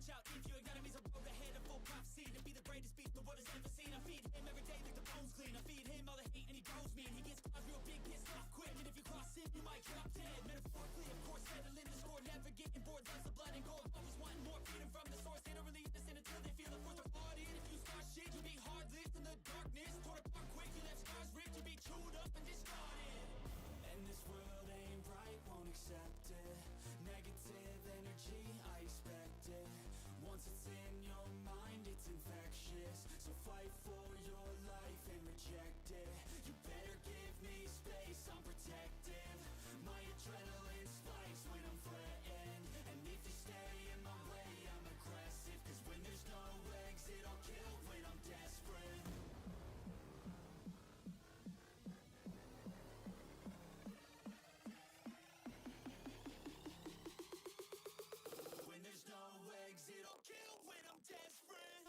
watch out if your enemy's a road ahead, a full prophecy to be the greatest beast the world has ever seen. I feed him every day like the bones clean. I feed him all the hate and he grows me, and he gets claws real big, pissed off quick. And if you cross him, you might drop dead. Metaphorically, of course, settling the score, never getting bored. Loves the blood and gore, always wanting more freedom from the source. They don't really listen until they feel the force of blood in. If you start shit, you'll be hard-lived in the darkness. Torn apart quick, you left scars ripped, you'll be chewed up and discarded. And this world ain't right, won't accept it. Negative energy, I expect it. Once it's in your mind, it's infectious. So fight for your life and reject it. You better give me space, I'm protective. My adrenaline spikes when I'm threatened. And if you stay in my way, I'm aggressive. Cause when there's no exit, I'll kill when I'm desperate. When there's no exit, I'll kill when I'm desperate.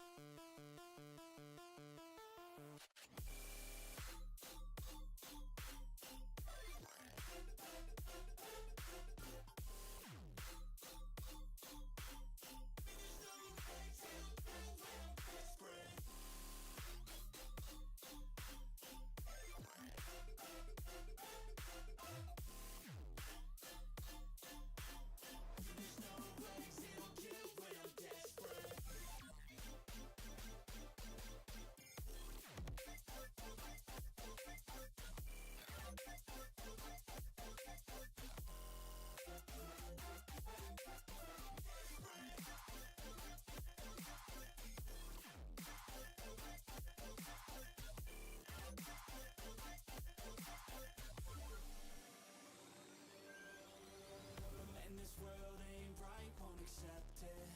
And this world ain't right, won't accept it.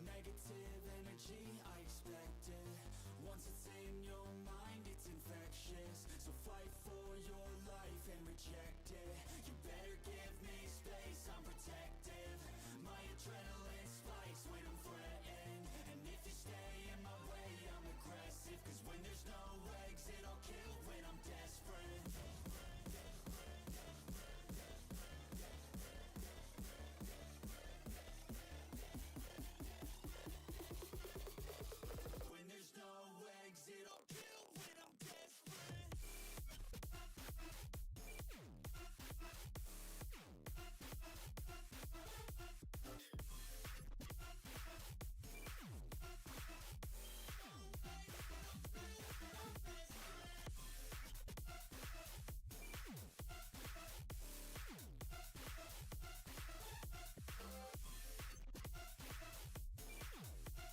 Negative energy, I expect it. Once it's in your mind, it's infectious. So fight for your life and reject it. You better give me space, I'm protective. My adrenaline spikes when I'm threatened. And if you stay in my way, I'm aggressive. Cause when there's no exit, I'll kill when I'm desperate. When there's no exit, I'll kill when I'm desperate. I've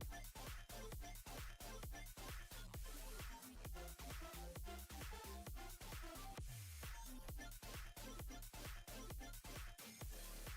been searching for peace only.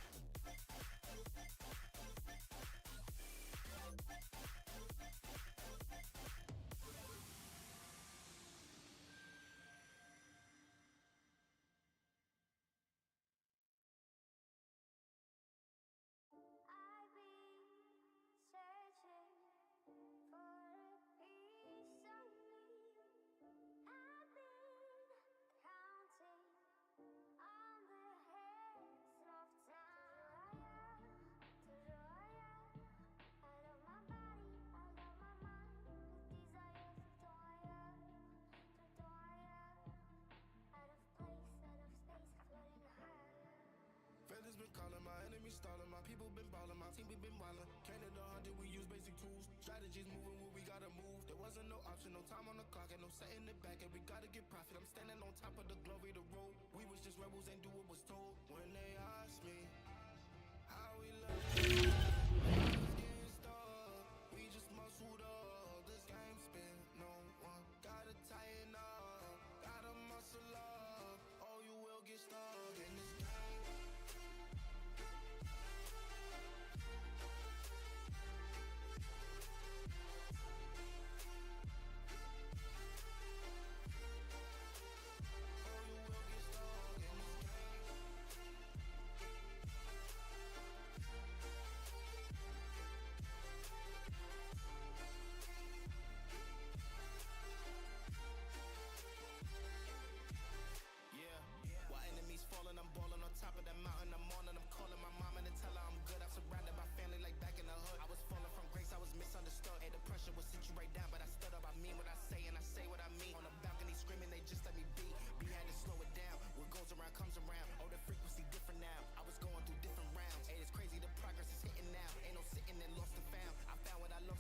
I've been counting on the hands of time. Out of my body, out of my mind, with desire to out of place, out of space, floating higher. Feathers been calling, my enemies stalling, my people been balling, my team we been wildin'. Canada hunted, we use basic tools. Strategies moving where we gotta move. There wasn't no option, no time on the clock, and no setting it back, and we gotta get profit. I'm standing on top of the glory, the road. We was just rebels, ain't do what was told. When they asked me how we love, getting stuck, we just muscled up. This game spin, no one gotta tighten up, gotta muscle up, or you will get stuck in this game.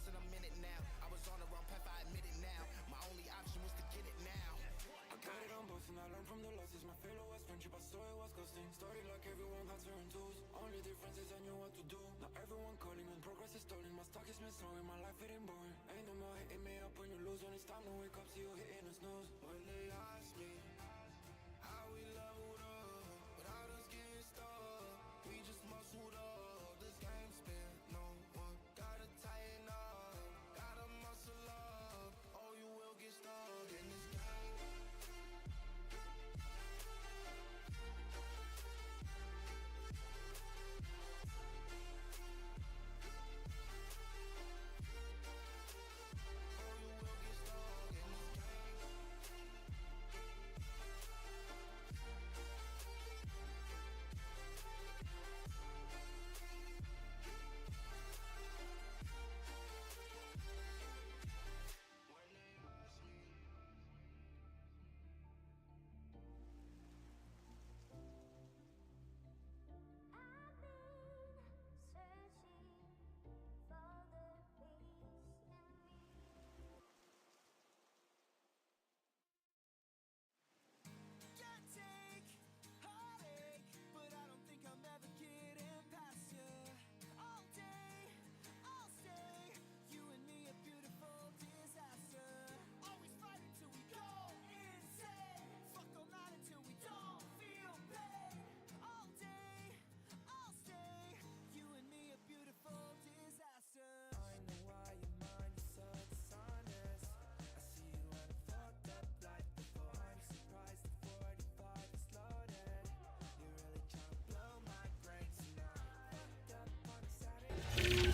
and I'm in it now. I was on the wrong path, I admit it now. My only option was to get it now. I got it on both and I learned from the losses. My failure was friendship, I saw it was ghosting. Started like everyone had certain tools. Only difference is I knew what to do. Now everyone calling when progress is stalling. My stock is missing, my life it ain't boring. Ain't no more hitting me up when you lose. When it's time to wake up, see you hitting the snooze. When they ask me how we leveled up without us getting stuck, we just muscled up. This game spent no one. Gotta tighten up, gotta muscle up. Oh, you will get stuck in this game. I've been searching for the peace in me. Can't take heartache, but I don't think I'm ever getting past you. All day, I'll stay. You and me, a beautiful disaster. Always fight until we go insane. Fuck all night until we don't feel pain. All day, I'll stay. You and me, a beautiful disaster. I know why your mind is so dishonest. I see you at a fucked up life before. I'm surprised the 45 is loaded. You're really trying to blow my brains tonight. Fucked up on a Saturday.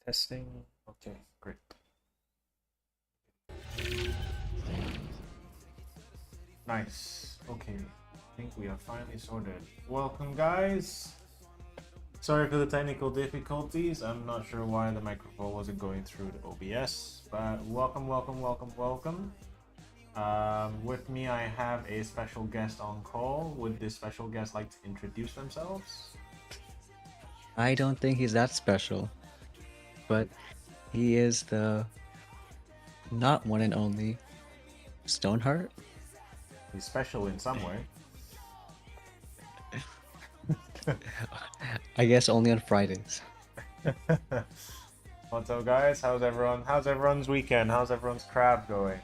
Testing. Okay, great. Nice. Okay, I think we are finally sorted. Welcome, guys. Sorry for the technical difficulties. I'm not sure why the microphone wasn't going through the OBS, but welcome, welcome, welcome, welcome. With me, I have a special guest on call. Would this special guest like to introduce themselves? I don't think he's that special, but he is the not one and only Stoneheart. He's special in some way. I guess only on Fridays. What's up, guys? How's everyone? How's everyone's weekend? How's everyone's crab going?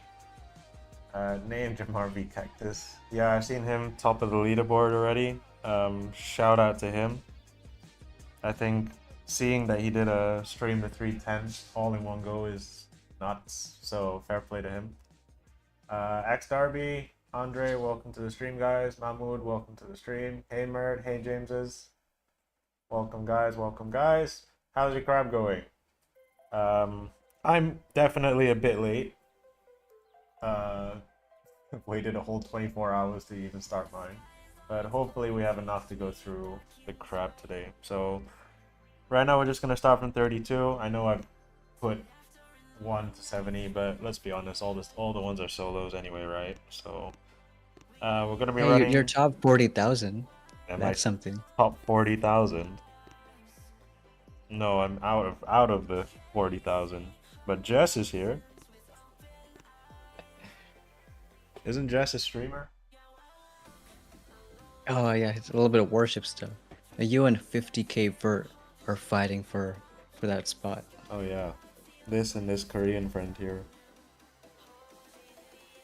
Name Jamar V Cactus. Yeah, I've seen him top of the leaderboard already. Shout out to him. I think seeing that he did a stream to 310 all in one go is nuts. So fair play to him. X Darby, Andre, welcome to the stream, guys. Mahmood, welcome to the stream. Hey Mert, hey Jameses. Welcome, guys. Welcome, guys. How's your crab going? I'm definitely a bit late. Waited a whole 24 hours to even start mine. But hopefully we have enough to go through the crab today. So right now we're just going to start from 32. I know I've put 1 to 70, but let's be honest, all the ones are solos anyway, right? So we're going to be Hey, running... you're top 40,000. Am That's I something. top 40,000? No, I'm out of the 40,000. But Jess is here. Isn't Jess a streamer? Oh yeah, it's a little bit of worship stuff. You and 50k Vert are fighting for that spot. Oh yeah. This and this Korean friend here.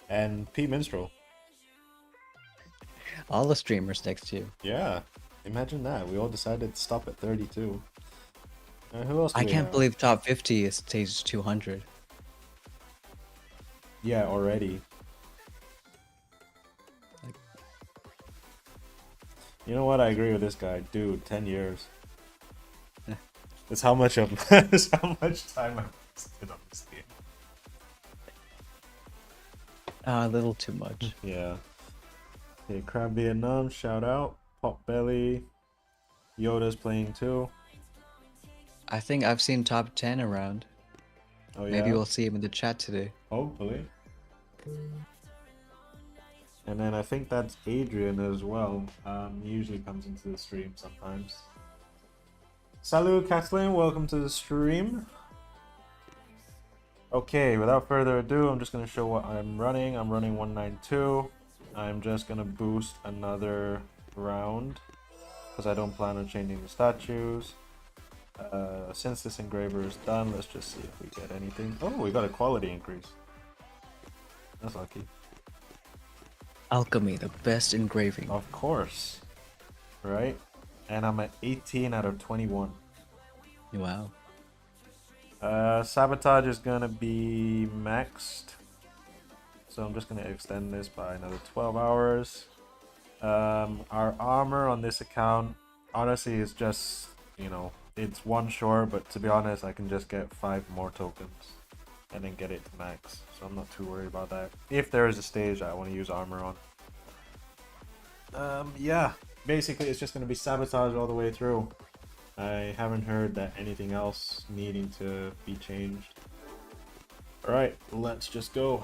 And P Minstrel. All the streamers next to you. Yeah. Imagine that. We all decided to stop at 32. Who else do I we can't have? believe top 50 is stage 200. Yeah, already. You know what? I agree with this guy. Dude, 10 years. That's how much of that's how much time I've wasted on this game. A little too much. Yeah. Okay, Crab Vietnam, shout out. Pop Belly. Yoda's playing too. I think I've seen top 10 around. Oh yeah. Maybe we'll see him in the chat today. Hopefully. And then I think that's Adrian as well. He usually comes into the stream sometimes. Salut Kathleen, welcome to the stream. Okay, without further ado, I'm just going to show what I'm running. I'm running 192. I'm just going to boost another round because I don't plan on changing the statues. Since this engraver is done, let's just see if we get anything. Oh, we got a quality increase. That's lucky. Alchemy, the best engraving. Of course. Right? And I'm at 18 out of 21. Wow. Sabotage is gonna be maxed. So I'm just gonna extend this by another 12 hours. Our armor on this account, honestly, is just, you know, it's one short, but to be honest, I can just get 5 more tokens and then get it to max. So I'm not too worried about that. If there is a stage I want to use armor on. Yeah, basically it's just going to be sabotage all the way through. I haven't heard that anything else needing to be changed. Alright, let's just go.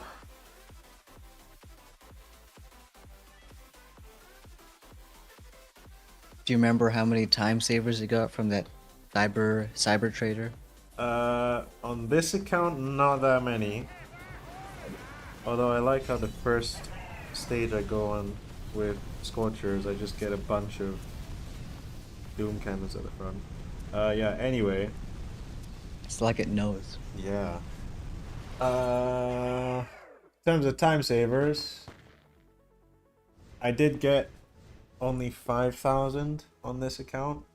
Do you remember how many time savers you got from that cyber trader? On this account, not that many. Although I like how the first stage I go on with Scorchers, I just get a bunch of Doom cannons at the front. Yeah, anyway. It's like it knows. Yeah. In terms of time savers, I did get only 5,000 on this account.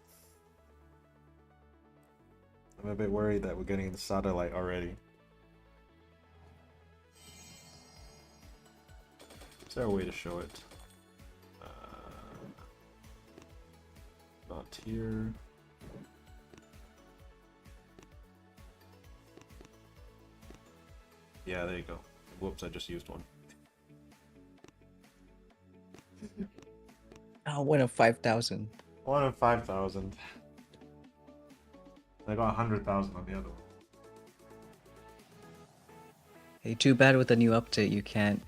I'm a bit worried that we're getting the satellite already. Is there a way to show it? Not here. Yeah, there you go. Whoops, I just used one. Oh, 1 of 5,000. 1 of 5,000. I got 100,000 on the other one. Hey, too bad with the new update you can't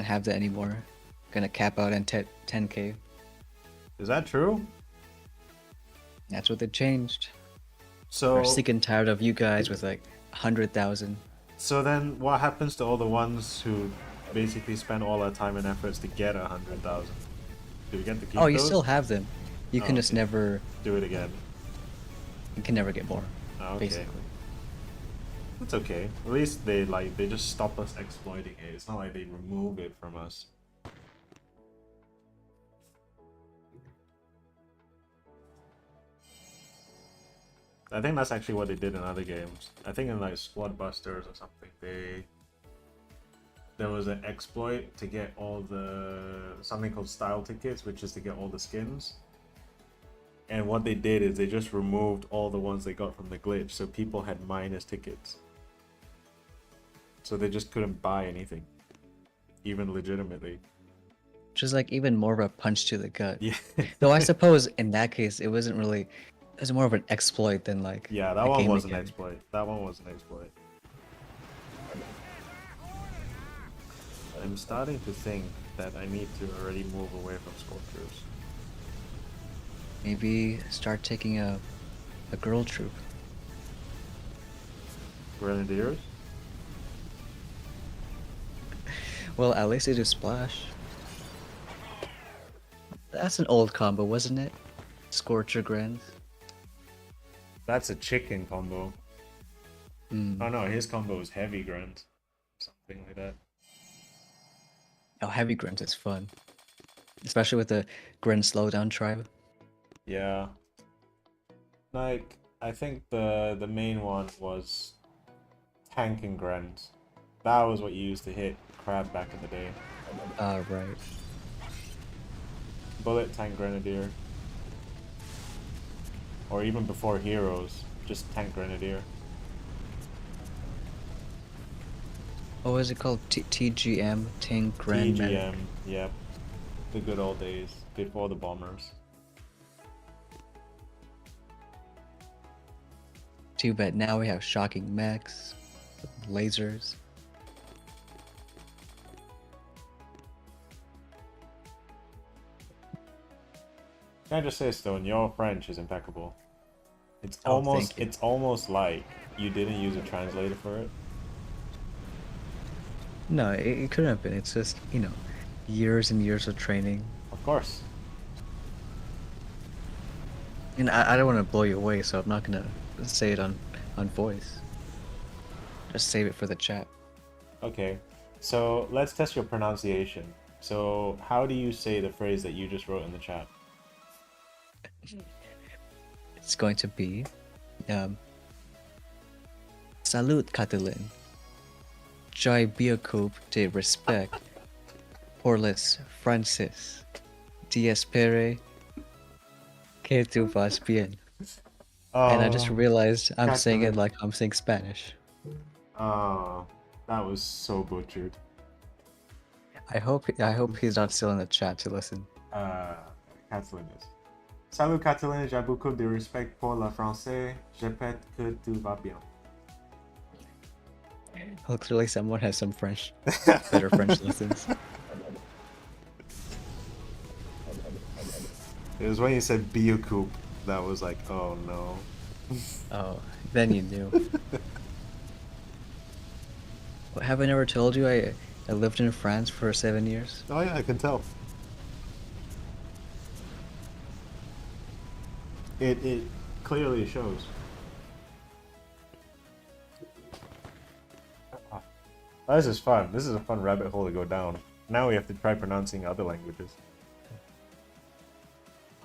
have that anymore. Gonna cap out at 10k. Is that true? That's what they changed. So We're sick and tired of you guys with like 100,000. So then, what happens to all the ones who basically spend all our time and efforts to get 100,000? Do we get to keep Oh, you those? still have them. You can Oh, just okay. never. Do it again. You can never get more. Oh, okay. Basically. It's okay. At least they just stop us exploiting it. It's not like they remove it from us. I think that's actually what they did in other games. I think in like Squad Busters or something, there was an exploit to get all something called style tickets, which is to get all the skins. And what they did is they just removed all the ones they got from the glitch, so people had minus tickets. So they just couldn't buy anything, even legitimately. Which is like even more of a punch to the gut. Yeah. Though I suppose in that case it wasn't really. It was more of an exploit than like. Yeah, that a one game was an mechanic. exploit. That one was an exploit. I'm starting to think that I need to already move away from Scorchers. Maybe start taking a girl troop. Grenadiers? Well, at least they do splash. That's an old combo, wasn't it? Scorcher Grens. That's a chicken combo. Mm. Oh no, his combo is heavy grunt. Something like that. Oh, heavy Grens is fun. Especially with the Gren slowdown tribe. Yeah. Like, I think the main one was tank and Grens. That was what you used to hit Crab back in the day. Right. Bullet Tank Grenadier. Or even before Heroes, just Tank Grenadier. What was it called? TGM, Tank Grand Medic. TGM, yep. The good old days, before the bombers. Too bad now we have shocking mechs, lasers. Can I just say, Stone, your French is impeccable. It's Oh, thank you. it's almost like you didn't use a translator for it. No, it couldn't have been. It's just, years and years of training. Of course. And I don't want to blow you away, so I'm not gonna say it on voice. Just save it for the chat. Okay, so let's test your pronunciation. So how do you say the phrase that you just wrote in the chat? It's going to be, Salut, Catalin. Joy beaucoup de respect pour les Francis. D'espérer que tu vas bien. And I just realized I'm saying it like I'm saying Spanish. Oh, that was so butchered. I hope he's not still in the chat to listen. Catalan is. Salut Catalan, j'ai beaucoup de respect pour le français. J'espère que tu vas bien. Well, clearly someone has some French, better French lessons. It was when you said Biocoup that was like, oh no. Oh, then you knew. Have I never told you I lived in France for 7 years? Oh yeah, I can tell. It clearly shows. This is fun. This is a fun rabbit hole to go down. Now we have to try pronouncing other languages.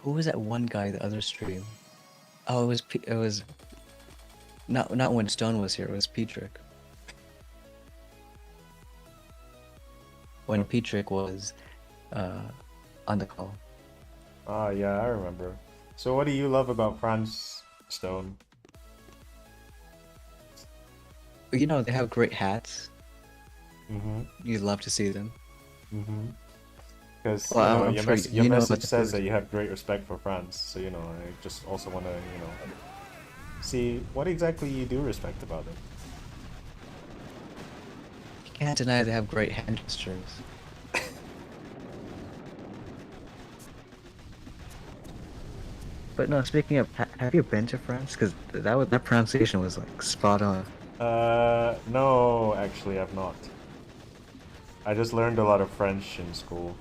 Who was that one guy the other stream? Oh, it was not when Stone was here. It was Petrick. When Petrick was on the call. Ah, yeah, I remember. So what do you love about France, Stone? You know, they have great hats. Mm-hmm. You'd love to see them. Mm-hmm. Because Well, your message says that you have great respect for France. So, I just also want to, see what exactly you do respect about them. You can't deny they have great hand gestures. But no, speaking of, have you been to France? Because that pronunciation was like spot on. No, actually, I've not. I just learned a lot of French in school.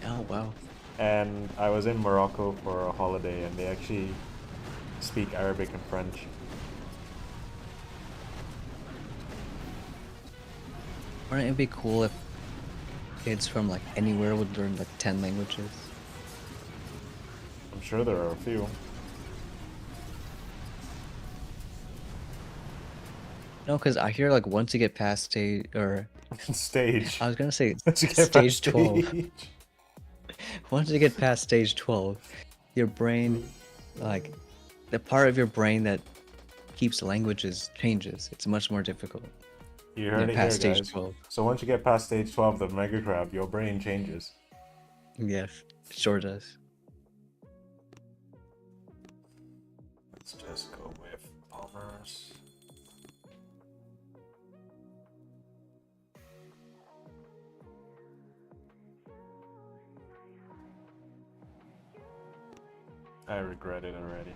Oh wow. And I was in Morocco for a holiday, and they actually speak Arabic and French. Wouldn't it be cool if kids from like anywhere would learn like 10 languages? I'm sure there are a few. No, because I hear like once you get past stage, Stage. I was gonna say Once you get stage past 12. stage. Once you get past stage 12, your brain, like, the part of your brain that keeps languages changes. It's much more difficult. You heard it past here, stage guys. 12. So once you get past stage 12, the Mega Crab, your brain changes. Yes, it sure does. Let's just go with bombers. I regret it already.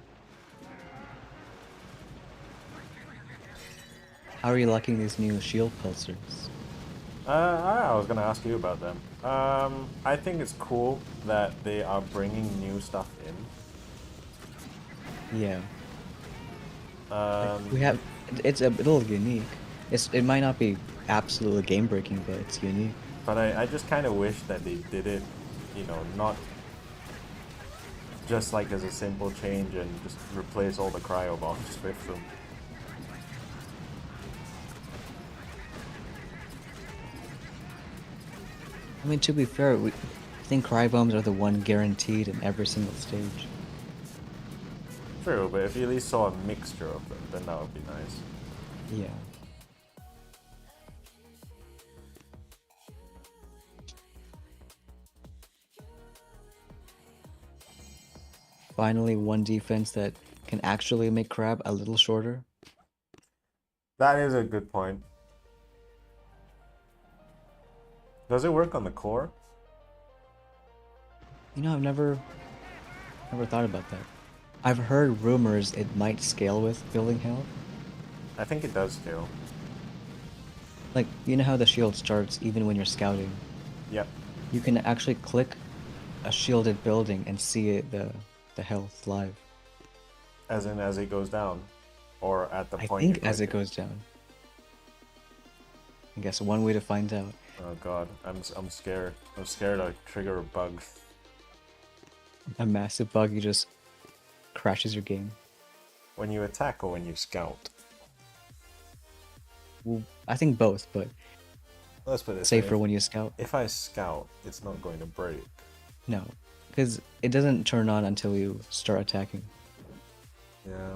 How are you liking these new shield pulsers? I was gonna ask you about them. I think it's cool that they are bringing new stuff in. Yeah. Um, We have. It's a little unique. It might not be absolutely game breaking, but it's unique. but I just kind of wish that they did it, not just like as a simple change and just replace all the cryo bombs with them. I mean, to be fair, I think crybombs are the one guaranteed in every single stage. True, but if you at least saw a mixture of them, then that would be nice. Yeah. Finally, one defense that can actually make crab a little shorter. That is a good point. Does it work on the core? You know, I've never thought about that. I've heard rumors it might scale with building health. I think it does scale. Like, you know how the shield starts even when you're scouting? Yep. You can actually click a shielded building and see it, the health live. As in as it goes down? Or at the I point you think as click it goes down. I guess one way to find out. Oh god, I'm scared. I'm scared I'll trigger a bug. A massive bug, you just crashes your game. When you attack or when you scout? Well, I think both, but Let's put it this safer way. when you scout. If I scout, it's not going to break. No, because it doesn't turn on until you start attacking. Yeah.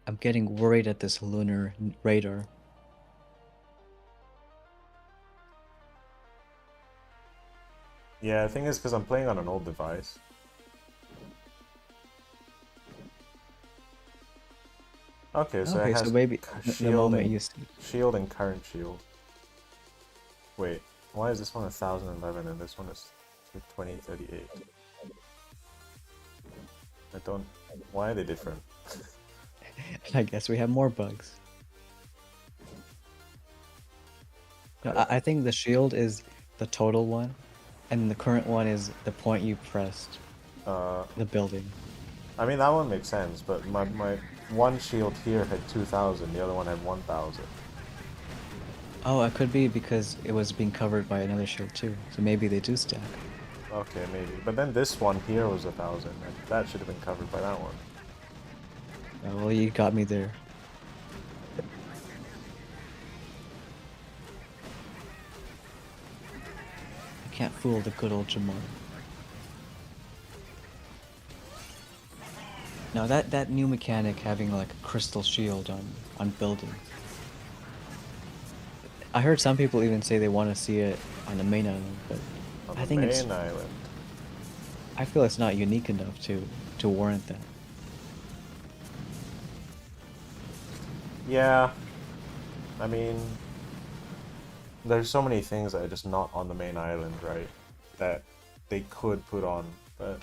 I'm getting worried at this lunar radar. Yeah, the thing is because I'm playing on an old device. Okay, so Okay, it has so maybe the shield moment and, you see. shield and current shield. Wait, why is this one 1011 and this one is 2038? I don't... Why are they different? I guess we have more bugs. No, I think the shield is the total one, and the current one is the point you pressed. The building. I mean, that one makes sense, but my one shield here had 2000, the other one had 1000. Oh, it could be because it was being covered by another shield too, so maybe they do stack. Okay, maybe. But then this one here was 1000, and that should have been covered by that one. Oh, well, you got me there. I can't fool the good old Jamar. Now that new mechanic having like a crystal shield on buildings. I heard some people even say they want to see it on the main island, but On I the think main it's island. I feel it's not unique enough to warrant that. Yeah. I mean, there's so many things that are just not on the main island, right? That they could put on, but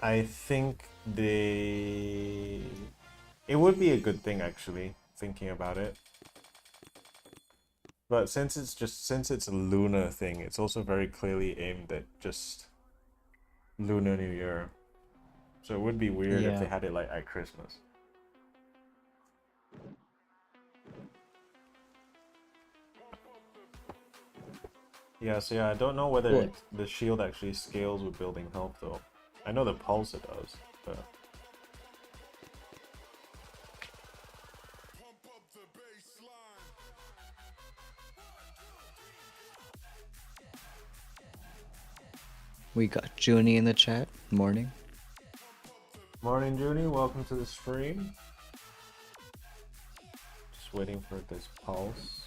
I think it would be a good thing actually, thinking about it. But since it's a lunar thing, it's also very clearly aimed at just Lunar New Year. So it would be weird if they Yeah. had it like at Christmas. Yeah, so yeah, I don't know whether Cool. the shield actually scales with building health though. I know the pulse it does, but We got Junie in the chat. Morning. morning, Junie. Welcome to the stream. Just waiting for this pulse.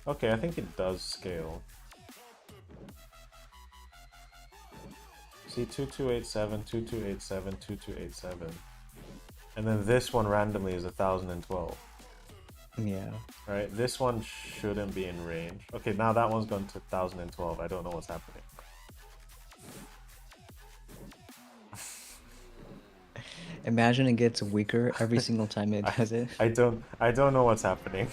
Okay, I think it does scale. See, 2287, 2287, 2287. And then this one randomly is 1012. Yeah. Right, this one shouldn't be in range. Okay, now that one's gone to 1012. I don't know what's happening. Imagine it gets weaker every single time it does it. I don't know what's happening.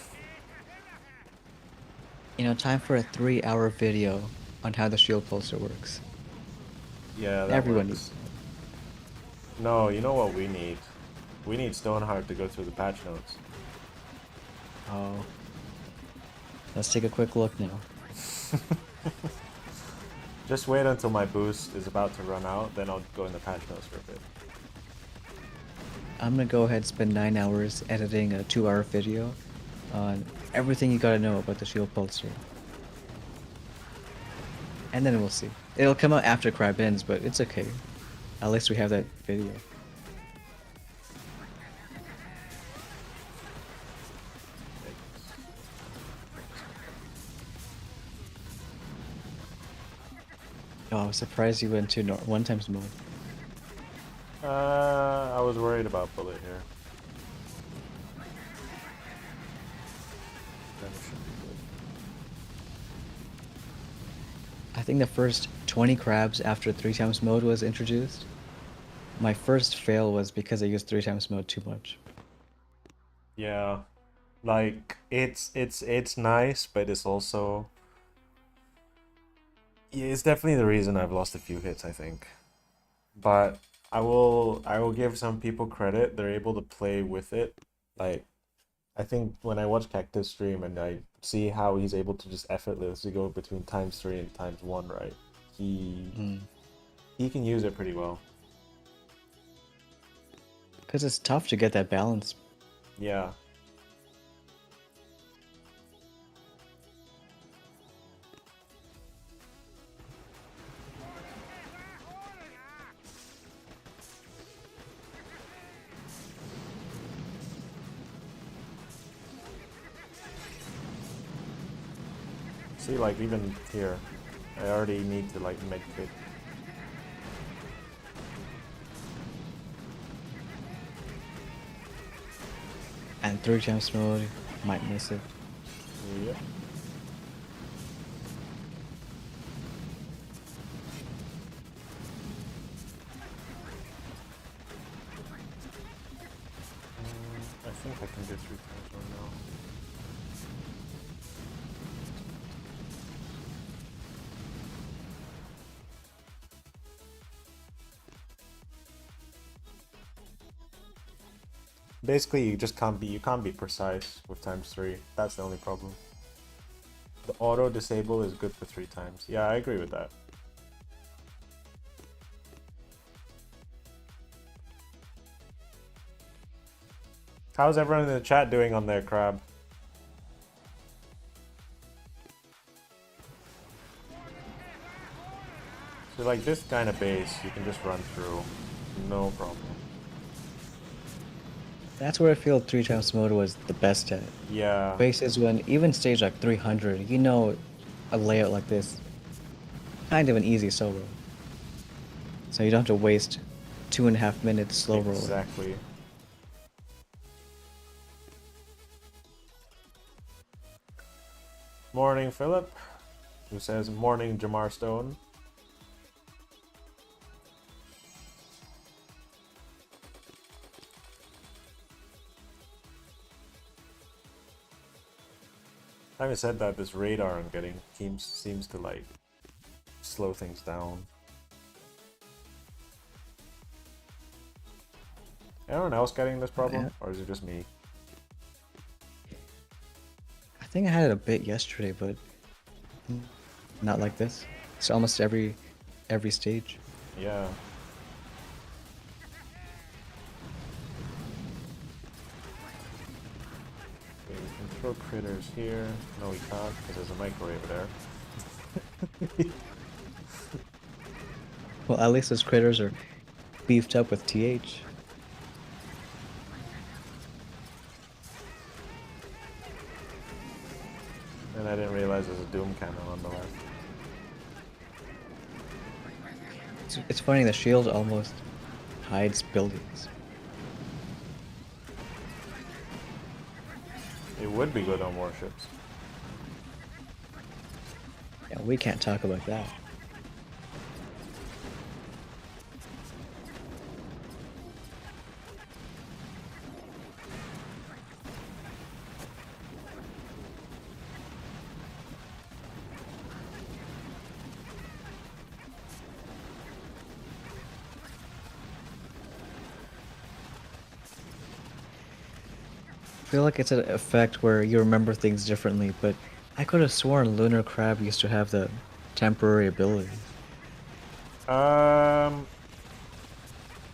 You know, time for a 3-hour video on how the shield pulsar works. Yeah, that Everyone works. No, you know what we need? We need Stoneheart to go through the patch notes. Oh. Let's take a quick look now. Just wait until my boost is about to run out, then I'll go in the patch notes for a bit. I'm gonna go ahead and spend 9 hours editing a 2-hour video on everything you gotta know about the Shield Pulsar. And then we'll see. It'll come out after Crab ends, but it's okay. At least we have that video. Oh, I was surprised you went to 1x mode. I was worried about bullet here. Then it should be good. I think the first 20 crabs after 3x mode was introduced. My first fail was because I used 3x mode too much. Yeah, like it's nice, but it's also yeah, it's definitely the reason I've lost a few hits, I think. But I will give some people credit. They're able to play with it. Like I think when I watch Cactus stream and I see how he's able to just effortlessly go between ×3 and ×1, right? He can use it pretty well. Because it's tough to get that balance. Yeah. See, like even here, I already need to like medkit. And 3x mode might miss it. Yep. I think I can do 3x right now. Basically, you can't be precise with ×3. That's the only problem. The auto disable is good for 3 times. Yeah, I agree with that. How's everyone in the chat doing on their crab? So like this kind of base, you can just run through, no problem. That's where I feel 3x mode was the best at. Yeah. Bases when even stage like 300, you know, a layout like this, kind of an easy solo. So you don't have to waste 2.5 minutes slow rolling. Exactly. Morning, Philip, who says morning, Jamar Stone. Having said that, this radar I'm getting seems to like slow things down. Anyone else getting this problem, Yeah. or is it just me? I think I had it a bit yesterday, but not like this. It's almost every stage. Yeah. Okay, we can throw critters here. No, we can't because there's a microwave there. Well, at least those critters are beefed up with TH. And I didn't realize there's a Doom cannon on the left. It's funny, the shield almost hides buildings. It would be good on warships. Yeah, we can't talk about that. I feel like it's an effect where you remember things differently, but I could have sworn Lunar Crab used to have the temporary ability.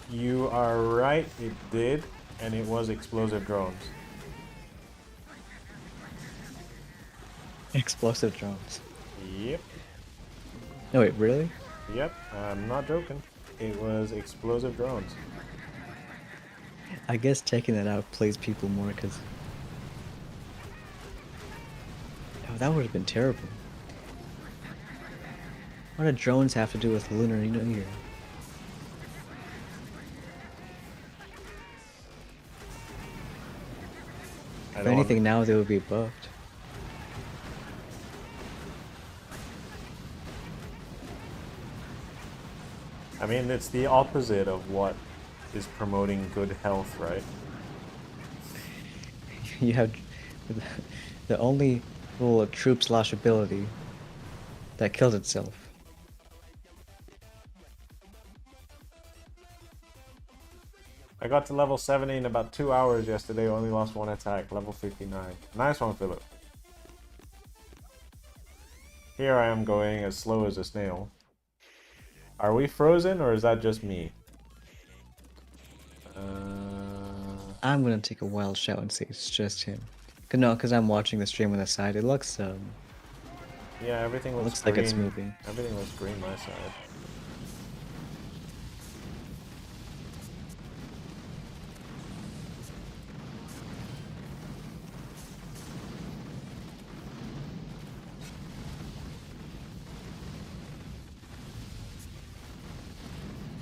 You are right, it did, and it was explosive drones. Explosive drones. Yep, No, wait, really? yep, I'm not joking. It was explosive drones. I guess taking that out plays people more because. Oh, that would have been terrible. What do drones have to do with Lunar New Year? If anything, now they would be buffed. I mean, it's the opposite of what is promoting good health, right? You have the only little troop slash ability that kills itself. I got to level 70 in about 2 hours yesterday, only lost 1 attack, level 59. Nice one, Philip. Here I am going as slow as a snail. Are we frozen, or is that just me? I'm gonna take a wild shot and say it's just him. No, because I'm watching the stream on the side. It looks Yeah, everything looks like green. it's moving. Everything looks green my side.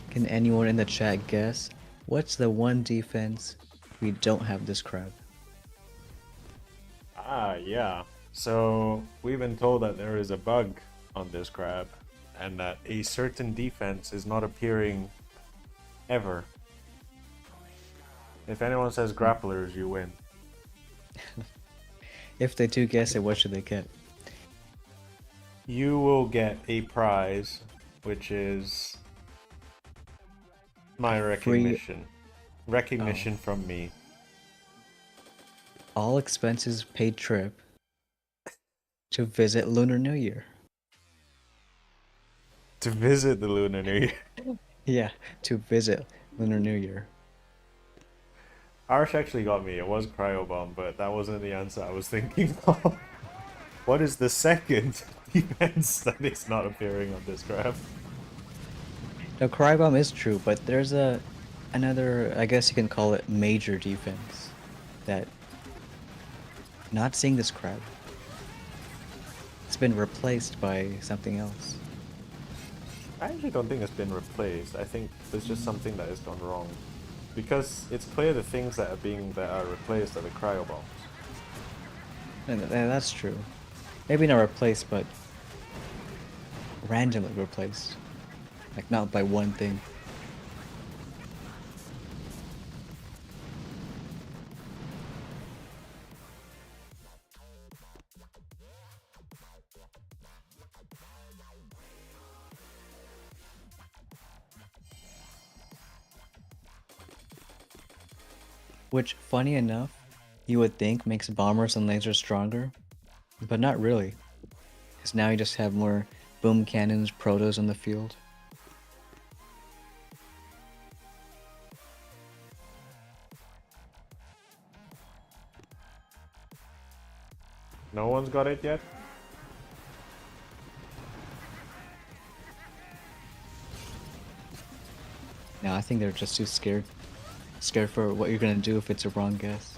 Can anyone in the chat guess what's the one defense we don't have this crab? Ah, yeah. So, we've been told that there is a bug on this crab, and that a certain defense is not appearing ever. If anyone says grapplers, you win. If they do guess it, what should they get? You will get a prize, which is my recognition. Recognition from me. All expenses paid trip to visit Lunar New Year. To visit the Lunar New Year. Yeah, to visit Lunar New Year. Arsh actually got me. It was Cryobomb, but that wasn't the answer I was thinking of. What is the second defense that is not appearing on this graph? No, Crybomb is true, but there's another, I guess you can call it major defense that not seeing this crab. It's been replaced by something else. I actually don't think it's been replaced. I think there's just something that has gone wrong. Because it's clear the things that are replaced are the cryobombs. And that's true. Maybe not replaced, but randomly replaced. Like not by one thing. Which, funny enough, you would think makes bombers and lasers stronger, but not really. Because now you just have more boom cannons, protos on the field. No one's got it yet? No, I think they're just too scared. Scared for what you're gonna do if it's a wrong guess.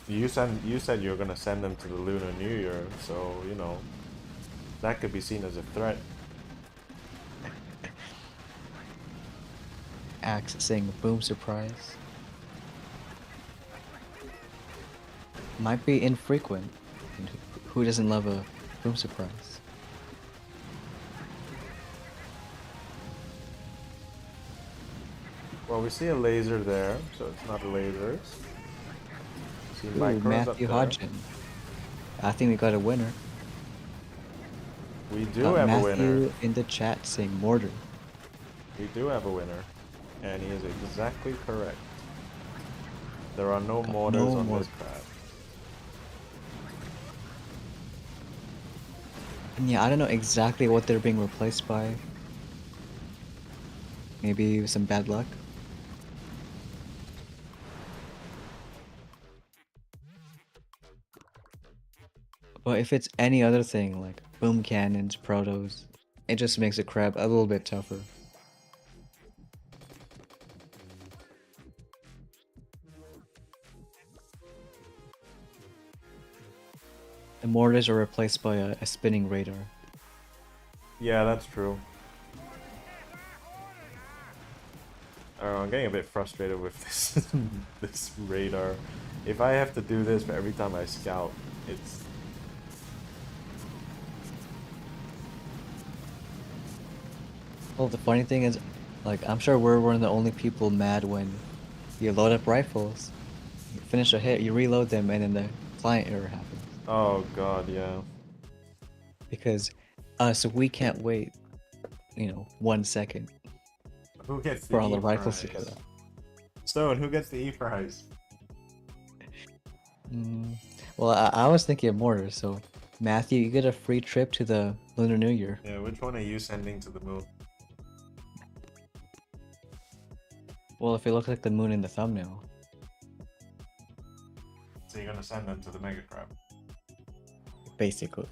You said you were gonna send them to the Lunar New Year, so you know that could be seen as a threat. Axe saying boom surprise. Might be infrequent. And who doesn't love a boom surprise? Well, we see a laser there, so it's not a laser. See Ooh, micros up Matthew there. Hodgson. I think we got a winner. We do have Matthew a winner. in the chat saying mortar. We do have a winner, and he is exactly correct. There are no mortars on this crab. And yeah, I don't know exactly what they're being replaced by. Maybe some bad luck. But if it's any other thing, like boom cannons, protos, it just makes the crab a little bit tougher. The mortars are replaced by a spinning radar. Yeah, that's true. I don't know, I'm getting a bit frustrated with this this radar. If I have to do this for every time I scout, it's... Well, the funny thing is, like, I'm sure we're one of the only people mad when you load up rifles, you finish a hit, you reload them, and then the client error happens. Oh god, yeah. Because we can't wait, 1 second Who gets the for all E the rifles to prize? get up. Stone, who gets the E prize? Well, I was thinking of mortars, so Matthew, you get a free trip to the Lunar New Year. Yeah, which one are you sending to the moon? Well, if it looks like the moon in the thumbnail. So you're gonna send them to the Mega Crab. Basically.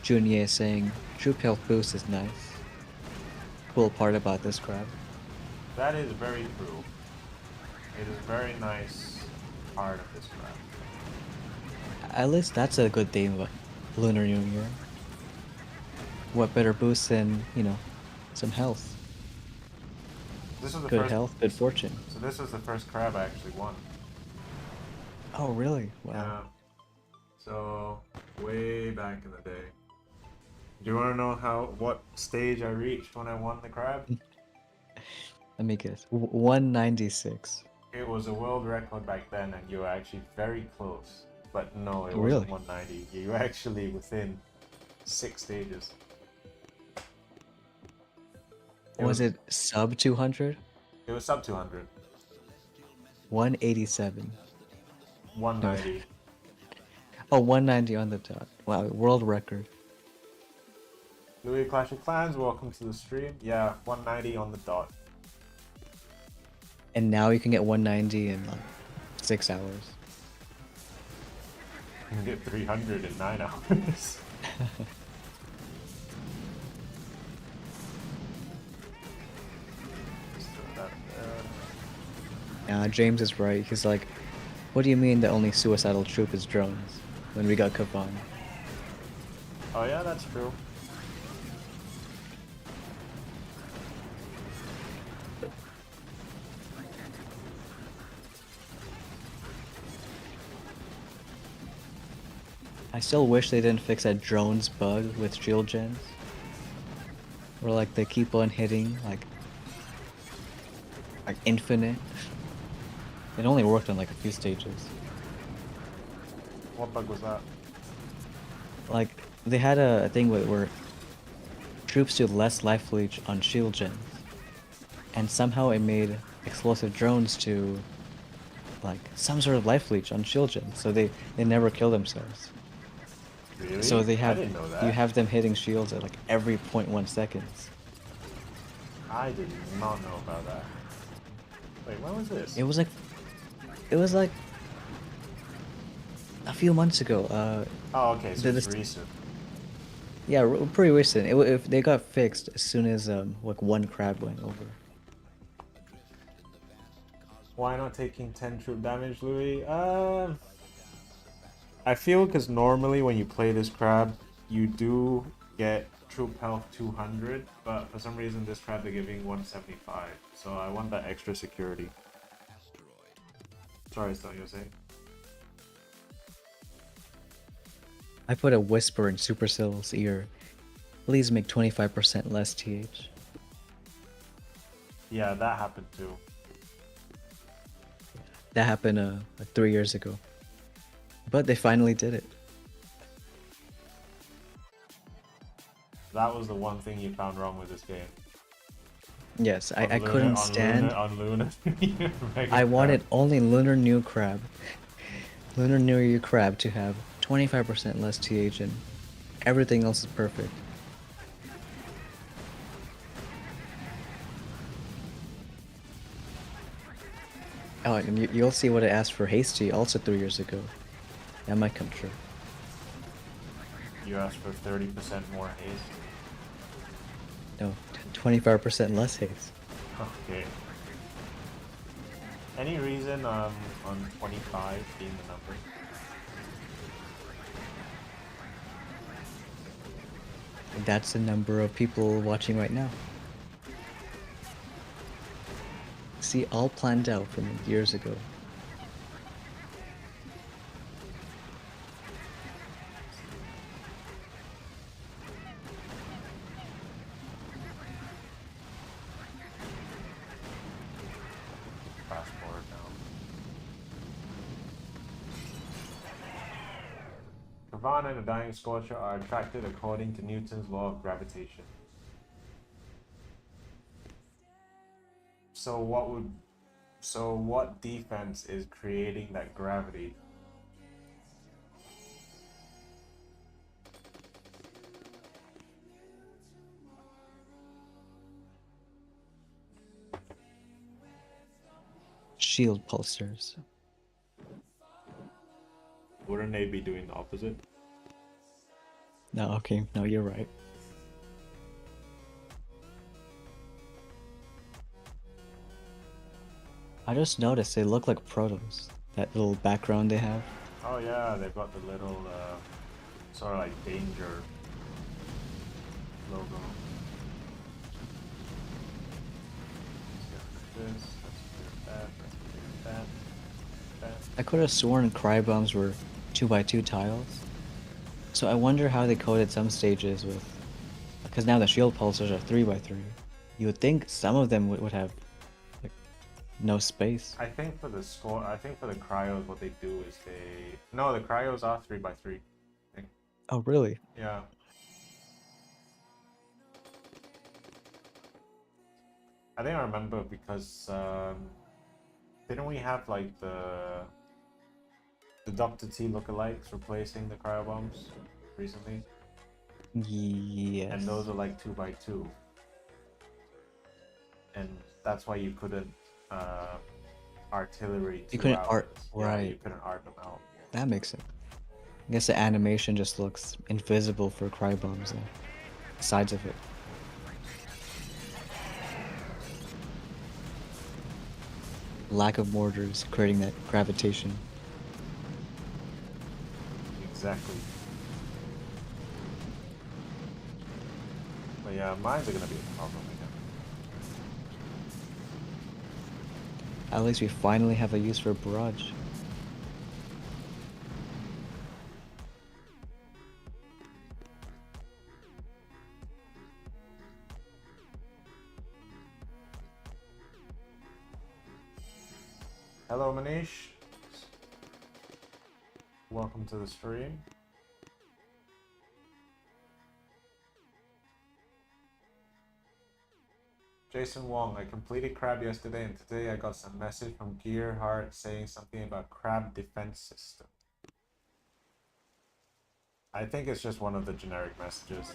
Junior is saying, troop health boost is nice. Cool part about this crab. That is very true. It is very nice part of this crab. At least that's a good thing about Lunar New Year. What better boost than, some health. This was the Good first health, good fortune. So this was the first crab I actually won. Oh, really? Wow. Yeah. So way back in the day. Do you want to know what stage I reached when I won the crab? Let me guess. 196. It was a world record back then, and you were actually very close. But no, it Really? wasn't 190. You were actually within 6 stages. Was it sub 200? It was sub 200. 187. 190. Oh, 190 on the dot. Wow, world record. Louis Clash of Clans, welcome to the stream. Yeah, 190 on the dot. And now you can get 190 in like 6 hours. You can get 300 in 9 hours. Just throw that there. James is right. He's like, what do you mean the only suicidal troop is drones? When we got Kavan. Oh yeah, that's true. I still wish they didn't fix that drones bug with shield gens. Where like they keep on hitting like infinite. It only worked on like a few stages. What bug was that? Like they had a thing where troops do less life leech on shield gens. And somehow it made explosive drones to like some sort of life leech on shield gens. So they never kill themselves. Really? So they have I didn't know that. you have them hitting shields at like every 0.1 seconds. I did not know about that. Wait, when was this? It was like a few months ago. Oh, okay, so it's this- recent. Yeah, pretty recent. If they got fixed as soon as like one crab went over. Why not taking 10 troop damage, Louis? I feel because normally when you play this crab, you do get troop health 200, but for some reason this crab they're giving 175, so I want that extra security. Sorry, Stone, you were saying? I put a whisper in Supercell's ear. Please make 25% less TH. Yeah, that happened too. That happened like 3 years ago. But they finally did it. That was the one thing you found wrong with this game. Yes, I On couldn't Lunar, stand. on Lunar. I wanted only Lunar New Crab. Lunar New Year Crab to have 25% less TH and everything else is perfect. Oh, and you'll see what I asked for Hasty also 3 years ago. That might come true. You asked for 30% more haste. No, 25% less haste. Okay. Any reason on 25 being the number? And that's the number of people watching right now. See, all planned out from years ago. Fast forward now. Kavan and a dying scorcher are attracted according to Newton's law of gravitation. So what defense is creating that gravity? Shield pulsars. Wouldn't they be doing the opposite? No, okay, no, you're right. I just noticed they look like protos. That little background they have. Oh yeah, they've got the little sort of like danger logo. This, that, that. I could have sworn Crybombs were 2x2 tiles. So I wonder how they coded some stages with... Because now the shield pulsars are 3x3. You would think some of them would have like no space. I think for the cryos, what they do is no, the cryos are 3x3. Oh, really? Yeah. I think I remember because didn't we have like the Dr. T lookalikes replacing the cryo bombs recently? Yes. And those are like 2x2. And that's why you couldn't artillery. You couldn't art, Yeah, right? you couldn't art them out. That makes sense. I guess the animation just looks invisible for Crybombs, the sides of it. Lack of mortars creating that gravitation. Exactly. But yeah, mines are gonna be a problem again. At least we finally have a use for barrage. Hello Manish. Welcome to the stream. Jason Wong, I completed crab yesterday and today I got some message from Gearheart saying something about crab defense system. I think it's just one of the generic messages.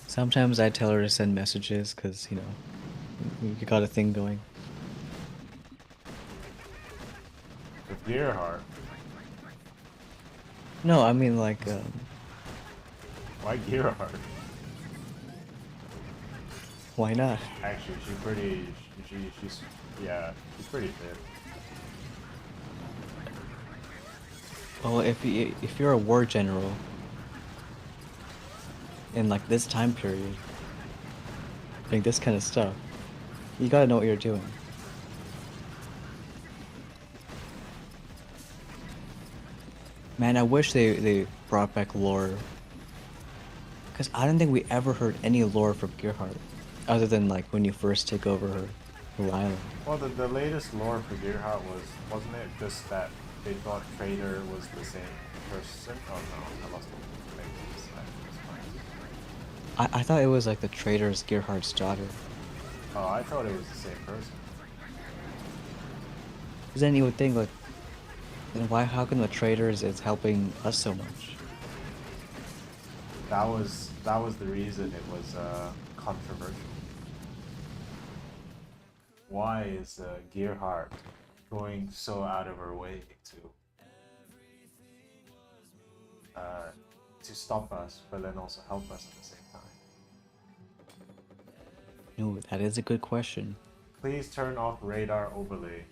Sometimes I tell her to send messages because, you know, you got a thing going. With Gearheart? No, I mean like, Why Gearheart? why not? Actually, she's pretty fit. Well, if you're a war general in like this time period, doing this kind of stuff, you gotta know what you're doing. Man, I wish they brought back lore. Because I don't think we ever heard any lore from Gearheart. Other than like when you first take over her island. Well, the latest lore for Gearheart wasn't it just that they thought Trader was the same person? Oh no, I lost the things. I thought it was like the trader's Gearhart's daughter. Oh, I thought it was the same person. Because then you would think like, then how come the traders is helping us so much? That was the reason it was controversial. Why is Gearheart going so out of her way to stop us, but then also help us at the same time? No, that is a good question. Please turn off radar overlay.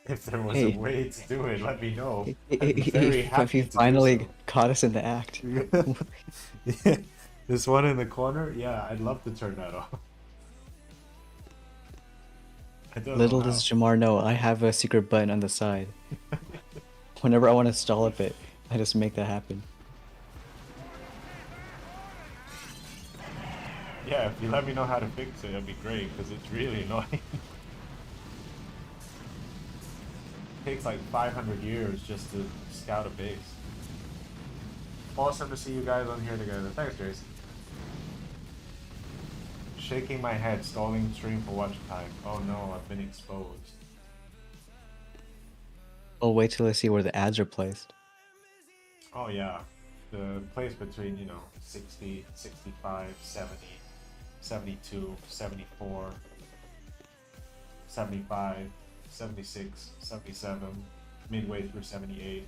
If there was Hey. a way to do it, let me know. I'm If very you happy to do finally so. caught us in the act. Yeah. This one in the corner? Yeah, I'd love to turn that off. I don't Little know does how. Jamar know, I have a secret button on the side. Whenever I want to stall a bit, I just make that happen. Yeah, if you let me know how to fix it, that'd be great, because it's really annoying. It takes like 500 years just to scout a base. Awesome to see you guys on here together. Thanks, Jason. Shaking my head, stalling stream for watch time. Oh no, I've been exposed. I'll wait till I see where the ads are placed. Oh yeah, the place between, 60, 65, 70, 72, 74, 75, 76, 77, midway through 78.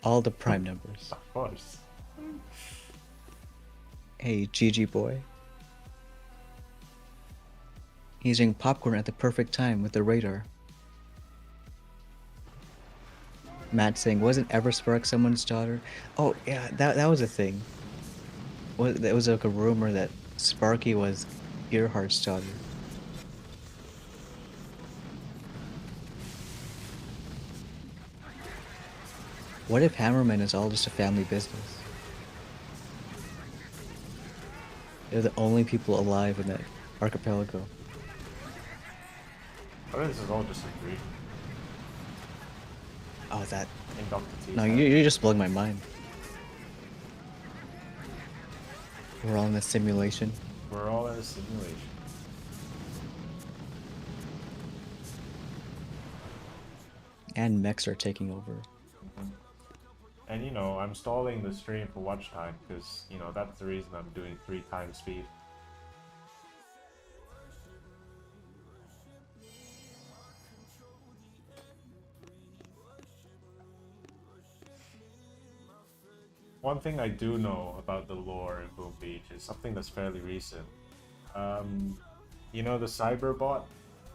All the prime numbers. Of course. Hey, GG boy. He's eating popcorn at the perfect time with the radar. Matt saying, wasn't Everspark someone's daughter? Oh, yeah, that was a thing. That was like a rumor that Sparky was Earhart's daughter. What if Hammerman is all just a family business? They're the only people alive in that archipelago. I think this is all just a dream. Oh, that... In Dr. T's No, head. you're just blowing my mind. We're all in a simulation. We're all in a simulation. And mechs are taking over. And I'm stalling the stream for watch time because, that's the reason I'm doing 3 times speed. One thing I do know about the lore in Boom Beach is something that's fairly recent. The cyber bot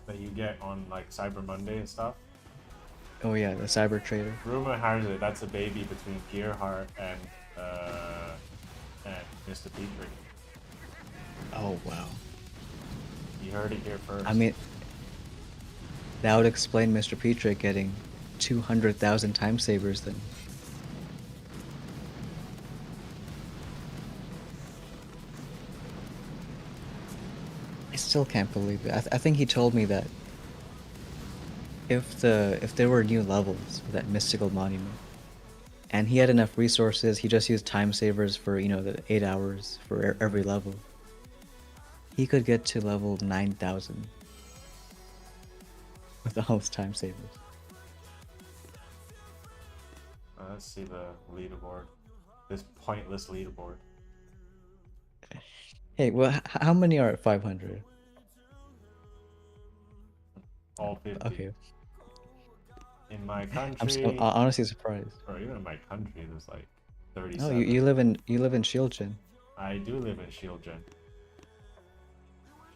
that you get on like Cyber Monday and stuff? Oh yeah, the cyber trader. Rumor has it that's a baby between Gearheart and Mr. Petrie. Oh wow. You heard it here first. I mean, that would explain Mr. Petrie getting 200,000 time savers then. I still can't believe it. I think he told me that if there were new levels for that mystical monument, and he had enough resources, he just used time savers for the 8 hours for every level. He could get to level 9,000 with all his time savers. Let's see the leaderboard. This pointless leaderboard. Hey, well, how many are at 500? All 50. Okay, In my I'm country, honestly surprised. or even in my country, there's like Oh, 37. you live in Shieldgen. I do live in Shieldgen.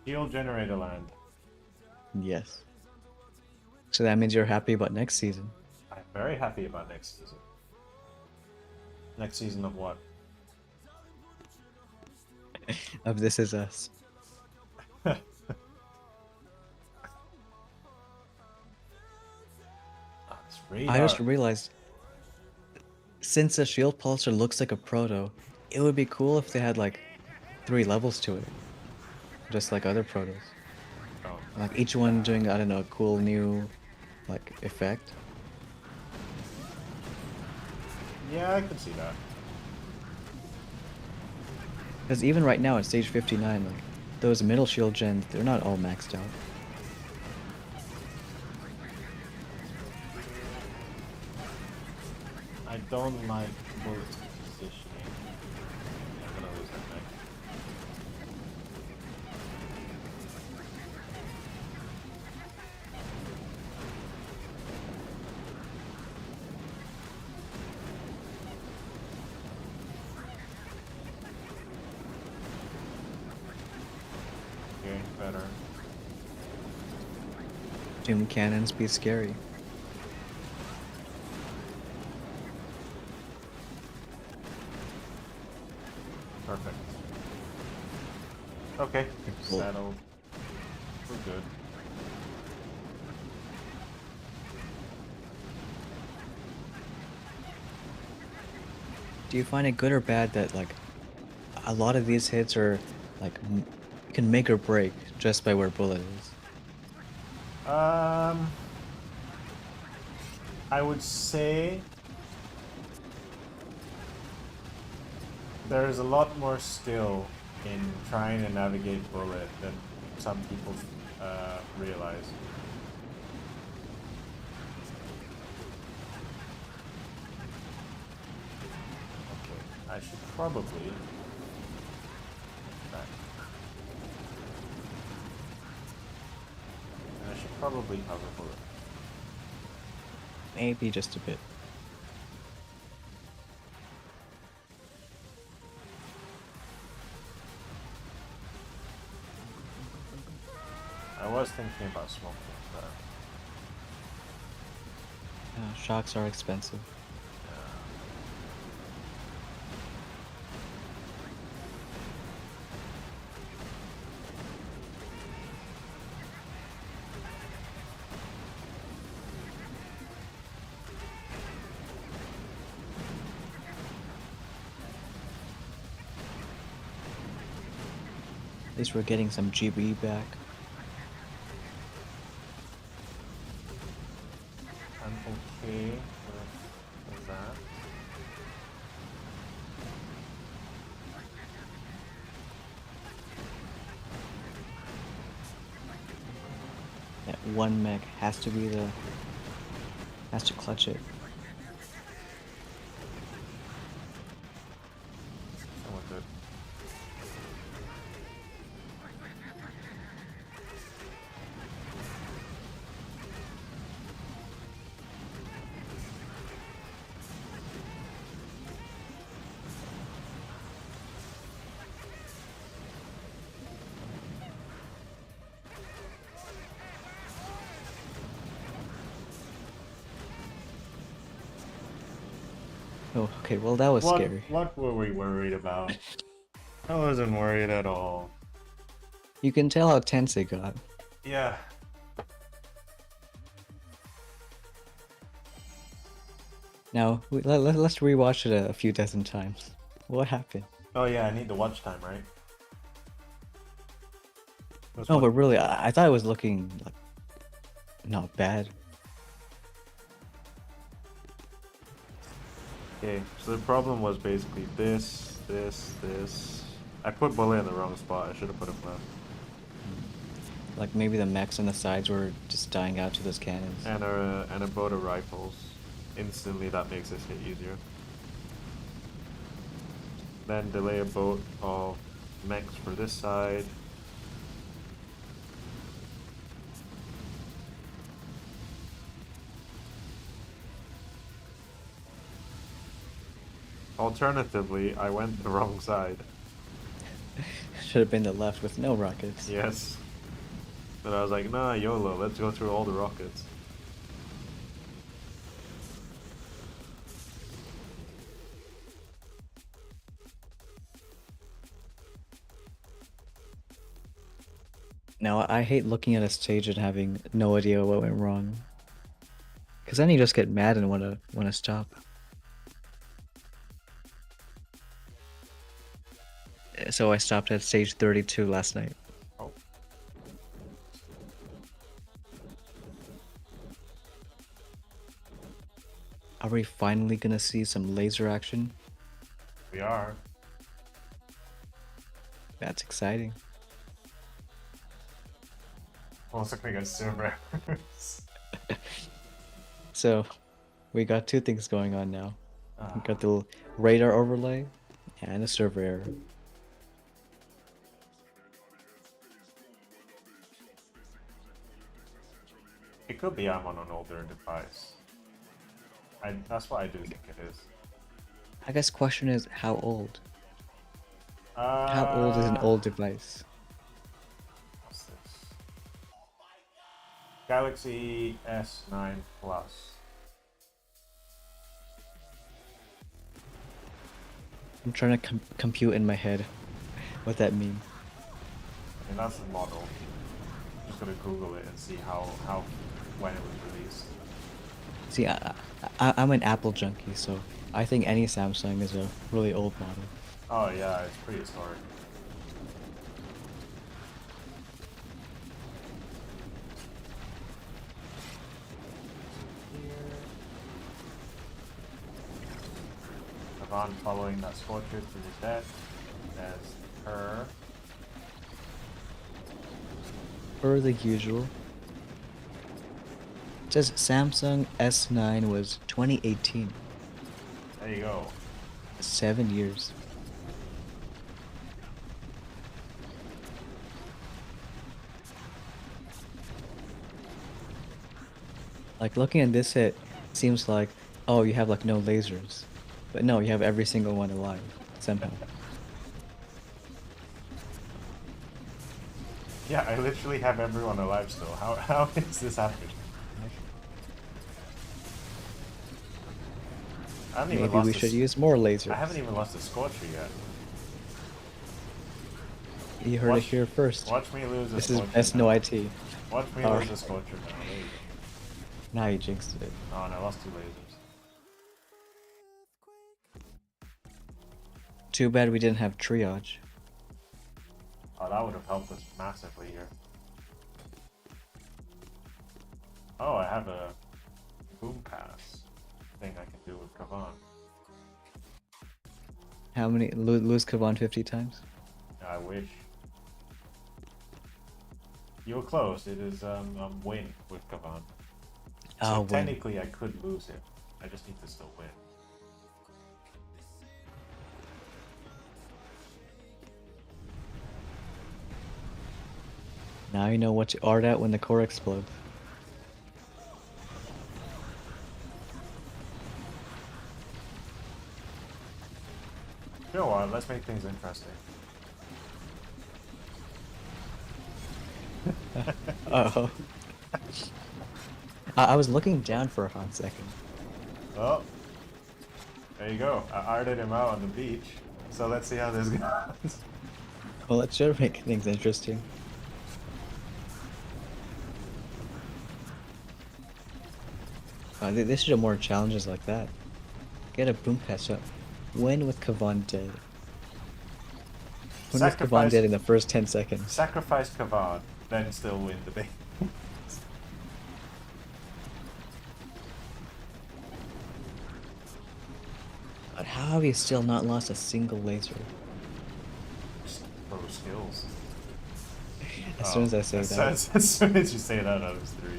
Shield Generator Land. Yes. So that means you're happy about next season. I'm very happy about next season. Next season of what? Of This Is Us. It's radar. I just realized, since the shield pulsar looks like a proto, It would be cool if they had like 3 levels to it, just like other protos. Oh, Like each one doing, I don't know, a cool new like effect. yeah, I could see that. Because even right now at stage 59, like those middle shield gens, they're not all maxed out. I don't like bullets positioning. I'm gonna lose that mech. Okay, better. Doom cannons be scary. Perfect. Okay, Cool. settled. We're good. Do you find it good or bad that like a lot of these hits are like can make or break just by where bullet is? I would say there's a lot more skill in trying to navigate bullet than some people realize. Okay, I should probably back. And I should probably cover bullet. Maybe just a bit. I was thinking about smoking, but Shocks are expensive. At least we're getting some GB back. I'm okay with that. That one mech has to be has to clutch it. Somewhat good. Oh, okay, well that was scary. What were we worried about? I wasn't worried at all. You can tell how tense it got. Yeah. Now, let's rewatch it a few dozen times. What happened? Oh yeah, I need the watch time, right? No, but really, I thought it was looking like not bad. Okay, so the problem was basically this. I put bullet in the wrong spot. I should have put him left. Like maybe the mechs on the sides were just dying out to those cannons. And a boat of rifles. Instantly, that makes this hit easier. Then delay a boat of mechs for this side. Alternatively, I went the wrong side. Should have been the left with no rockets. Yes. But I was like, nah, YOLO, let's go through all the rockets. Now, I hate looking at a stage and having no idea what went wrong. Cause then you just get mad and wanna stop. So I stopped at stage 32 last night. Oh. Are we finally gonna see some laser action? We are. That's exciting. Also gonna get server errors. So, we got two things going on now. We Ah. got the radar overlay and a server error. It could be I'm on an older device. That's what I do think it is. I guess question is how old? How old is an old device? What's this? Galaxy S9 Plus. I'm trying to compute in my head what that means. I mean, that's the model. I'm just gonna Google it and see when it was released. See, I'm an Apple junkie, so I think any Samsung is a really old model. Oh yeah, it's prehistoric. Yvonne following that Scorcher to the death. There's her. Per the usual. It says Samsung S9 was 2018. There you go. 7 years. Like looking at this, it seems like, oh, you have like no lasers, but no, you have every single one alive somehow. Yeah, I literally have everyone alive still. How is this happening? I haven't even Maybe lost we a should s- use more lasers. I haven't even lost a Scorcher yet. You heard it here first. Watch me lose a This is Scorcher best now. no IT. Watch me Alright. lose a Scorcher now. There you go. Now you jinxed it. Oh, and I lost 2 lasers. Too bad we didn't have triage. Oh, that would have helped us massively here. Oh, I have a boom pass thing I can do with Kavan. How many? Lose Kavan 50 times? I wish. You were close. It is win with Kavan. So Oh, win. technically I could lose it. I just need to still win. Now you know what to art at when the core explodes. You know what? Let's make things interesting. Uh-oh. I was looking down for a hot second. Well, there you go. I arted him out on the beach. So let's see how this goes. Well, it should make things interesting. They should have more challenges like that. Get a boom pass up. Win with Kavan dead. Win with Kavan dead in the first 10 seconds. Sacrifice Kavan, then still win the big. But how have you still not lost a single laser? Pro skills. As soon as I say that. As soon as you say that, I was 3.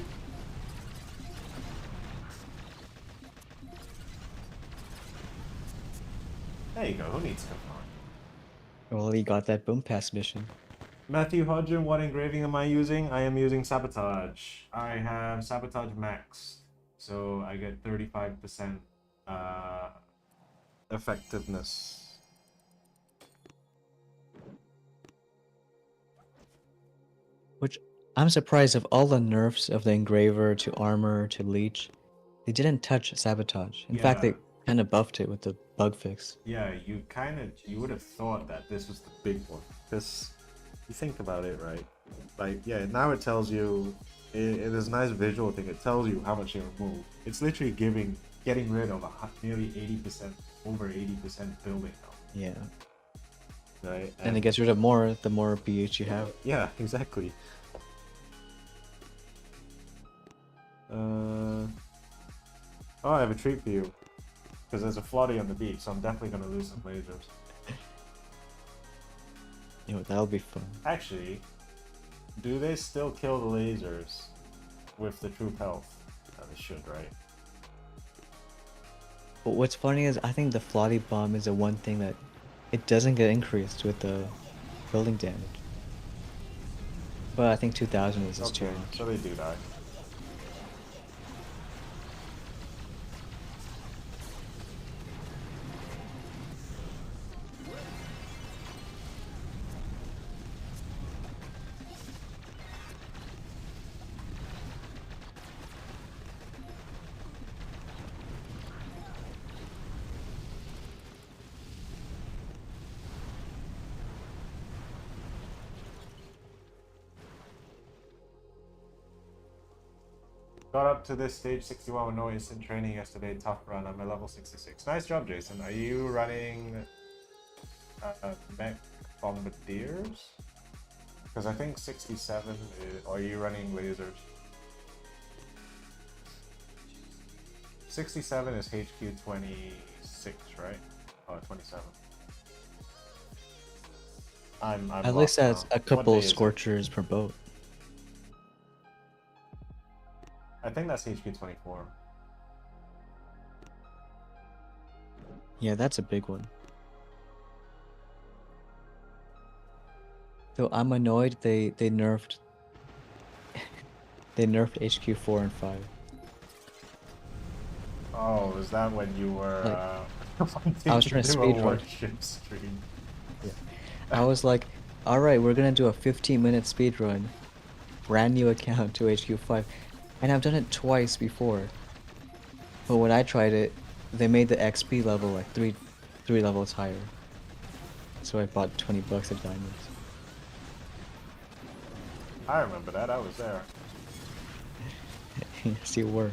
There you go. Who needs Kavan? Well, you got that boom pass mission. Matthew Hodgin, what engraving am I using? I am using Sabotage. I have Sabotage Max, so I get 35% effectiveness. Which, I'm surprised of all the nerfs of the engraver to armor to leech, they didn't touch sabotage. In fact, Yeah. they kind of buffed it with the bug fix. Yeah, you would have thought that this was the big one. Because you think about it, right? Like, yeah, now it tells you, it is a nice visual thing. It tells you how much you remove. It's literally getting rid of nearly 80%, over 80% building now. Yeah. right? And it gets rid of more the more BH you have. Yeah, exactly. Oh, I have a treat for you. Because there's a floodie on the beach, so I'm definitely going to lose some lasers. Yo, that'll be fun. Actually, do they still kill the lasers with the troop health? They should, right? But what's funny is I think the floaty bomb is the one thing that it doesn't get increased with the building damage. But I think 2000 is his Okay, challenge. so they do die. Got up to this stage 61 with no instant training yesterday. Tough run. I'm at level 66. Nice job, Jason. Are you running mech bombardiers? Because I think 67 is, are you running lasers? 67 is HQ 26, right? Oh, 27. I'm At least that's a What couple day is it? scorchers per boat. I think that's HQ 24. Yeah, that's a big one. Though I'm annoyed they nerfed they nerfed HQ 4 and 5. Oh, is that when you were I was trying to do a speedrun. warship stream? I was like, alright, we're gonna do a 15-minute speedrun. Brand new account to HQ 5. And I've done it twice before. But when I tried it, they made the XP level like three levels higher. So I bought $20 of diamonds. I remember that. I was there. Yes, you were.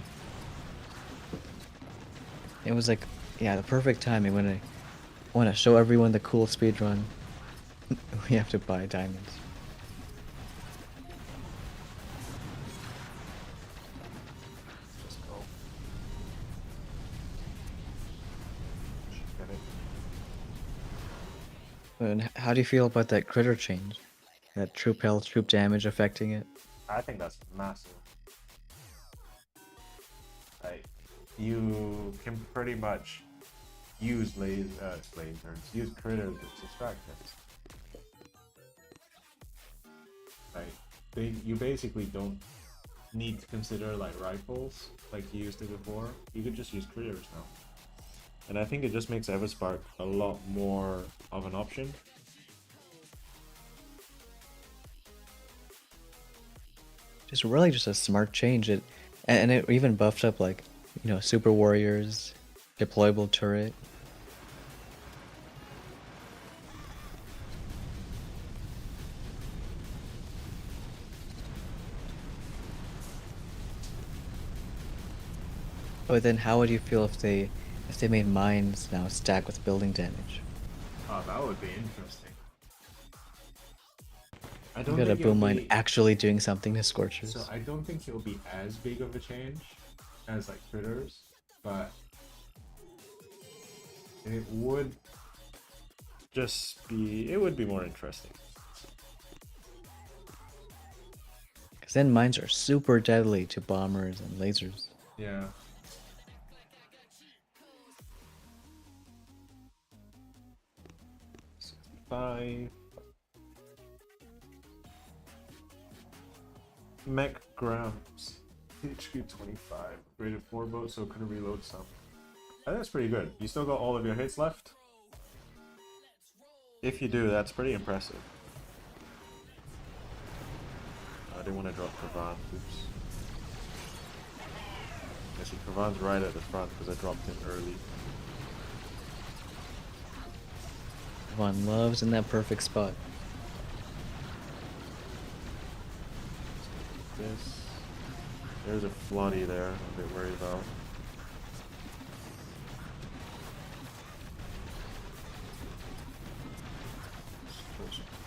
It was like, yeah, the perfect timing when I want to show everyone the cool speedrun. We have to buy diamonds. Just go. Should get it. And how do you feel about that critter change? That troop health, troop damage affecting it? I think that's massive. Like, you can pretty much use lasers, use critters as distractions. Like, you basically don't need to consider like rifles like you used to before. You could just use critters now. And I think it just makes Everspark a lot more of an option. Just really just a smart change. And it even buffed up like, you know, super warriors, deployable turret. But then how would you feel if they made mines now stack with building damage? Oh, that would be interesting. I You don't got a think it'll boom mine be- actually doing something to Scorchers. So I don't think it'll be as big of a change as like critters, but it would be more interesting. Because then mines are super deadly to bombers and lasers. Yeah. Five. Mech grams. HQ 25. Rated 4 boat, so couldn't reload some. I think that's pretty good. You still got all of your hits left? If you do, that's pretty impressive. I didn't want to drop Kravan. Oops. I see Kravan's right at the front because I dropped him early. One loves in that perfect spot. This. There's a floodie there. I'm a bit worried about.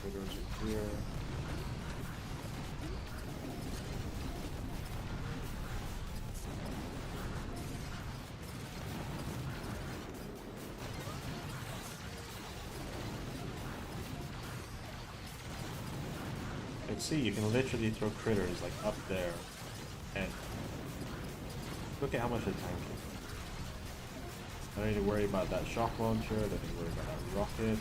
Critters are here. Like, see, you can literally throw critters like up there, and look at how much they're tanking. I don't need to worry about that shock launcher, I don't need to worry about that rocket.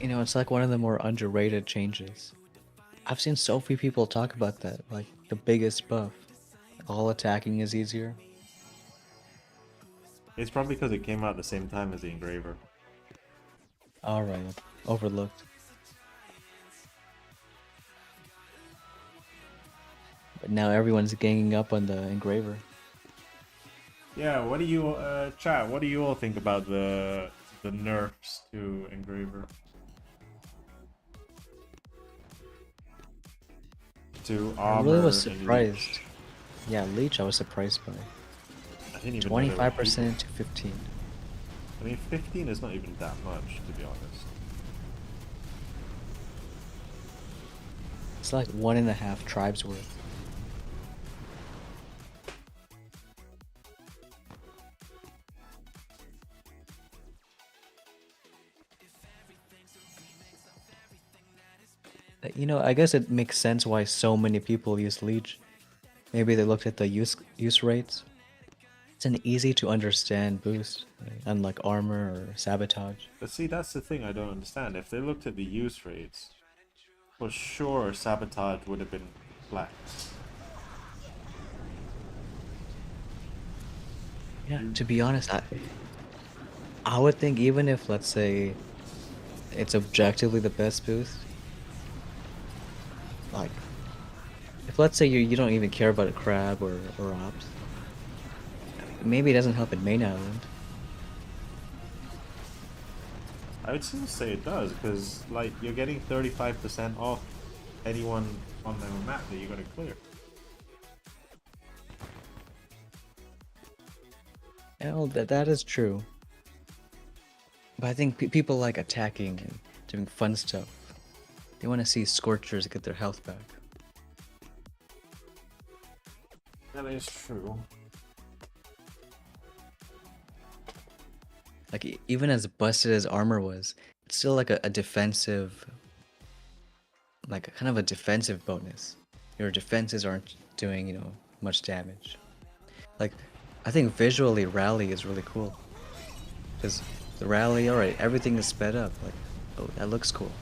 You know, it's like one of the more underrated changes. I've seen so few people talk about that, like the biggest buff. All attacking is easier. It's probably because it came out at the same time as the engraver. Alright, overlooked. But now everyone's ganging up on the engraver. Yeah, what do you chat? What do you all think about the nerfs to engraver? To I armor. really was and surprised. leech. Yeah, Leech I was surprised by. I didn't even know they were 25% to 15. I mean, 15 is not even that much, to be honest. It's like 1.5 tribes worth. You know, I guess it makes sense why so many people use Leech. Maybe they looked at the use rates. It's an easy to understand boost, right? Unlike armor or sabotage. But see, that's the thing I don't understand. If they looked at the use rates, for sure sabotage would have been flat. Yeah, to be honest, I would think even if, let's say, it's objectively the best boost, like, if let's say you don't even care about a crab or ops, maybe it doesn't help in main island. I would still say it does, because like you're getting 35% off anyone on the map that you're gonna clear. Well, that is true. But I think people like attacking and doing fun stuff. They want to see Scorchers get their health back. That is true. Like, even as busted as armor was, it's still like a defensive, like kind of a defensive bonus. Your defenses aren't doing, you know, much damage. Like, I think visually Rally is really cool. Because the Rally, alright, everything is sped up. Like, oh, that looks cool.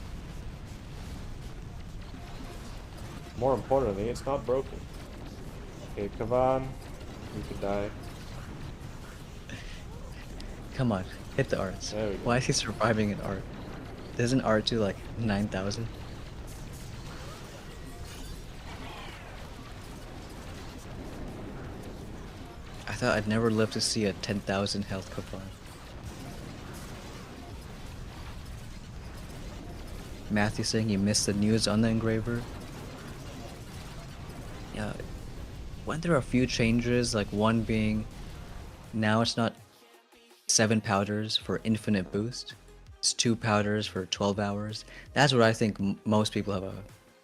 More importantly, it's not broken. Okay, Kavan, you can die. Come on, hit the arts. There we go. Why is he surviving in art? Isn't art to like 9,000? I thought I'd never live to see a 10,000 health coupon. Matthew saying you missed the news on the engraver. Yeah, weren't there a few changes, like one being now it's not 7 powders for infinite boost. It's 2 powders for 12 hours. That's what I think most people have a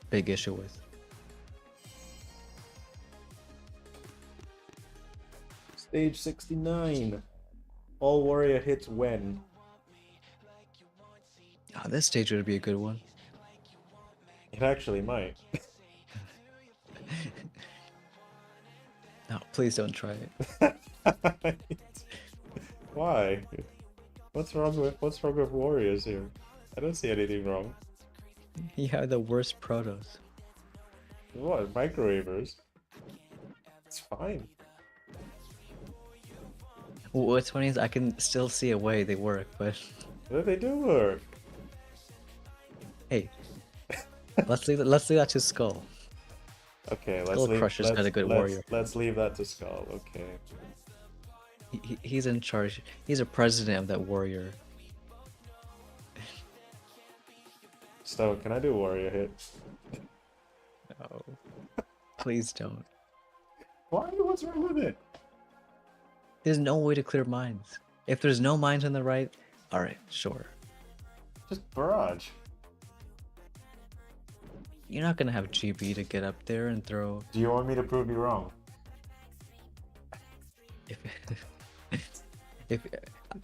big issue with. Stage 69. All warrior hits when? Oh, this stage would be a good one. It actually might. No, please don't try it. Why? What's wrong with warriors here? I don't see anything wrong. You have the worst protos. What? Microwavers? It's fine. What's funny is I can still see a way they work, but They do work. hey, let's leave that to Skull. Okay, Skull Crusher's got a good warrior. Let's leave that to Skull. Okay. He's in charge. He's a president of that warrior. Stone, can I do a warrior hit? No, please don't. Why? What's wrong with it? There's no way to clear mines. If there's no mines on the right, alright, sure. Just barrage. You're not gonna have GB to get up there and throw. Do you want me to prove you wrong? If, if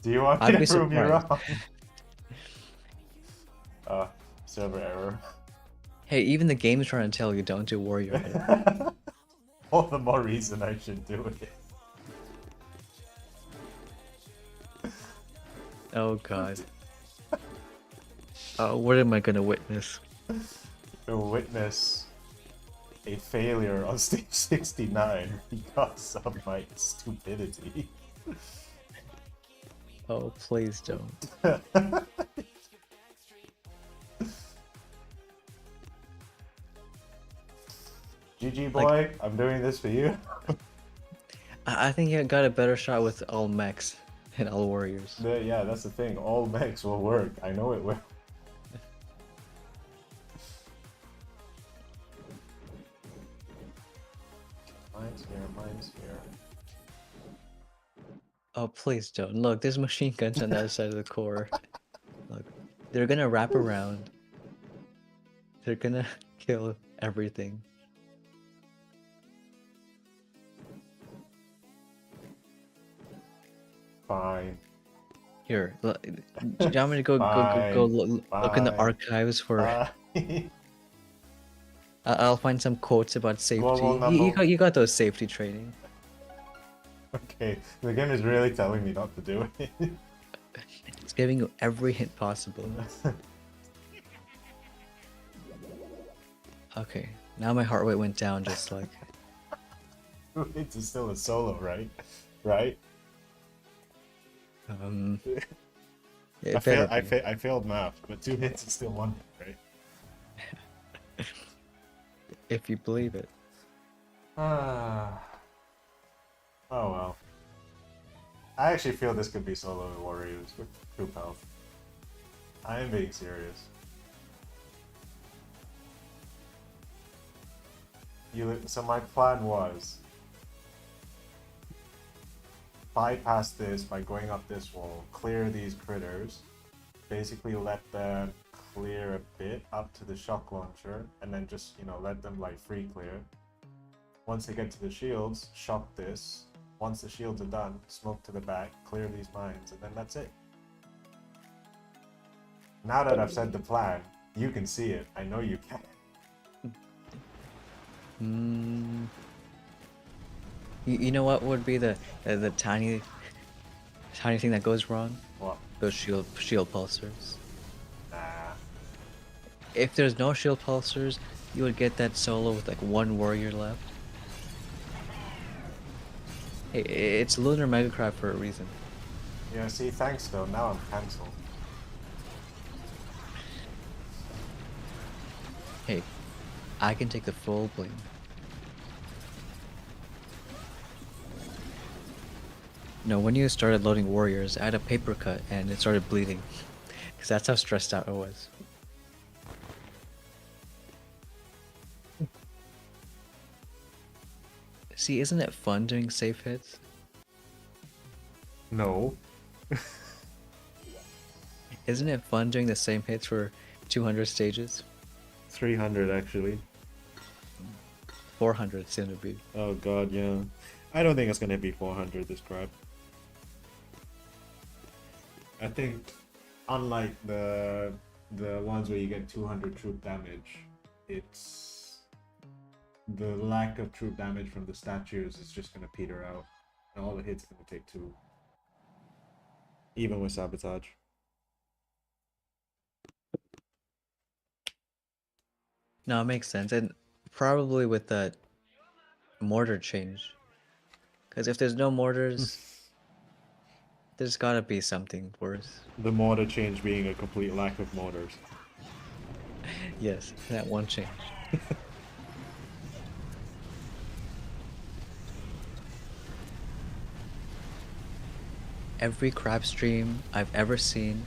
Do you want me I'd to be prove you surprised. wrong? Server error. Hey, even the game's trying to tell you don't do warrior hit. All the more reason I should do it. Oh god. What am I gonna witness? You'll witness a failure on stage 69 because of my stupidity. Oh, please don't. GG boy, I'm doing this for you. I think you got a better shot with all mechs and all warriors. Yeah, that's the thing. All mechs will work. I know it will. Mine's here, mine's here. Oh, please don't. Look, there's machine guns on the other side of the core. Look, they're gonna wrap around. They're gonna kill everything. Fine. Here, look, do you want me to go look in the archives for? Fine. I'll find some quotes about safety. Global You got those safety training. Okay, the game is really telling me not to do it. It's giving you every hint possible. Okay, now my heart rate went down just like. It's still a solo, right? Right? It I failed math, but 2 hits is still 1 hit, right? if you believe it. Oh well. I actually feel this could be solo warriors with troop health. I am being serious. So my plan was bypass this by going up this wall, clear these critters, basically let them clear a bit up to the shock launcher, and then just, you know, let them like free clear. Once they get to the shields, shock this. Once the shields are done, smoke to the back, clear these mines, and then that's it. Now that I've said the plan, you can see it. I know you can. You know what would be the tiny thing that goes wrong? What? Those shield pulsers. Nah. If there's no shield pulsers, you would get that solo with like one warrior left. Hey, it's Lunar Megacrab for a reason. Yeah, see, thanks though. Now I'm cancelled. Hey, I can take the full blame. No, when you started loading warriors, I had a paper cut and it started bleeding. Because that's how stressed out I was. See, isn't it fun doing safe hits? No. Isn't it fun doing the same hits for 200 stages? 300 actually. 400 soon to be. Oh god, yeah. I don't think it's gonna be 400 this crap. I think, unlike the ones where you get 200 troop damage, it's the lack of troop damage from the statues is just gonna peter out, and all the hits gonna take 2, even with sabotage. No, it makes sense, and probably with the mortar change. Because if there's no mortars, there's gotta be something worse. The mortar change being a complete lack of mortars. Yes, that one change. Every crab stream I've ever seen,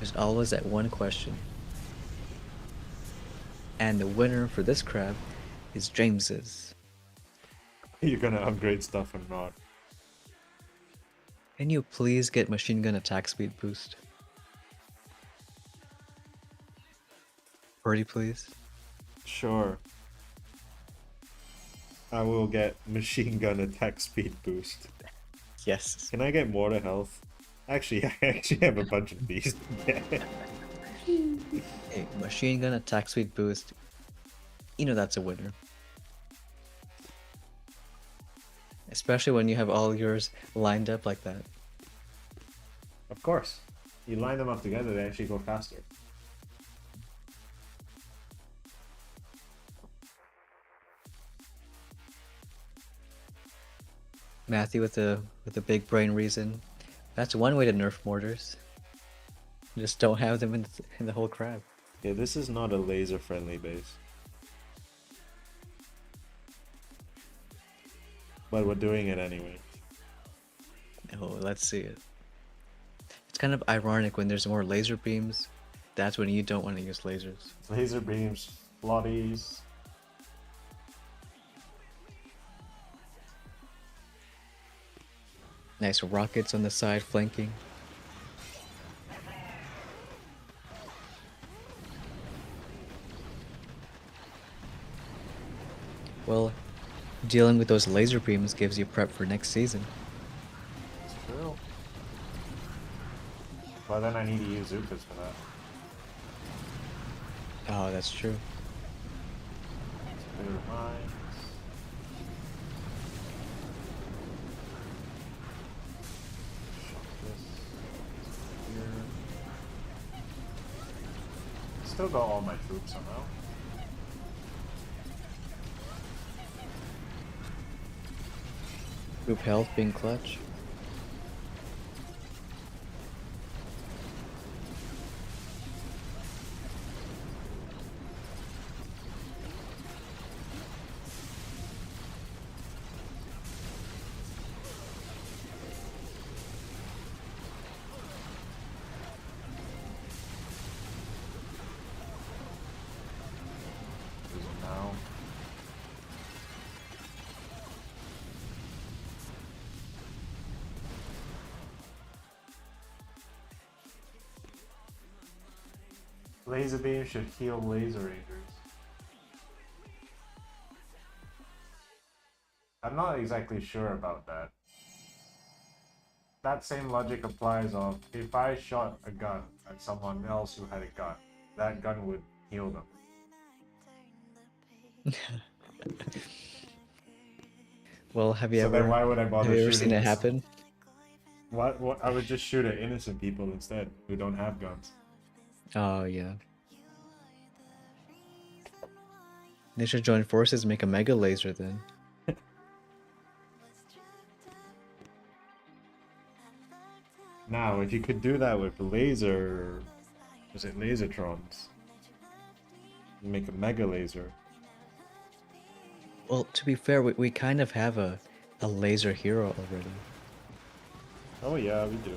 there's always that one question. And the winner for this crab is James's. you're gonna upgrade stuff or not. Can you please get machine gun attack speed boost? Pretty please. Sure. I will get machine gun attack speed boost. Yes. Can I get more to health? Actually, I actually have a bunch of these. Hey, machine gun attack speed boost. You know that's a winner. Especially when you have all yours lined up like that. Of course. You line them up together, they actually go faster. Matthew with the big brain reason. That's one way to nerf mortars. Just don't have them in the whole crab. Yeah, this is not a laser friendly base. But we're doing it anyway. Oh, let's see it. It's kind of ironic when there's more laser beams. That's when you don't want to use lasers. Laser beams, floaties. Nice rockets on the side flanking. Well, dealing with those laser beams gives you prep for next season. It's true. But then I need to use Zupas for that. Oh, that's true. Clear mines. Shut this. Here. Still got all my troops somehow. Group health being clutch. Now. Laser beam should heal laser rangers. I'm not exactly sure about that. That same logic applies of if I shot a gun at someone else who had a gun, that gun would heal them. Well, have you So ever then why would I bother have you ever shooting seen it this- happen? What? I would just shoot at innocent people instead who don't have guns. Oh yeah. They should join forces and make a mega laser then. Now, if you could do that with laser... Was it lasertrons? Make a mega laser. Well, to be fair, we kind of have a laser hero already. Oh yeah, we do.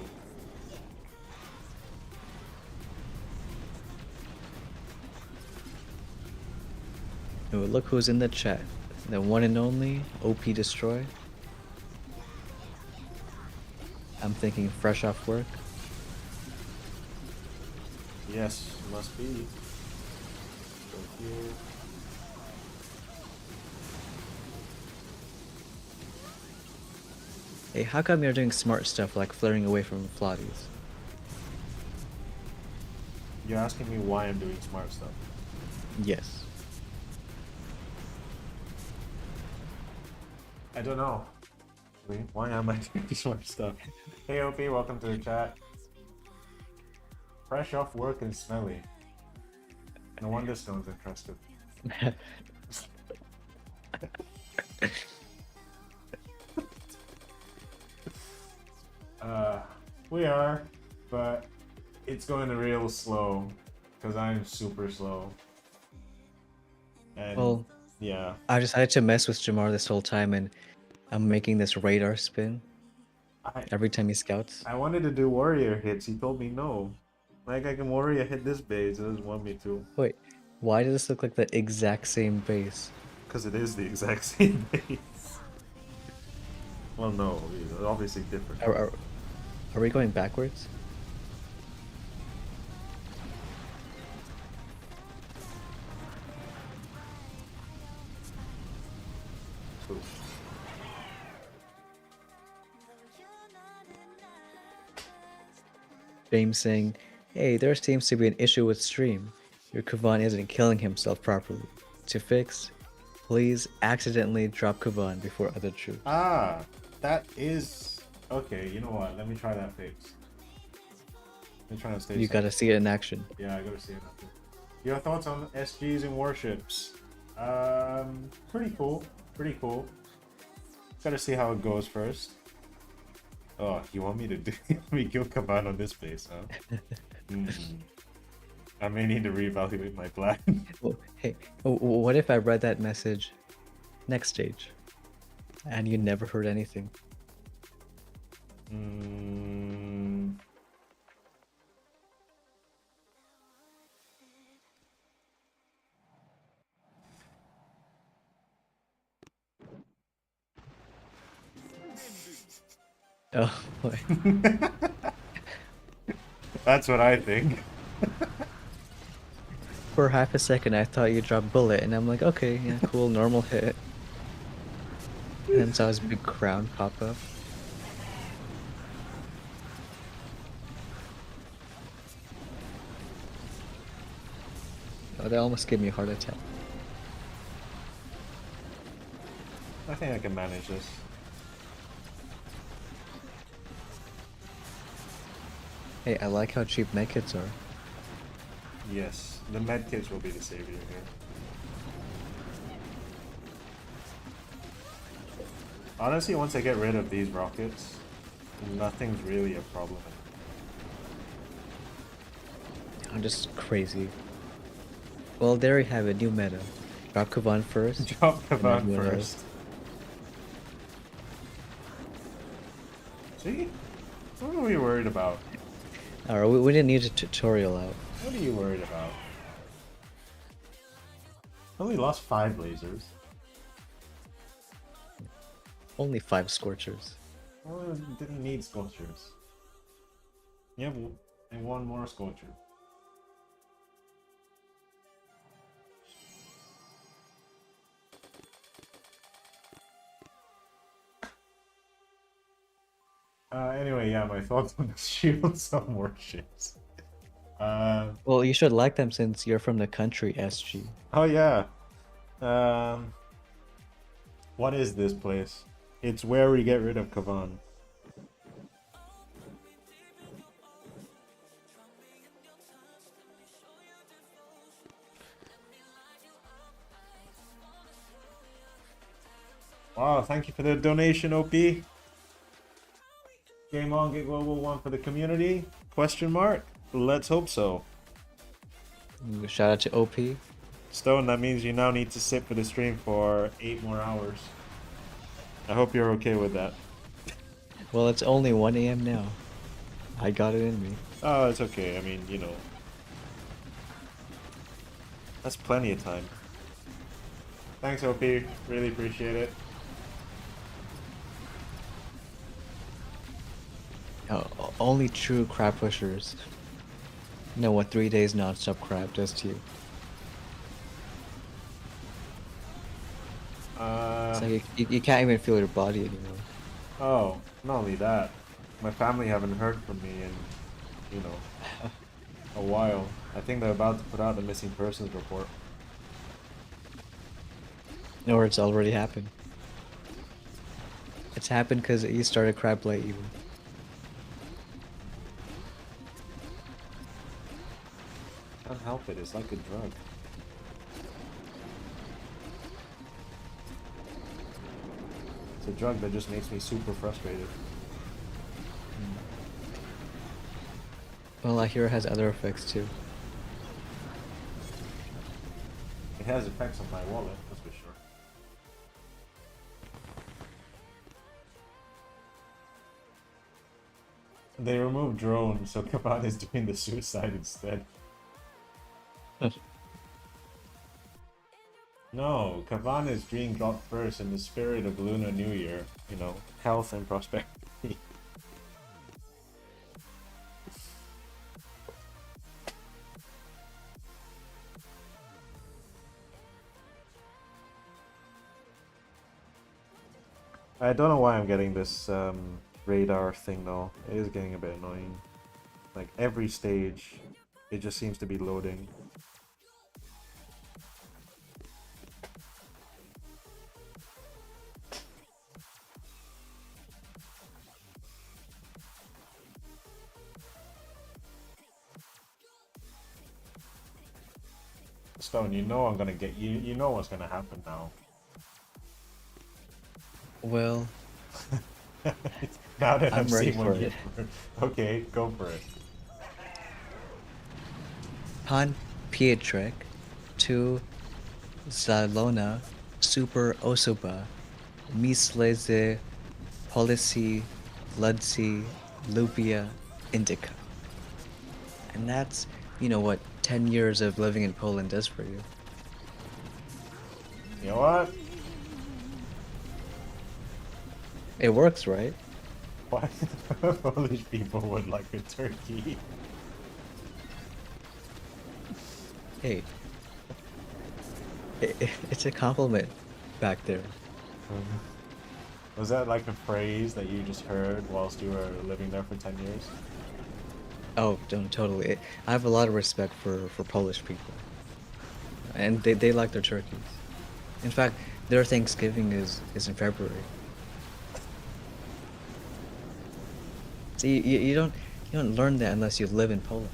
Oh, look who's in the chat. The one and only OP Destroy. I'm thinking fresh off work. Yes, must be. Go here. Hey, how come you're doing smart stuff like flaring away from flotties? You're asking me why I'm doing smart stuff. Yes. I don't know. Wait, why am I doing smart stuff? Hey OP, welcome to the chat. Fresh off work and smelly. No wonder Stone's interested. We are, but it's going real slow because I'm super slow. And Well, yeah, I decided to mess with Jamar this whole time, and I'm making this radar spin every time he scouts. I wanted to do warrior hits. He told me no. Like I can warrior hit this base. He doesn't want me to. Wait, why does this look like the exact same base? Because it is the exact same base. Well, no, it's obviously different. Are we going backwards? Cool. James saying, hey, there seems to be an issue with stream. Your Kavan isn't killing himself properly. To fix, please accidentally drop Kavan before other troops. Ah, that is okay. You know what? Let me try that fix. Let me try to stay. You gotta see it in action. Yeah, I gotta see it. Your thoughts on SGs and warships? Pretty cool. Pretty cool. Gotta see how it goes first. Oh, you want me to do me kill Kaban on this base, huh? I may need to reevaluate my plan. Well, hey, what if I read that message next stage and you never heard anything? Oh boy. That's what I think. For half a second, I thought you dropped bullet, and I'm like, okay, yeah, cool, normal hit. And then saw his big crown pop up. Oh, that almost gave me a heart attack. I think I can manage this. Hey, I like how cheap medkits are. Yes, the medkits will be the savior here. Honestly, once I get rid of these rockets, nothing's really a problem. I'm just crazy. Well, there you have it, new meta. Drop Kavan first. Drop and Kavan everyone first. See? What are we worried about? Alright, we didn't need a tutorial out. What are you worried about? Only lost 5 lasers. Only 5 Scorchers. Well, it didn't need Scorchers. Yeah, and 1 more Scorcher. Anyway, yeah, my thoughts on the shields on warships. Well, you should like them since you're from the country, SG. Oh yeah. What is this place? It's where we get rid of Kavan. Wow, thank you for the donation, OP. Game on, get global 1 for the community? Question mark? Let's hope so. Shout out to OP. Stone, that means you now need to sit for the stream for 8 more hours. I hope you're okay with that. Well, it's only 1 AM now. I got it in me. Oh, it's okay. I mean, you know. That's plenty of time. Thanks, OP. Really appreciate it. Only true crab pushers know what 3 days non-stop crab does to you. It's like you can't even feel your body anymore. Oh, not only that. My family haven't heard from me in, you know, a while. I think they're about to put out the missing persons report. Or it's already happened. It's happened because you started crab late even. Can't help it, it's like a drug. It's a drug that just makes me super frustrated. Well, I hear it has other effects too. It has effects on my wallet, that's for sure. They removed drones, so Kaban is doing the suicide instead. No, Kavana's dream dropped first in the spirit of Lunar New Year. You know, health and prosperity. I don't know why I'm getting this radar thing though. It is getting a bit annoying. Like every stage, it just seems to be loading. Stone, you know I'm gonna get you. You know what's gonna happen now. Well, Now that I'm I've ready seen for what it. Okay, go for it. Pan Pietrek, 2 Zalona, Super Osoba, Misleze, Policy, Ludzi, Lupia, Indica. And that's, you know what 10 years of living in Poland does for you. You know what? It works, right? Why Polish people would like a turkey? Hey, it's a compliment back there. Was that like a phrase that you just heard whilst you were living there for 10 years? Oh, don't totally. I have a lot of respect for Polish people, and they like their turkeys. In fact, their Thanksgiving is in February. See, you don't learn that unless you live in Poland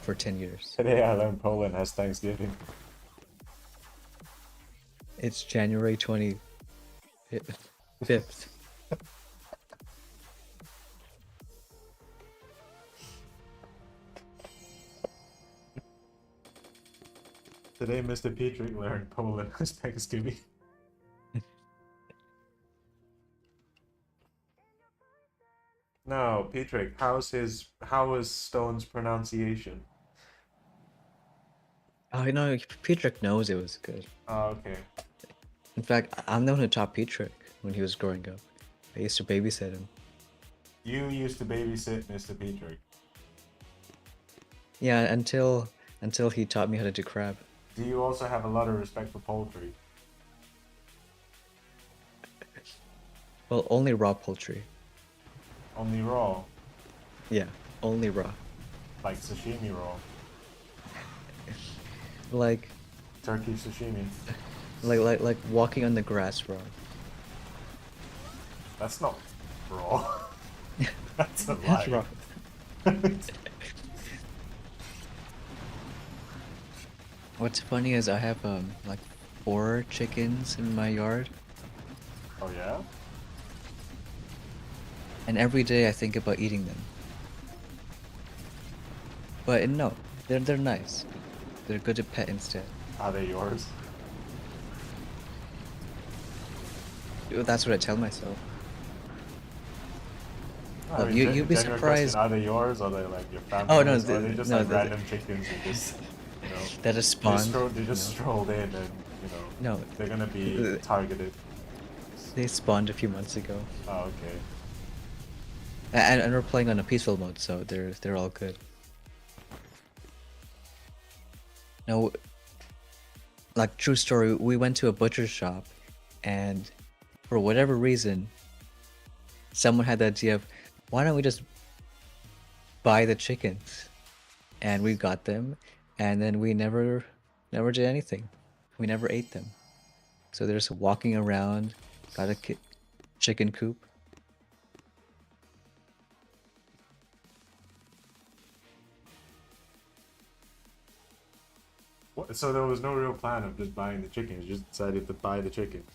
for 10 years. Today I learned Poland has Thanksgiving. It's January 25th. Today Mr. Petrie learned Poland has Thanksgiving. No, Petrie, how is Stone's pronunciation? Oh, you know, Petrick knows it was good. Oh, okay. In fact, I'm the one who taught Petrick when he was growing up. I used to babysit him. You used to babysit Mr. Petrie. Yeah, until he taught me how to do crab. Do you also have a lot of respect for poultry? Well, only raw poultry. Only raw? Yeah, only raw. Like sashimi raw? Like Turkey sashimi? like walking on the grass raw. That's not raw. That's a lie. That's raw. What's funny is I have like 4 chickens in my yard, Oh yeah? and every day I think about eating them. But no, they're nice. They're good to pet instead. Are they yours? That's what I tell myself. I mean, you'd be genuine surprised. question, are they yours? Or are they like your family? Oh, no, Or are they just no, like random chickens who just, you know, That just spawned. they just strolled in and, you know, No, they're gonna be targeted. they spawned a few months ago, Oh, okay. and we're playing on a peaceful mode, so they're all good. No, like true story, we went to a butcher shop, and for whatever reason, someone had the idea of, why don't we just buy the chickens? And we got them, and then we never did anything. We never ate them. So they're just walking around, got a chicken coop. What, so there was no real plan of just buying the chickens. You just decided to buy the chickens.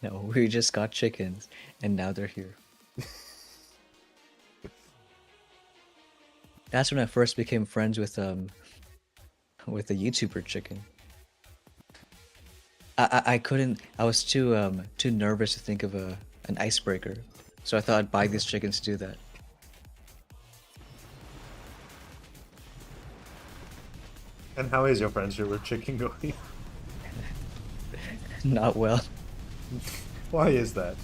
No, we just got chickens, and now they're here. That's when I first became friends with a YouTuber chicken. I couldn't. I was too nervous to think of an icebreaker, so I thought I'd buy these chickens to do that. And how is your friendship with chicken going? Not well. Why is that?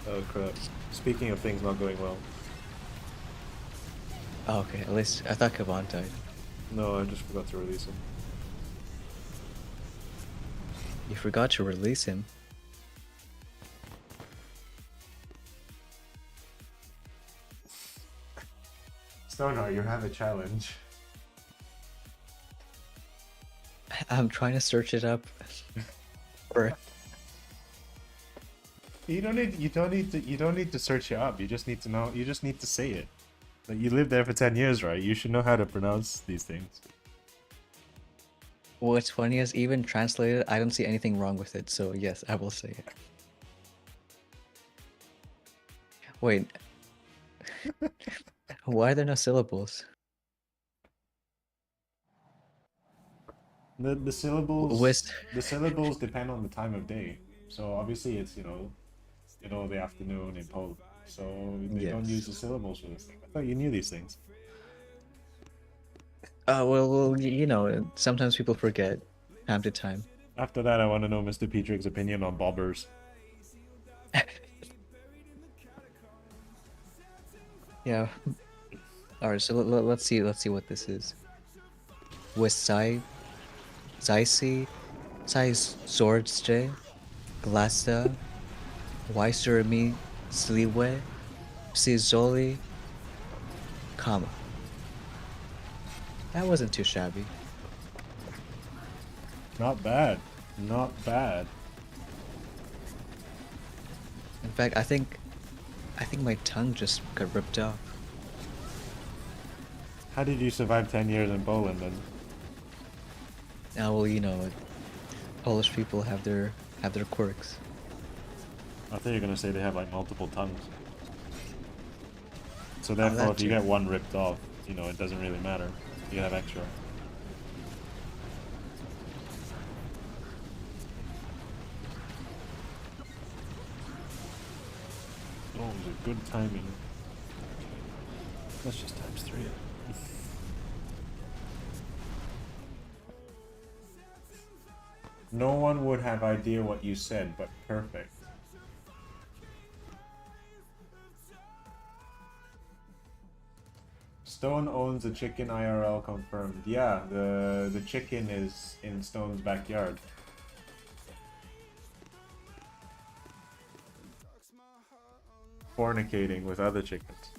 Oh crap. Speaking of things not going well. Oh, okay, at least I thought Kavan died. No, I just forgot to release him. You forgot to release him. Stoneheart, you have a challenge. I'm trying to search it up. Or You don't need to search it up. You just need to know. You just need to say it. Like, you lived there for 10 years, right? You should know how to pronounce these things. what's funny is even translated, I don't see anything wrong with it. So yes, I will say it. Wait. Why are there no syllables? The syllables West. the syllables depend on the time of day. So obviously it's the afternoon in Poland. So they don't use the syllables for this thing. I thought you knew these things. Well, you know, sometimes people forget, time to time. After that, I want to know Mr. Petrick's opinion on bobbers. Yeah. All right. So let's see. Let's see what this is. West side, Zaisi, Sais Swordstray, Glasta, Waisurami, Sliwe, Sizoli, Kama. That wasn't too shabby. Not bad. Not bad. In fact, I think my tongue just got ripped off. How did you survive 10 years in Poland then? Now, well, you know, Polish people have their quirks. I thought you were going to say they have like multiple tongues. So therefore, if you too. get one ripped off, it doesn't really matter. You have extra. Oh, it was a good timing. Let's just times 3 it. No one would have idea what you said, but perfect. Stone owns a chicken IRL confirmed. Yeah, the chicken is in Stone's backyard. Fornicating with other chickens.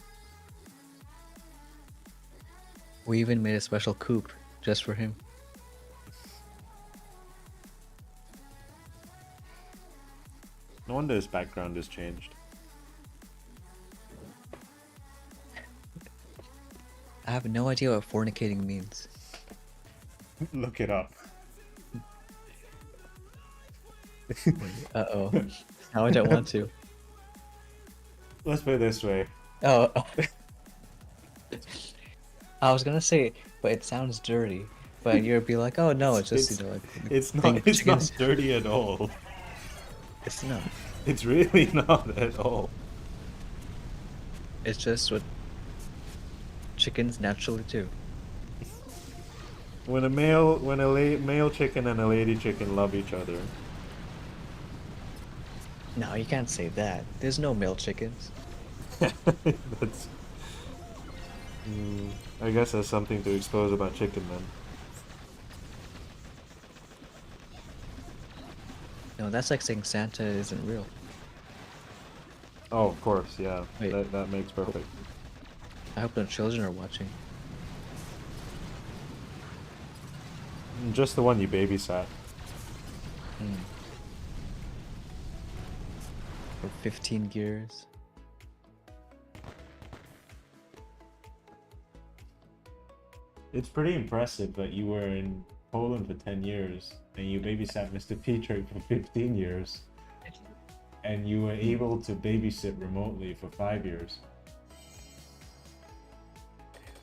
We even made a special coop just for him. No wonder his background has changed. I have no idea what fornicating means. Look it up. Uh-oh. Now I don't want to. Let's put it this way. Oh. I was gonna say, but it sounds dirty. But you'd be like, oh no, it's just, like... It's not dirty at all. It's not. It's really not at all. It's just what chickens naturally do. When a male chicken and a lady chicken love each other. No, you can't say that. There's no male chickens. That's... I guess that's something to expose about chicken then. No, that's like saying Santa isn't real. Oh, of course, yeah. Wait. That makes perfect. I hope no children are watching. Just the one you babysat. For 15 years. It's pretty impressive that you were in Poland for 10 years and you babysat Mr. Petrick for 15 years and you were able to babysit remotely for 5 years.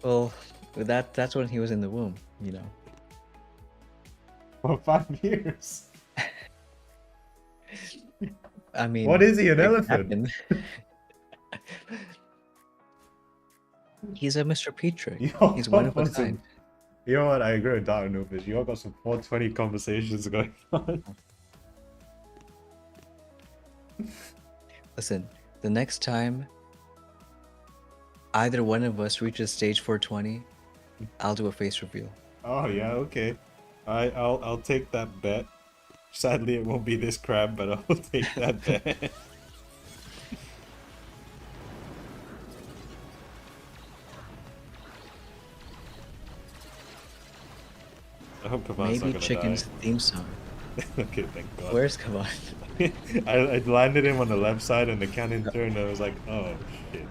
Well, that's when he was in the womb, you know. For 5 years? I mean... What is he, an it elephant? happened. He's a Mr. Petrick. He's one of a kind. You know what? I agree with Dark Nubis. You all got some 420 conversations going on. Listen, the next time either one of us reaches stage 420, I'll do a face reveal. Oh yeah, okay. I'll take that bet. Sadly, it won't be this crab, but I'll take that bet. I hope Kavan's Maybe not gonna Chicken's die. theme song. Okay, thank God. Where's Kavan? I landed him on the left side and the cannon turned. I was like, oh shit.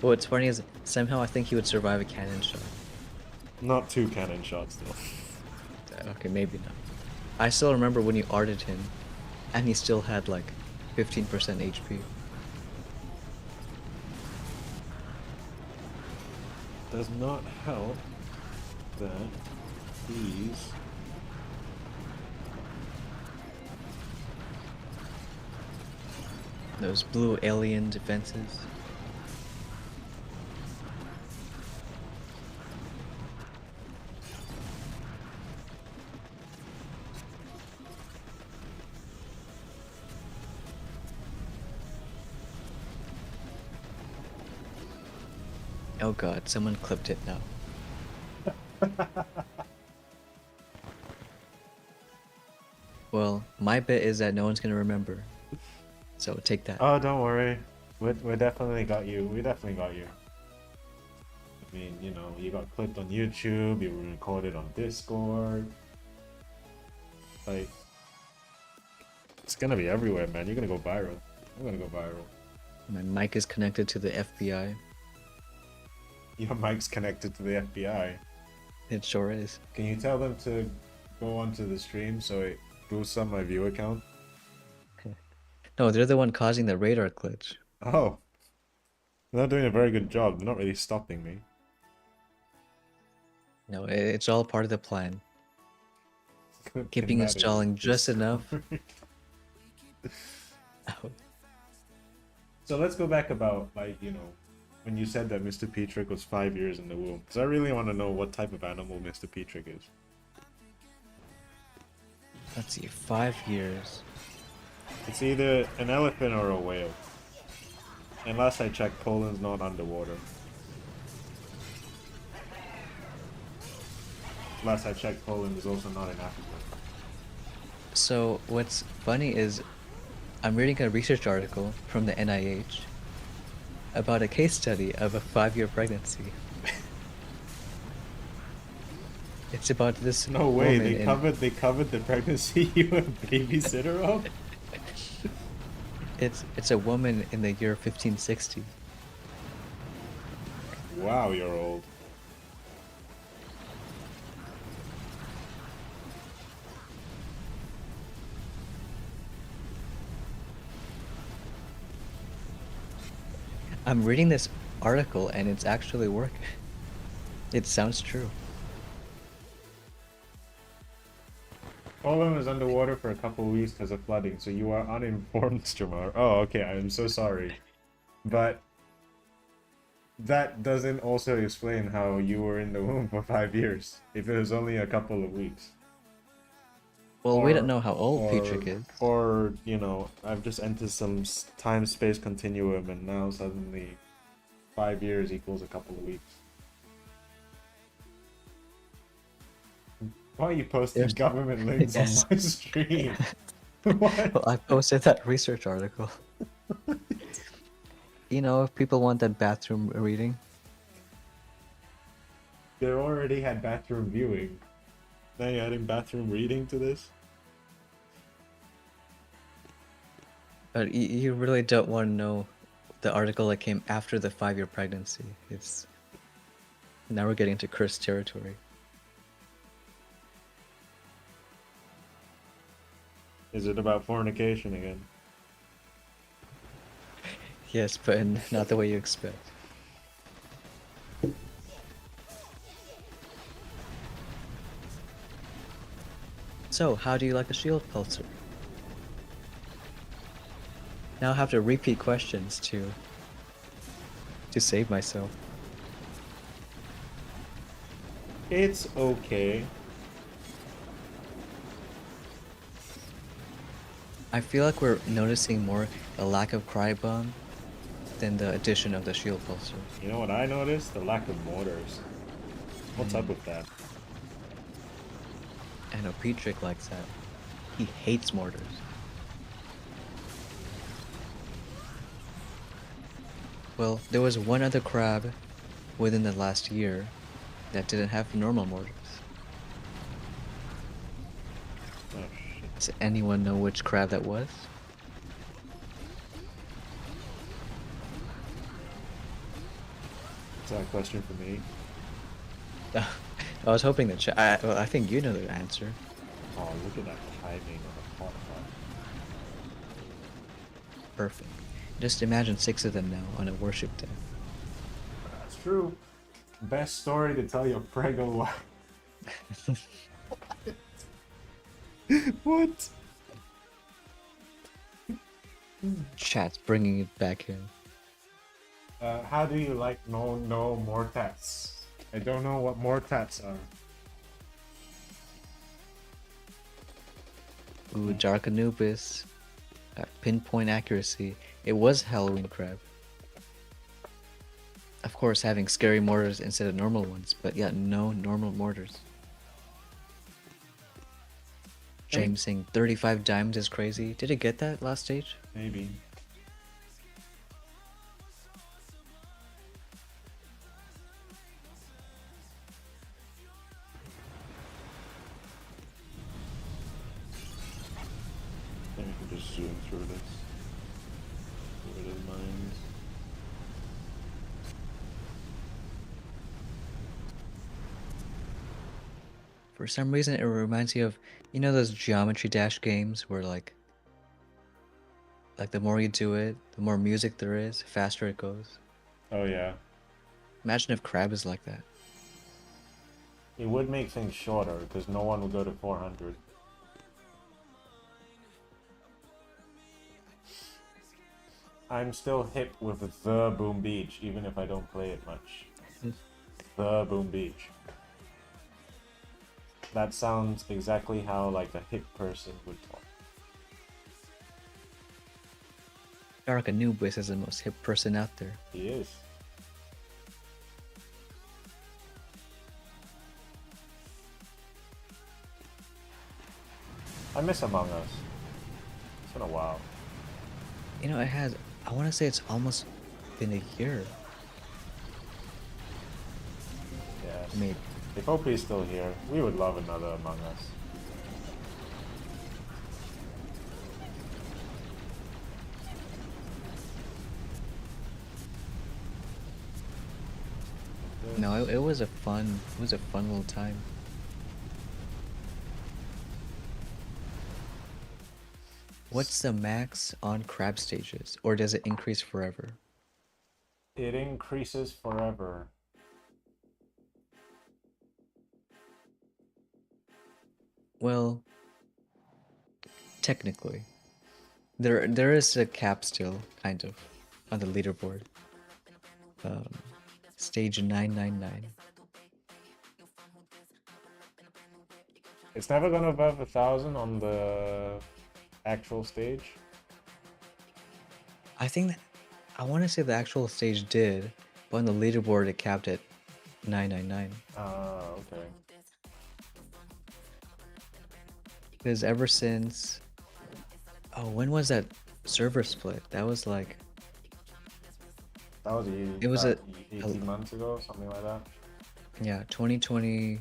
What's funny is somehow I think he would survive a cannon shot. Not 2 cannon shots though. Okay, maybe not. I still remember when you arted him, and he still had like 15% HP. Does not help that he's Those blue alien defenses. Oh god, someone clipped it now. Well, my bet is that no one's gonna remember. So take that. Oh, don't worry. We definitely got you. We definitely got you. I mean, you know, you got clipped on YouTube, you were recorded on Discord. Like, it's gonna be everywhere, man. You're gonna go viral. I'm gonna go viral. My mic is connected to the FBI. Your mic's connected to the FBI. It sure is. Can you tell them to go onto the stream so it boosts up my view account? No, they're the one causing the radar glitch. Oh. They're not doing a very good job. They're not really stopping me. No, it's all part of the plan. Keeping That is installing just enough. Oh, So let's go back about, like, you know, when you said that Mr. Petrick was 5 years in the womb. Because I really want to know what type of animal Mr. Petrick is. let's see, 5 years. It's either an elephant or a whale. And last I checked, Poland's not underwater. Last I checked, Poland is also not in Africa. So what's funny is I'm reading a research article from the NIH about a case study of a 5-year pregnancy. It's about this No way, woman they covered the pregnancy you were a babysitter of? It's a woman in the year 1560. Wow, you're old. I'm reading this article and it's actually working. It sounds true. Poland was underwater for a couple of weeks because of flooding, so you are uninformed, Jamar. Oh, okay, I'm so sorry. But that doesn't also explain how you were in the womb for 5 years, if it was only a couple of weeks. Well, we Or- don't know how old or- Petrick is. Or, you know, I've just entered some time-space continuum and now suddenly 5 years equals a couple of weeks. Why are you posting There's- government links Yes. on my stream? What? Well, I posted that research article. You know, if people want that bathroom reading. They already had bathroom viewing. Now you're adding bathroom reading to this? But you really don't want to know the article that came after the 5-year pregnancy. It's now we're getting into cursed territory. Is it about fornication again? Yes, but not the way you expect. So, how do you like the shield pulsar? Now I have to repeat questions to save myself. It's okay. I feel like we're noticing more the lack of Cry Bomb than the addition of the Shield Pulser. You know what I noticed? The lack of mortars. What's up with that? I know Petrick likes that. He hates mortars. Well, there was one other crab within the last year that didn't have normal mortars. Oh shit. Does anyone know which crab that was? Is that a question for me? I was hoping that well, I think you know the answer. Oh, look at that timing of the pot. Perfect. Just imagine 6 of them now on a worship day. That's true. Best story to tell your prego wife. What? Chat's bringing it back in. How do you like no mortats? I don't know what mortats are. Ooh, Dark Anubis. Pinpoint accuracy. It was Halloween crab. Of course, having scary mortars instead of normal ones, but yeah, no normal mortars. James saying 35 diamonds is crazy. Did it get that last stage? Maybe. Then we can just zoom through this. Get rid of the mines. For some reason, it reminds me of, you know, those Geometry Dash games where like the more you do it, the more music there is, faster it goes. Oh yeah. Imagine if Crab is like that. It would make things shorter because no one would go to 400. I'm still hip with the Boom Beach, even if I don't play it much. The Boom Beach. That sounds exactly how like a hip person would talk. Dark Anubis is the most hip person out there. He is. I miss Among Us. It's been a while. You know, it has, I want to say it's almost been a year. Yes. Maybe. If OP is still here, we would love another Among Us. No, it was a fun little time. What's the max on crab stages, or does it increase forever? It increases forever. Well, technically, there is a cap still, kind of, on the leaderboard. Stage 999. It's never gone above 1,000 on the actual stage. I think that, I want to say the actual stage did, but on the leaderboard it capped at 999. Okay. Because ever since, oh, when was that server split? That was like, That was it was about 18 months ago, something like that. yeah, 2020,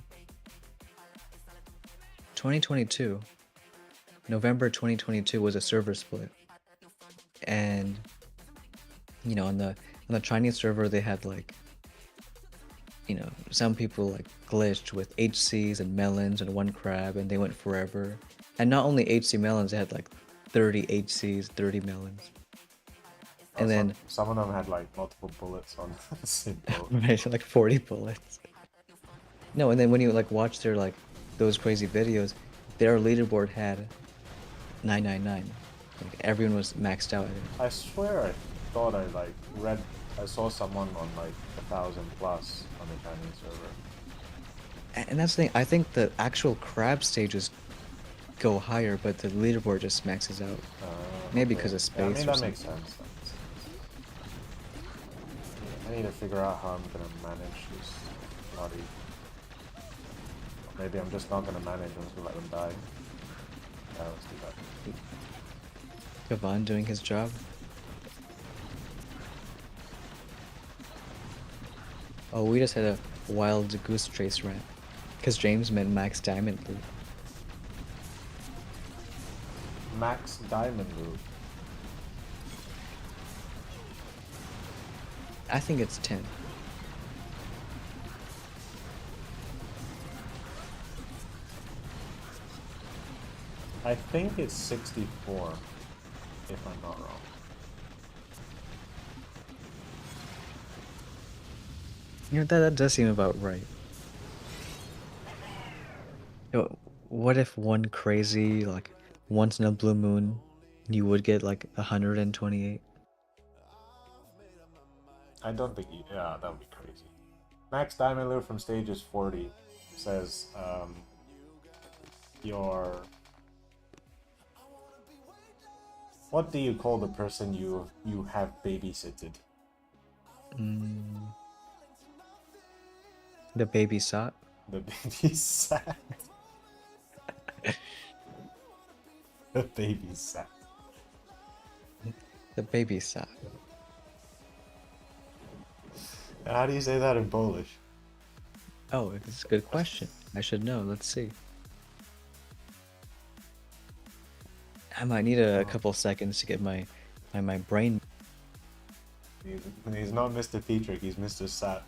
2022. November 2022 was a server split. And you know, on the Chinese server they had like, you know, some people like glitched with HCs and melons and one crab and they went forever. And not only HC melons, they had like 30 HCs, 30 melons. And then some of them had like multiple bullets on the same boat. right, like 40 bullets. No, and then when you like watch their like those crazy videos, their leaderboard had 999. Like everyone was maxed out. I swear I thought I like read, I saw someone on like 1,000 plus on the Chinese server. And that's the thing, I think the actual crab stages go higher, but the leaderboard just maxes out. Maybe because of Yeah, I space mean, or that makes something. sense. I need to figure out how I'm gonna manage this body. Maybe I'm just not gonna manage them to let them die. Yeah, let's do that. Kavan doing his job. Oh, we just had a wild goose chase rant. Because James meant Max Diamond loot. Max Diamond Loop. I think it's 10. I think it's 64, if I'm not wrong. You know, that does seem about right. Yo, what if one crazy, like, once in a blue moon, you would get like 128? I don't think yeah, that would be crazy. Max Diamond Loop from stages 40 says your... What do you call the person you have babysitted? The baby sot? The babysat. The babysat. The baby sot. How do you say that in Polish? Oh, it's a good question. I should know. Let's see. I might need a couple seconds to get my brain. He's not Mr. Petrick, he's Mr. Sat.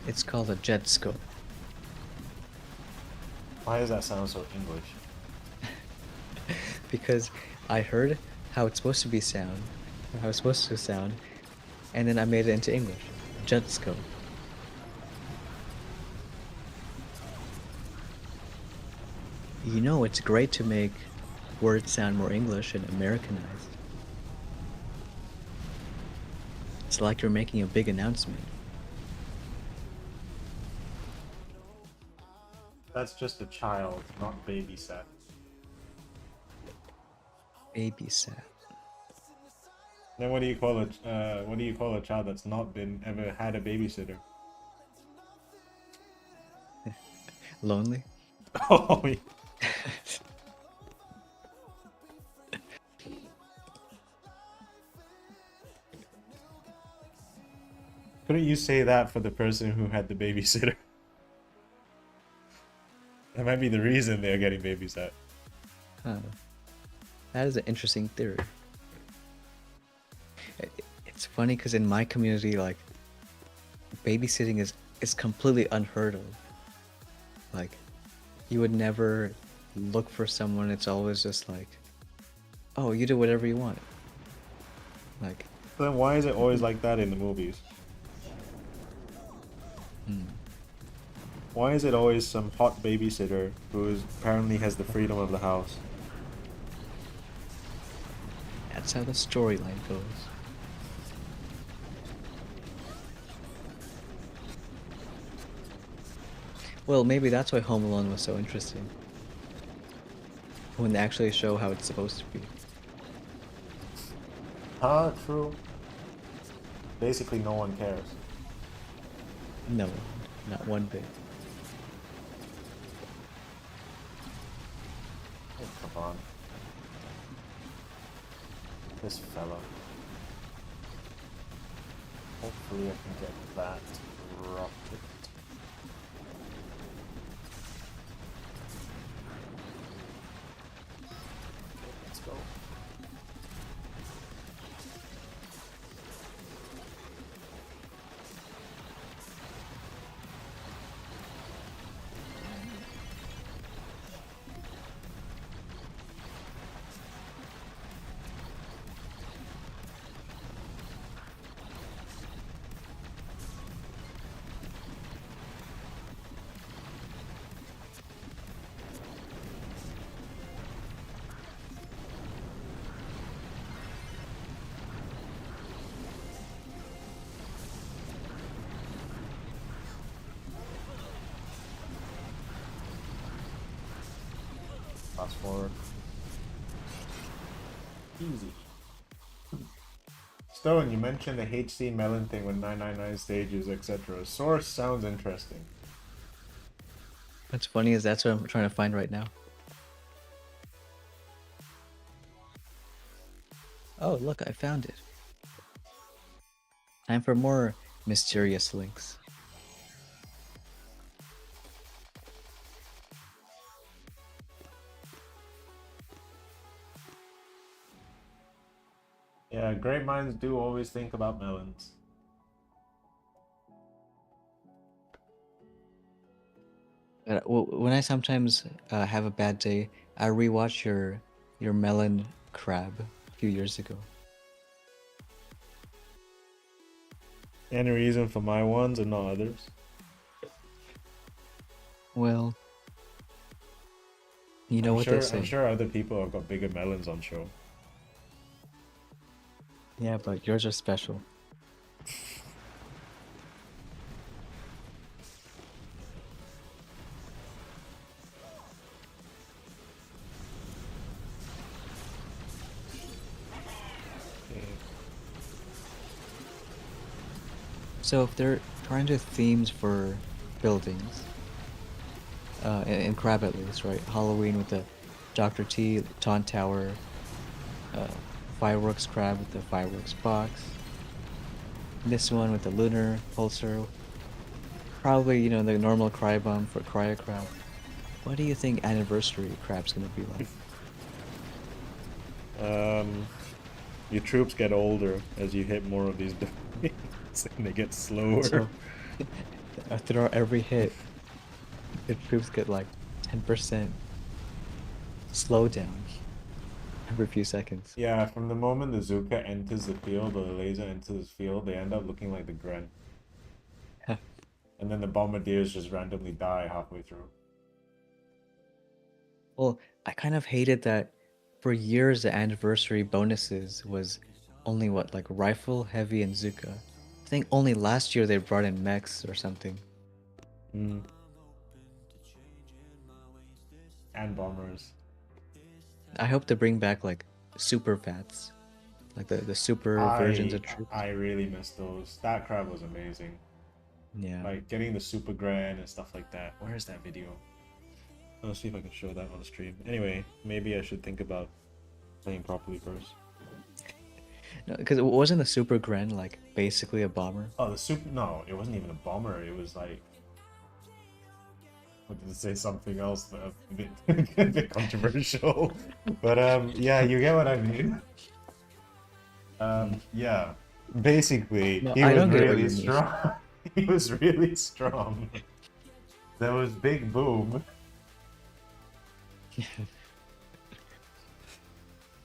It's called a jet scope. Why does that sound so English? Because I heard how it's supposed to be sound, or how it's supposed to sound, and then I made it into English. Jet scope. You know, it's great to make words sound more English and Americanized. It's like you're making a big announcement. That's just a child, not babysat. Babysat. Then what do you call a child that's not been ever had a babysitter? Lonely? Oh, yeah. Couldn't you say that for the person who had the babysitter? That might be the reason they're getting babysat. Huh. That is an interesting theory. It's funny because in my community, like, babysitting is completely unheard of. Like, you would never look for someone. It's always just like, oh, you do whatever you want. Like, Then why is it always like that in the movies? Why is it always some hot babysitter who apparently has the freedom of the house? that's how the storyline goes. Well, maybe that's why Home Alone was so interesting. When they actually show how it's supposed to be. Ah, true. Basically, no one cares. No, not one bit. Oh, come on. This fella. Hopefully I can get that rocket. Let's go. Fast forward. Easy. Stone, you mentioned the HC melon thing with 999 stages, etc. Source sounds interesting. What's funny is that's what I'm trying to find right now. Oh, look, I found it. Time for more mysterious links. Yeah, great minds do always think about melons. When I sometimes have a bad day, I rewatch your melon crab a few years ago. Any reason for my ones and not others? Well, you know what they say. I'm sure other people have got bigger melons on show. Yeah, but yours are special. So if they're trying to themes for buildings, in Crab at least, right? Halloween with the Dr. T Taunt Tower, Fireworks Crab with the Fireworks Box, this one with the Lunar Pulsar, probably, you know, the normal Cry Bomb for Cryo Crab. What do you think Anniversary Crab's gonna be like? Your troops get older as you hit more of these domains, and they get slower. So, after every hit, the troops get like 10% slowdown every few seconds. Yeah, from the moment the Zuka enters the field or the laser enters the field, they end up looking like the Gren. And then the Bombardiers just randomly die halfway through. Well, I kind of hated that for years the anniversary bonuses was only what, like rifle, heavy, and Zuka. I think only last year they brought in mechs or something. And bombers. I hope to bring back like super VATs, like the super versions of troops. I really miss those. That crab was amazing. Yeah. Like getting the super Gren and stuff like that. Where is that video? I'll see if I can show that on the stream. Anyway, maybe I should think about playing properly first. No, because it wasn't the super Gren like basically a bomber. Oh, the super... No, it wasn't even a bomber. It was like... I wanted to say something else that a bit controversial. But yeah, you get what I mean. Yeah. Basically, No, he I was don't get what really you mean. strong. He was really strong. There was Big Boom.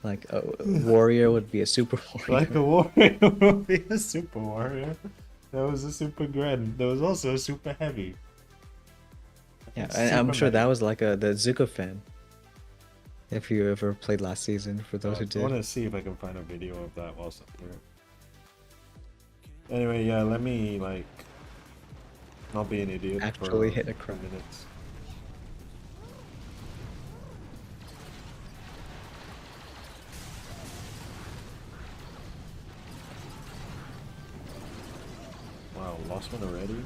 Like a warrior would be a super warrior. Like a warrior would be a super warrior. There was a super Gren. There was also a super heavy. Yeah, and I'm sure that was like the Zuka fan. If you ever played last season, for those who I did. want to see if I can find a video of that whilst I'm here. Anyway, yeah, let me like not be an idiot. Actually for hit a 2 crowd. minutes. Wow, lost one already?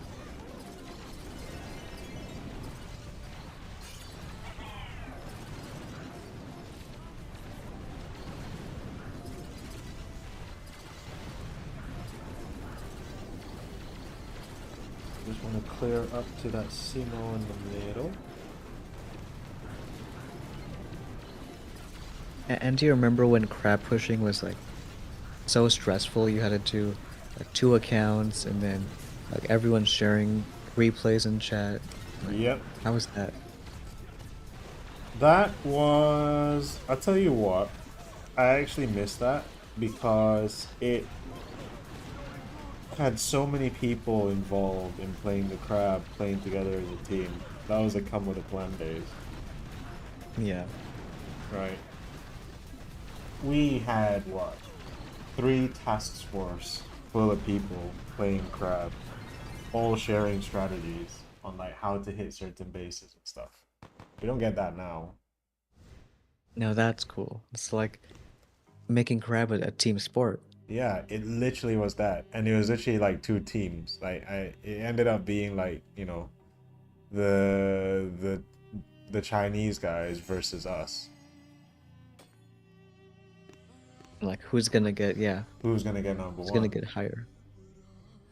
Just want to clear up to that Simo in the middle. And do you remember when crab pushing was like so stressful? You had to do like 2 accounts and then like everyone sharing replays in chat. Like, Yep. how was that? That was... I'll tell you what. I actually missed that because it had so many people involved in playing the crab, playing together as a team. That was a come with a plan days. Yeah. Right. We had, what, 3 task force full of people playing crab, all sharing strategies on like how to hit certain bases and stuff. We don't get that now. No, that's cool. It's like making crab a team sport. Yeah, it literally was that, and it was literally like two teams. It ended up being like, the the the Chinese guys versus us. Like who's gonna get, yeah, Who's gonna get number who's gonna one? get higher?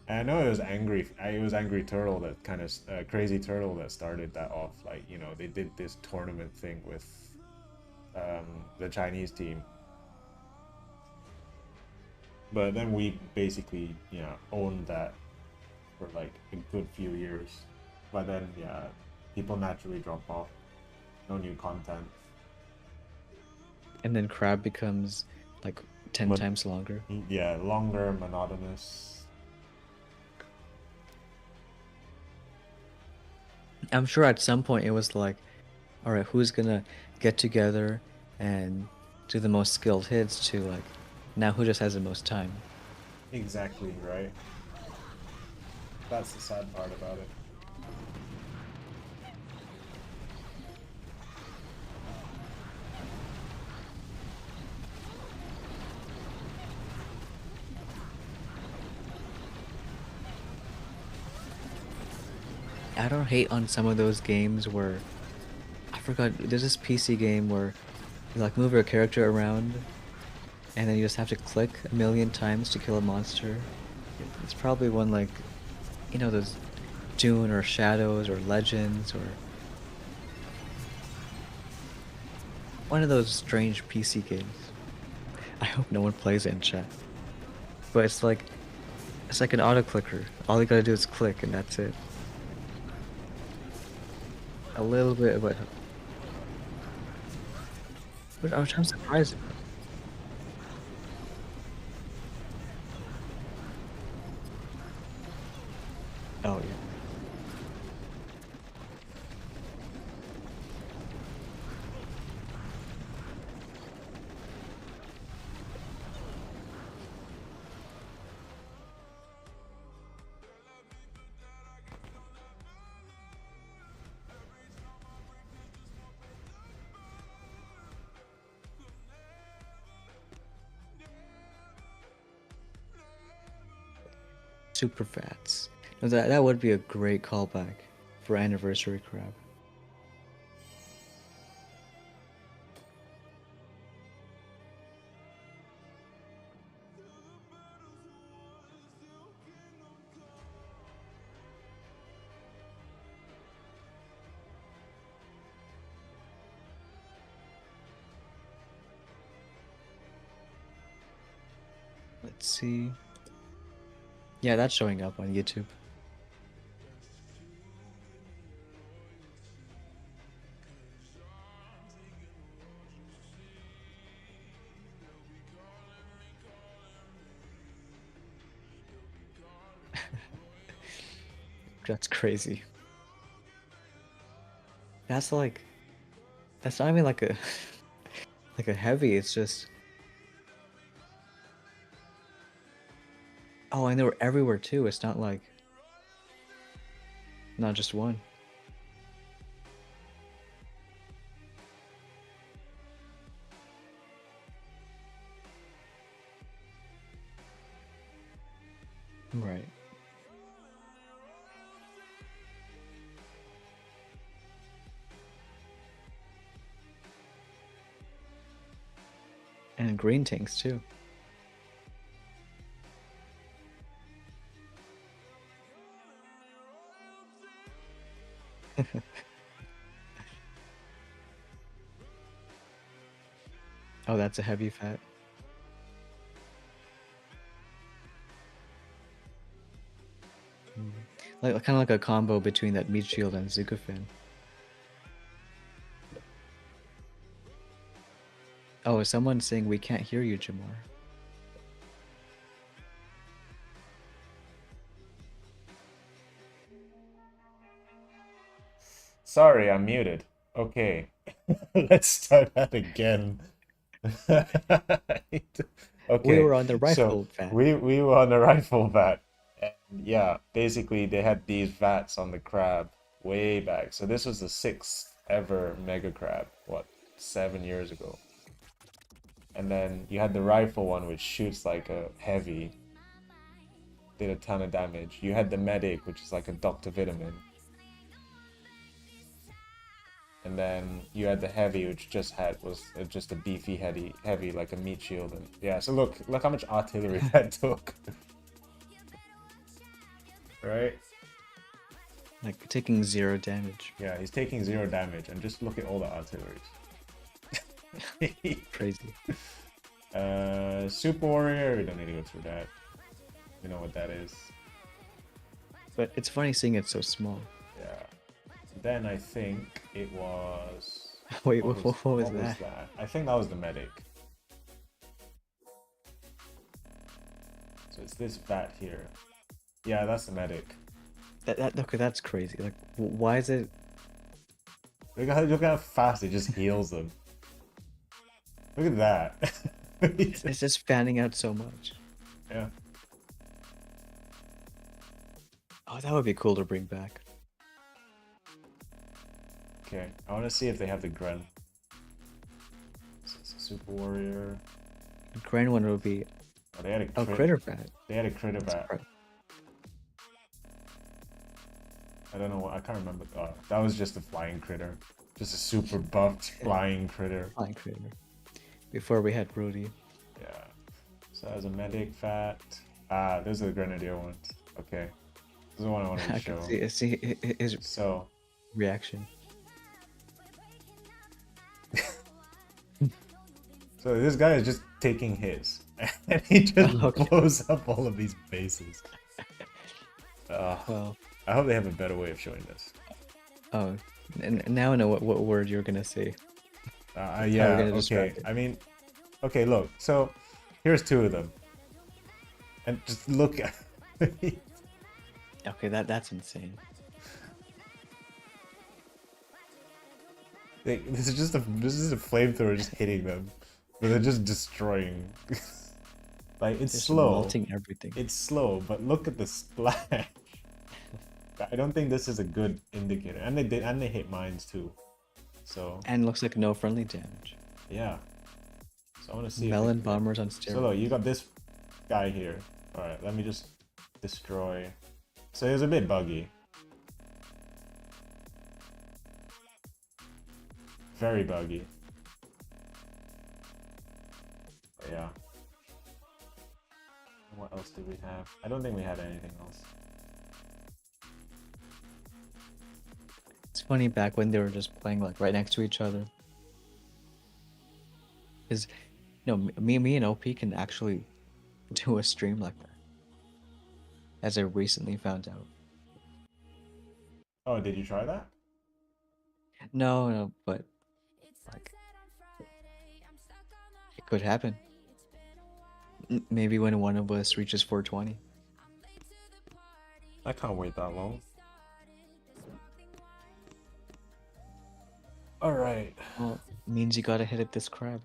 And I know it was angry. It was Angry Turtle that kind of Crazy Turtle that started that off. Like, they did this tournament thing with the Chinese team, but then we basically owned that for like a good few years. But then yeah, people naturally drop off. No new content. And then crab becomes like 10 But times longer. yeah, longer, monotonous. I'm sure at some point it was like, all right, who's gonna get together and do the most skilled hits to like, now who just has the most time? Exactly right. That's the sad part about it. I don't hate on some of those games where I forgot there's this PC game where you like move your character around and then you just have to click a million times to kill a monster. It's probably one like, those Dune or Shadows or Legends or one of those strange PC games. I hope no one plays it in chat. But it's like an auto clicker. All you gotta do is click and that's it. A little bit, but I'm surprised. Oh yeah. Super fats. No, that would be a great callback for Anniversary Crab. Let's see. Yeah, that's showing up on YouTube. That's crazy. That's like, that's not even like a like a heavy. It's just, oh, and they were everywhere too. It's not like, not just one. Right. And green tanks too. Oh, that's a heavy fat. Like kind of like a combo between that meat shield and Zugafin. Oh, is someone saying we can't hear you, Jamar? Sorry, I'm muted. Okay. Let's start that again. We Okay, were on the so rifle fat. we were on the rifle vat. And yeah, basically they had these vats on the crab way back. So this was the sixth ever mega crab. What, 7 years ago. And then you had the rifle one, which shoots like a heavy, did a ton of damage. You had the medic, which is like a Dr. Vitamin. And then you had the heavy, which was just a beefy heavy like a meat shield. And yeah, so look how much artillery that took. Right? Like taking 0 damage. Yeah, he's taking 0 damage, and just look at all the artilleries. Crazy. Super Warrior, we don't need to go through that. You know what that is. But it's funny seeing it so small. Yeah. Then I think it was... Wait, what was that? I think that was the medic. So it's this vat here. Yeah, that's the medic. Okay, that's crazy. Like, why is it? Look how fast it just heals them. Look at that. It's just fanning out so much. Yeah. Oh, that would be cool to bring back. Okay, I want to see if they have the Gren. Super Warrior. The grand one would be. Oh, they had a Critter Bat. They had a Critter That's Bat. right. I don't know what, I can't remember. Oh, that was just a flying critter. Just a super buffed flying critter. Flying Critter. Before we had Rudy. Yeah. So as a medic fat. Ah, those are the Grenadier ones. Okay. This is the one I wanted to I show. can see his So reaction. So this guy is just taking his. And he just blows up all of these bases. Well. I hope they have a better way of showing this. Oh, and now I know what word you're gonna say. Yeah, okay. I mean, okay, look. So, here's 2 of them. And just look at... Okay, that's insane. This is a flamethrower just hitting them. But they're just destroying. Like, it's Just slow. melting everything. It's slow, but look at the splash. I don't think this is a good indicator. And they hit mines too. So And looks like no friendly damage. yeah. So I want to see Melon bombers on steroids. So look, you got this guy here. Alright, let me just destroy. So it was a bit buggy. Very buggy. But yeah. What else did we have? I don't think we had anything else. It's funny back when they were just playing like right next to each other. Because, me and OP can actually do a stream like that. As I recently found out. Oh, did you try that? No, but like it could happen. Maybe when one of us reaches 420. I can't wait that long. Alright. Well, means you gotta hit at this crab.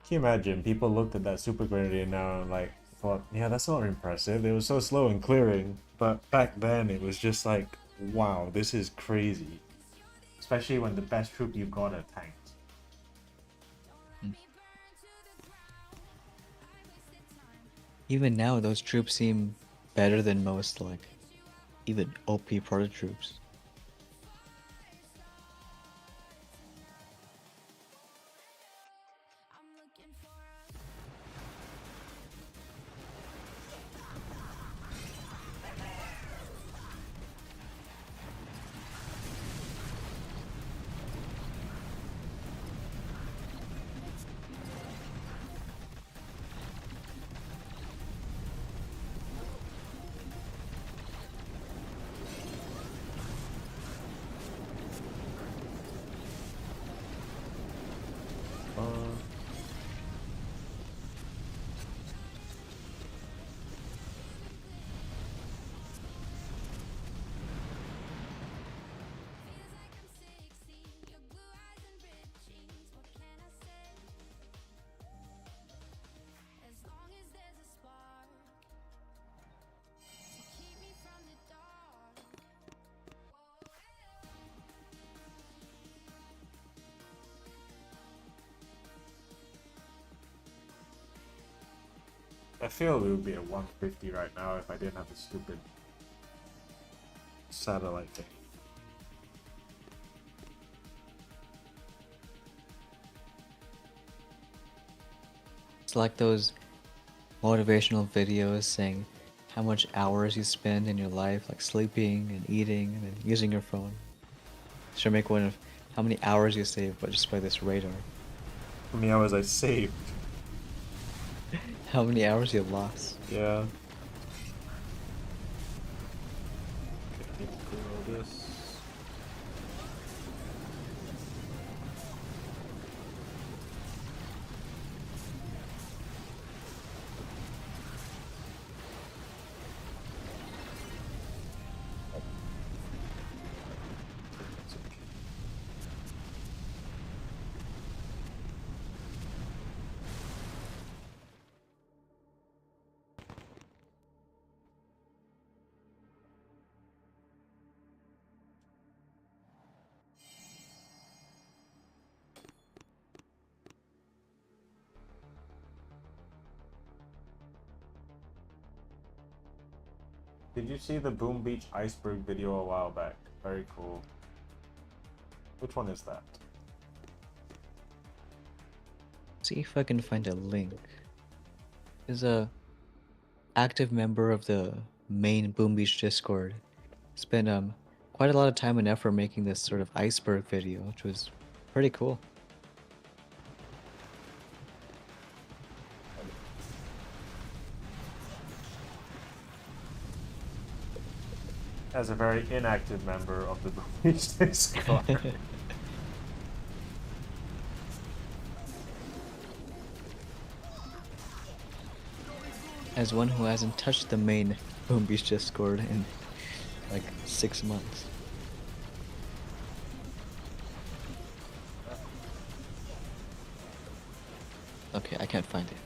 Can you imagine? People looked at that Super Grenadier now and like thought, yeah, that's not impressive. It was so slow in clearing. But back then it was just like, wow, this is crazy. Especially when the best troop you've got are tanks. Even now, those troops seem better than most, like, even OP proto troops. I feel it would be at 150 right now if I didn't have the stupid satellite thing. It's like those motivational videos saying how much hours you spend in your life, like sleeping and eating and then using your phone. Should make one of how many hours you save, but just by this radar. How many hours I saved? How many hours you lost? Yeah. Okay, need to clear all this. That's okay. Did you see the Boom Beach Iceberg video a while back? Very cool. Which one is that? See if I can find a link. Is a active member of the main Boom Beach Discord. Spent quite a lot of time and effort making this sort of iceberg video, which was pretty cool. As a very inactive member of the Boom Beach Discord. As one who hasn't touched the main Boom Beach Discord in like 6 months. Okay, I can't find it.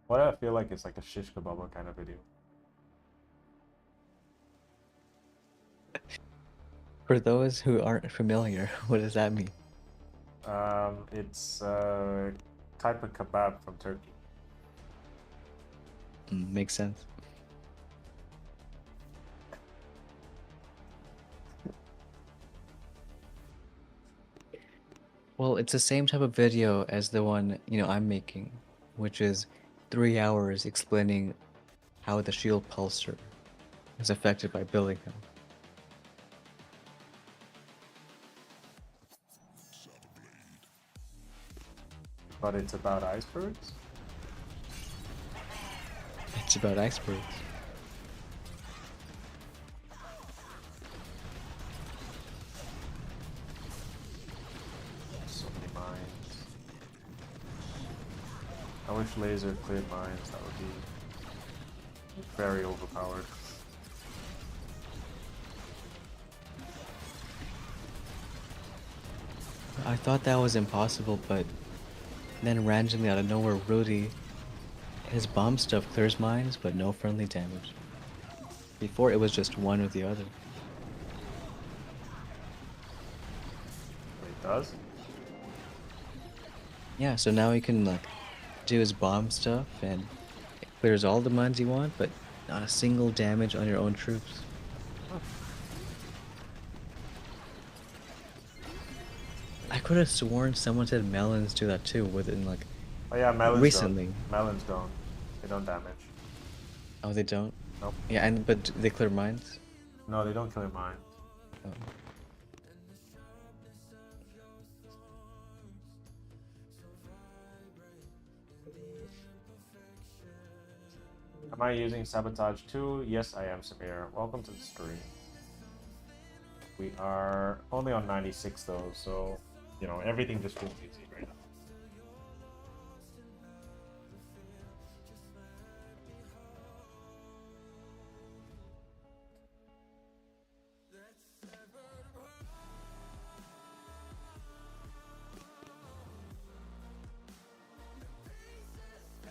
Why do I feel like it's like a shish kebab kind of video? For those who aren't familiar, what does that mean? It's a type of kebab from Turkey. Makes sense. Well, it's the same type of video as the one, I'm making, which is 3 hours explaining how the shield pulsar is affected by Billingham. But it's about icebergs? It's about icebergs. So many mines. I wish laser cleared mines, that would be very overpowered. I thought that was impossible, but then randomly out of nowhere, Rudy, his bomb stuff clears mines, but no friendly damage. Before it was just one or the other. It does? Yeah, so now he can like do his bomb stuff and it clears all the mines you want, but not a single damage on your own troops. I could have sworn someone said melons do that too within like Oh yeah, melons recently. don't. Melons don't. They don't damage. Oh, they don't? Nope. Yeah, but they clear mines? No, they don't clear mines. Oh. Am I using Sabotage 2? Yes, I am, Samir. Welcome to the stream. We are only on 96 though, so, everything just feels easy right now.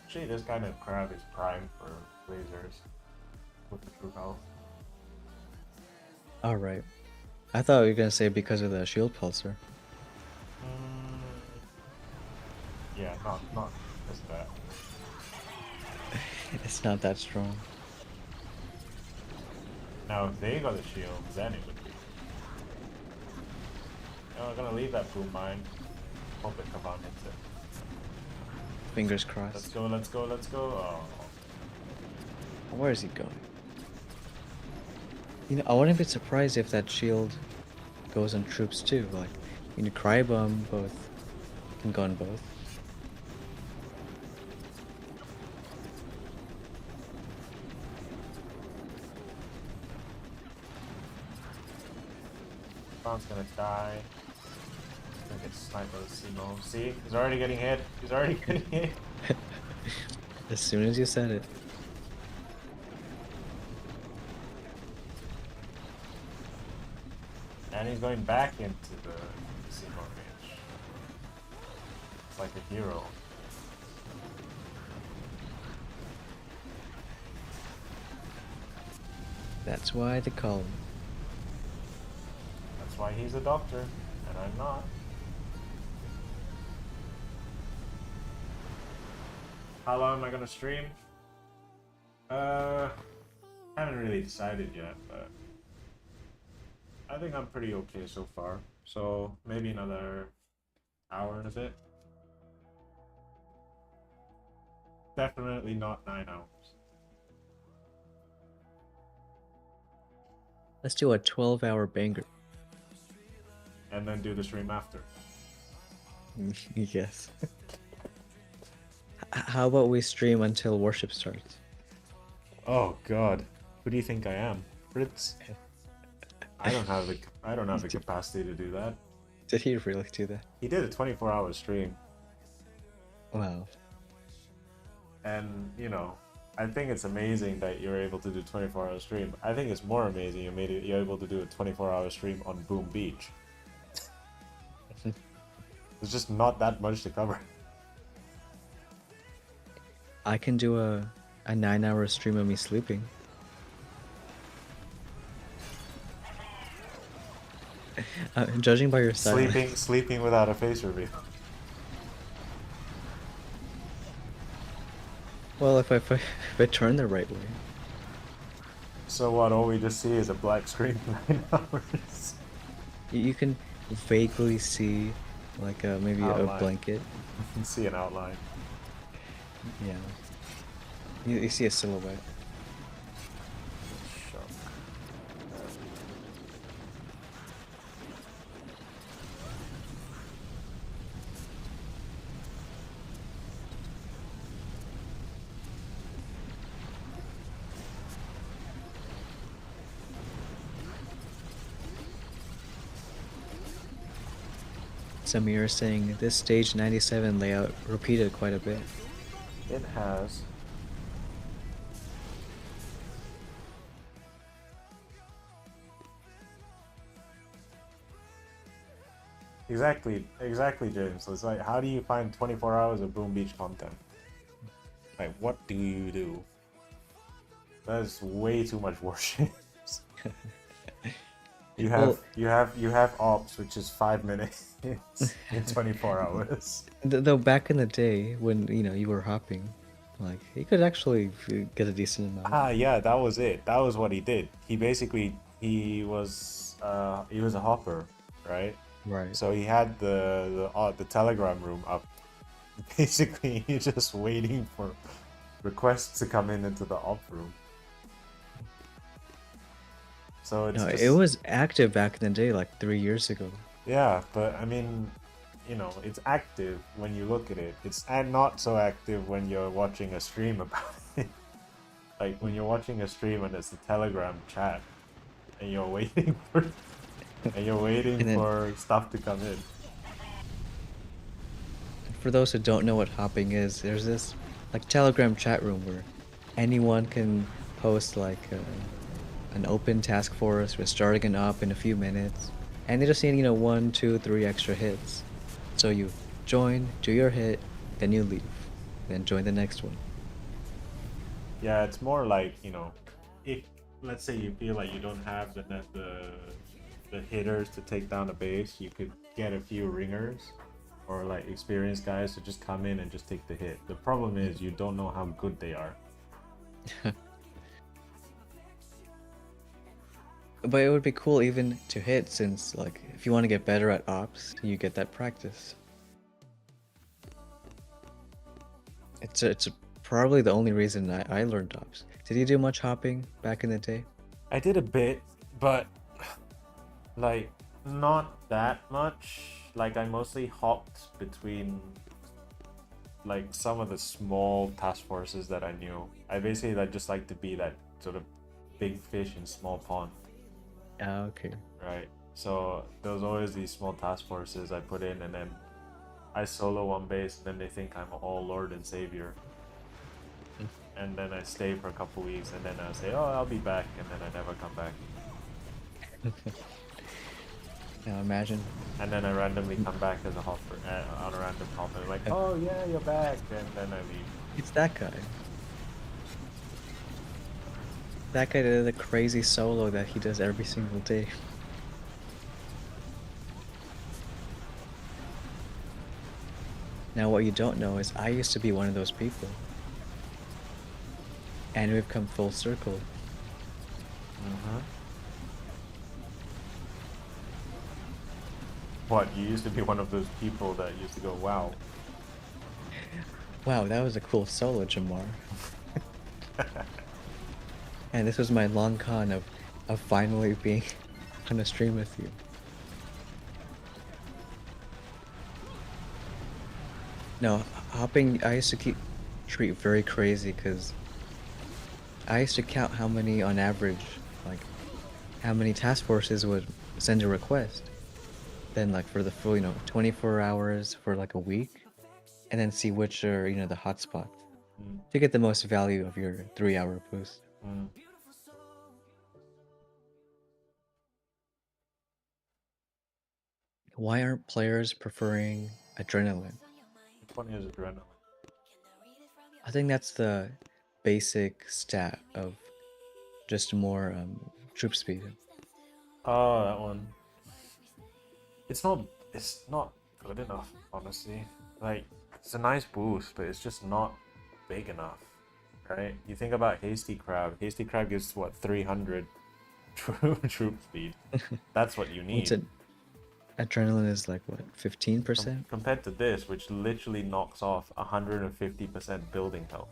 Actually, this kind of crab is prime for lasers with the true health. Alright. I thought you were gonna say because of the shield pulsar. Yeah, not just that. It's not that strong. Now, if they got a shield, then it would be. No, I'm gonna leave that boom mine. Hope it come on hits it. Fingers crossed. Let's go, let's go, let's go. Oh. Where is he going? You know, I wouldn't be surprised if that shield goes on troops too. Like, you know, Cry Bomb both can go on both. Spawn's gonna die. He's gonna get sniped by the Simo. See? He's already getting hit. He's already getting hit. As soon as you said it. And he's going back into the Simo range. It's like a hero. That's why they call him. That's why he's a doctor, and I'm not. How long am I gonna stream? Haven't really decided yet, but I think I'm pretty okay so far. So maybe another hour and a bit. Definitely not 9 hours. Let's do a 12-hour banger. And then do the stream after. Yes. How about we stream until worship starts? Oh God, who do you think I am, Fritz? I don't have the capacity to do that. Did he really do that? He did a 24-hour stream, Wow. and you know, I think it's amazing that you're able to do 24-hour stream. I think it's more amazing you're able to do a 24-hour stream on Boom Beach. There's just not that much to cover. I can do a 9-hour stream of me sleeping. Judging by your silence. Sleeping without a face reveal. Well, if I turn the right way. So what? All we just see is a black screen for 9 hours. You can vaguely see, like maybe a Outline. blanket. You can see an outline. Yeah. You see a silhouette. Shock. Samir is saying this stage 97 layout repeated quite a bit. It has. Exactly, James. So it's like, how do you find 24 hours of Boom Beach content? Like, what do you do? That is way too much worship. You have ops, which is 5 minutes in 24 hours. Though back in the day when you were hopping, like you could actually get a decent amount. Ah, yeah, that was it. That was what he did. He basically he was a hopper, right? Right. So he had the Telegram room up. Basically, he's just waiting for requests to come into the op room. So it's No, just, it was active back in the day, like 3 years ago. yeah, but I mean, it's active when you look at it. It's not so active when you're watching a stream about it. Like when you're watching a stream and it's a Telegram chat, and you're waiting for for stuff to come in. For those who don't know what hopping is, there's this like Telegram chat room where anyone can post like an open task force. We're starting an op in a few minutes, and they just need 1, 2, 3 extra hits. So you join, do your hit, then you leave. then join the next one. Yeah, it's more like, you know, if let's say you feel like you don't have the hitters to take down a base, you could get a few ringers or like experienced guys to just come in and just take the hit. The problem is you don't know how good they are. But it would be cool even to hit, since like if you want to get better at ops, you get that practice. It's probably the only reason I learned ops. Did you do much hopping back in the day? I did a bit, but like not that much. Like I mostly hopped between like some of the small task forces that I knew. I basically just like to be that sort of big fish in small pond. Ah, okay. Right. So there was always these small task forces I put in, and then I solo one base, and then they think I'm all Lord and Savior. And then I stay for a couple weeks, and then I say, "Oh, I'll be back," and then I never come back. Now imagine. And then I randomly come back as a hopper on a random hopper, like, "Oh yeah, you're back," and then I leave. It's that guy. That guy did a crazy solo that he does every single day. Now what you don't know is I used to be one of those people. And we've come full circle. What, you used to be one of those people that used to go, "Wow." Wow, that was a cool solo, Jamar. And this was my long con of finally being on a stream with you. No, hopping, I used to treat very crazy, because I used to count how many on average, like how many task forces would send a request. Then like for the full, 24 hours for like a week, and then see which are, the hotspots to get the most value of your 3-hour boost. Why aren't players preferring adrenaline? Which one is adrenaline? I think that's the basic stat of just more troop speed. Oh, that one. It's not good enough, honestly. Like, it's a nice boost, but it's just not big enough, right? You think about Hasty Crab. Hasty Crab gives, what, 300 troop speed. That's what you need. Adrenaline is like, what, 15%? Compared to this, which literally knocks off 150% building health.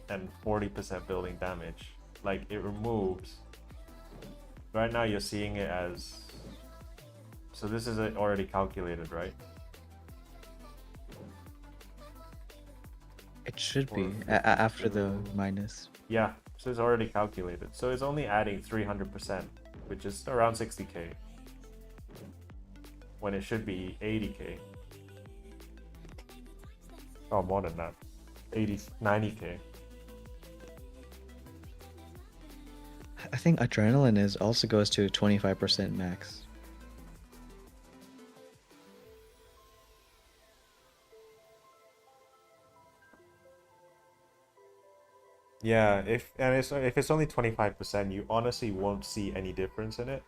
And 40% building damage. Like, it removes... Right now you're seeing it as... So this is already calculated, right? It should be, after the minus. Yeah, so it's already calculated. So it's only adding 300%, which is around 60k. When it should be 80k. Oh, more than that. 90k. I think adrenaline also goes to 25% max. Yeah, if it's only 25%, you honestly won't see any difference in it.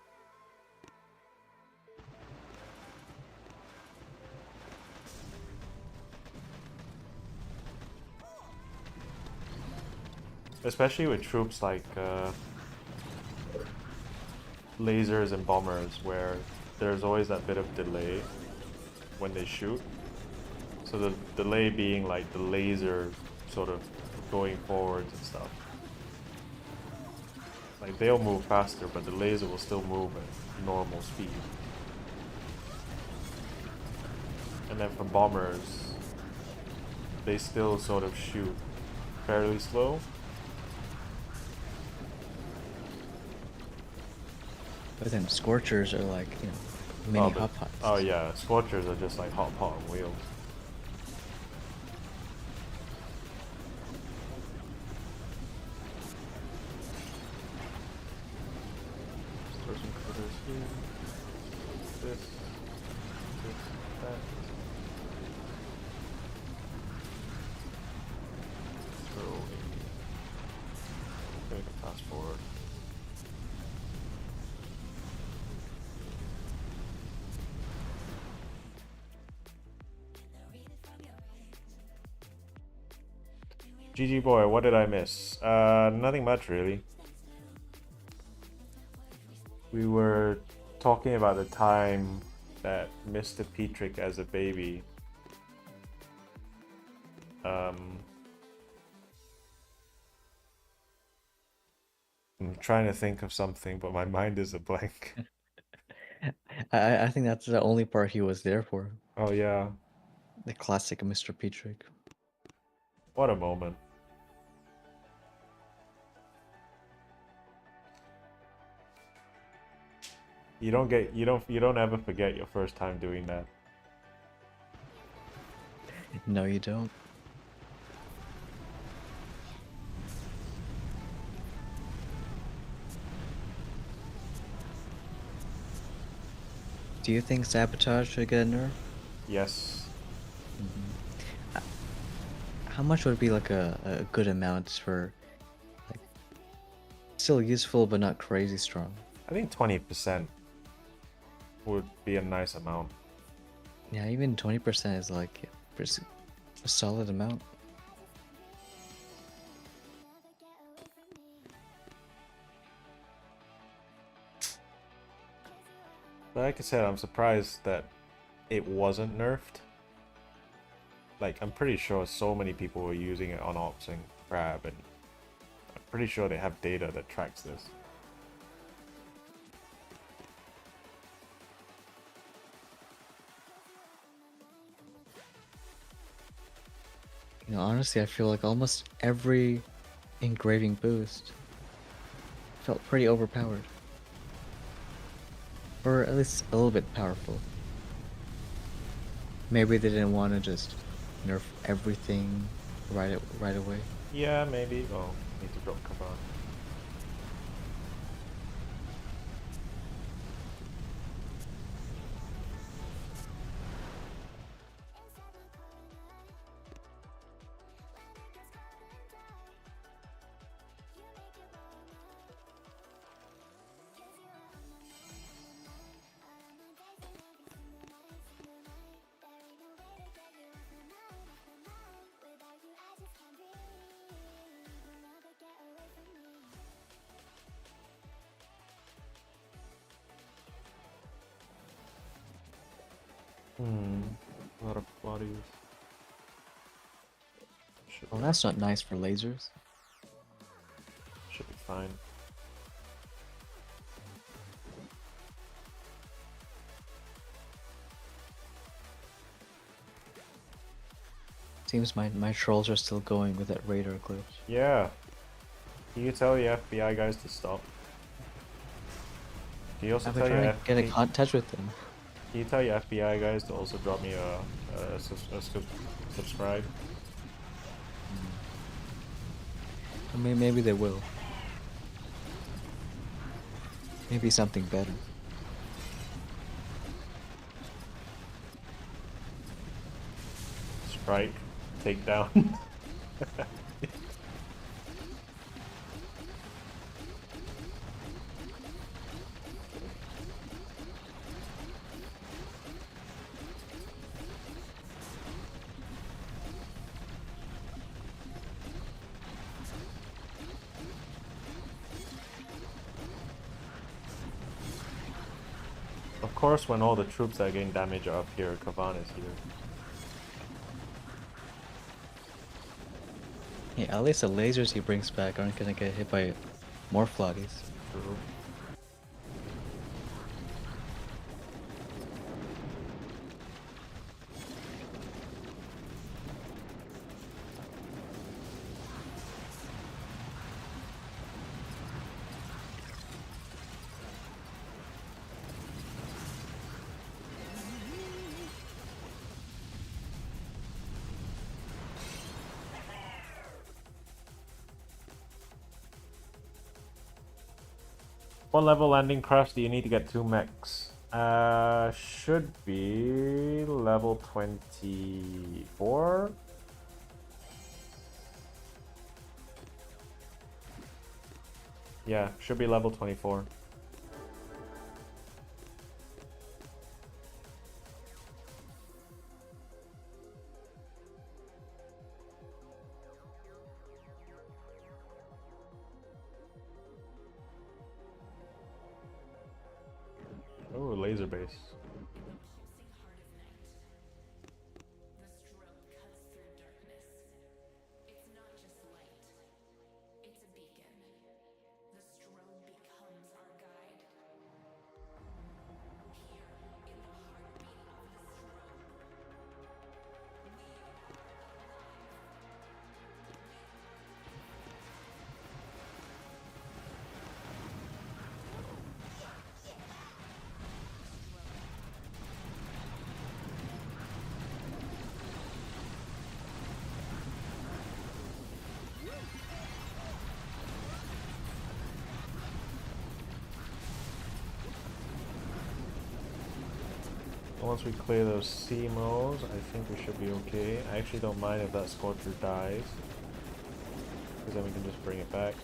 Especially with troops like lasers and bombers, where there's always that bit of delay when they shoot. So the delay being like the laser sort of going forwards and stuff. Like, they'll move faster, but the laser will still move at normal speed. And then for bombers, they still sort of shoot fairly slow. But then Scorchers are like, mini hot pots. Oh yeah, Scorchers are just like hot pot on wheels. Throw some critters here. This, that. GG boy, what did I miss? Nothing much really. We were talking about the time that Mr. Petrick as a baby. I'm trying to think of something, but my mind is a blank. I think that's the only part he was there for. Oh yeah, The classic Mr. Petrick. what a moment. You don't ever forget your first time doing that. No, you don't. Do you think Sabotage should get a nerf? Yes. How much would be like a good amount for like still useful but not crazy strong? I think 20% would be a nice amount. Yeah, even 20% is like a solid amount. But like I said, I'm surprised that it wasn't nerfed. Like, I'm pretty sure so many people were using it on Ops and Crab, and I'm pretty sure they have data that tracks this. You know, honestly, I feel like almost every engraving boost felt pretty overpowered. Or at least a little bit powerful. Maybe they didn't want to just nerf everything right away. Yeah, maybe. Oh, need to drop cover. A lot of bodies. Well, that's not nice for lasers. Should be fine. Seems my trolls are still going with that radar glitch. Yeah. Can you tell the FBI guys to stop? Can you also I've been tell trying your to get in touch with them. Can you tell your FBI guys to also drop me a subscribe? I mean, maybe they will. Maybe something better. Strike, take down. Of course, when all the troops that are getting damage are up here, Kavan is here. Yeah, at least the lasers he brings back aren't gonna get hit by more flotties. True. What level landing craft do you need to get 2 mechs? Should be level 24. Yeah, should be level 24. laser base. Once we clear those CMOs, I think we should be okay. I actually don't mind if that Scorcher dies, because then we can just bring it back.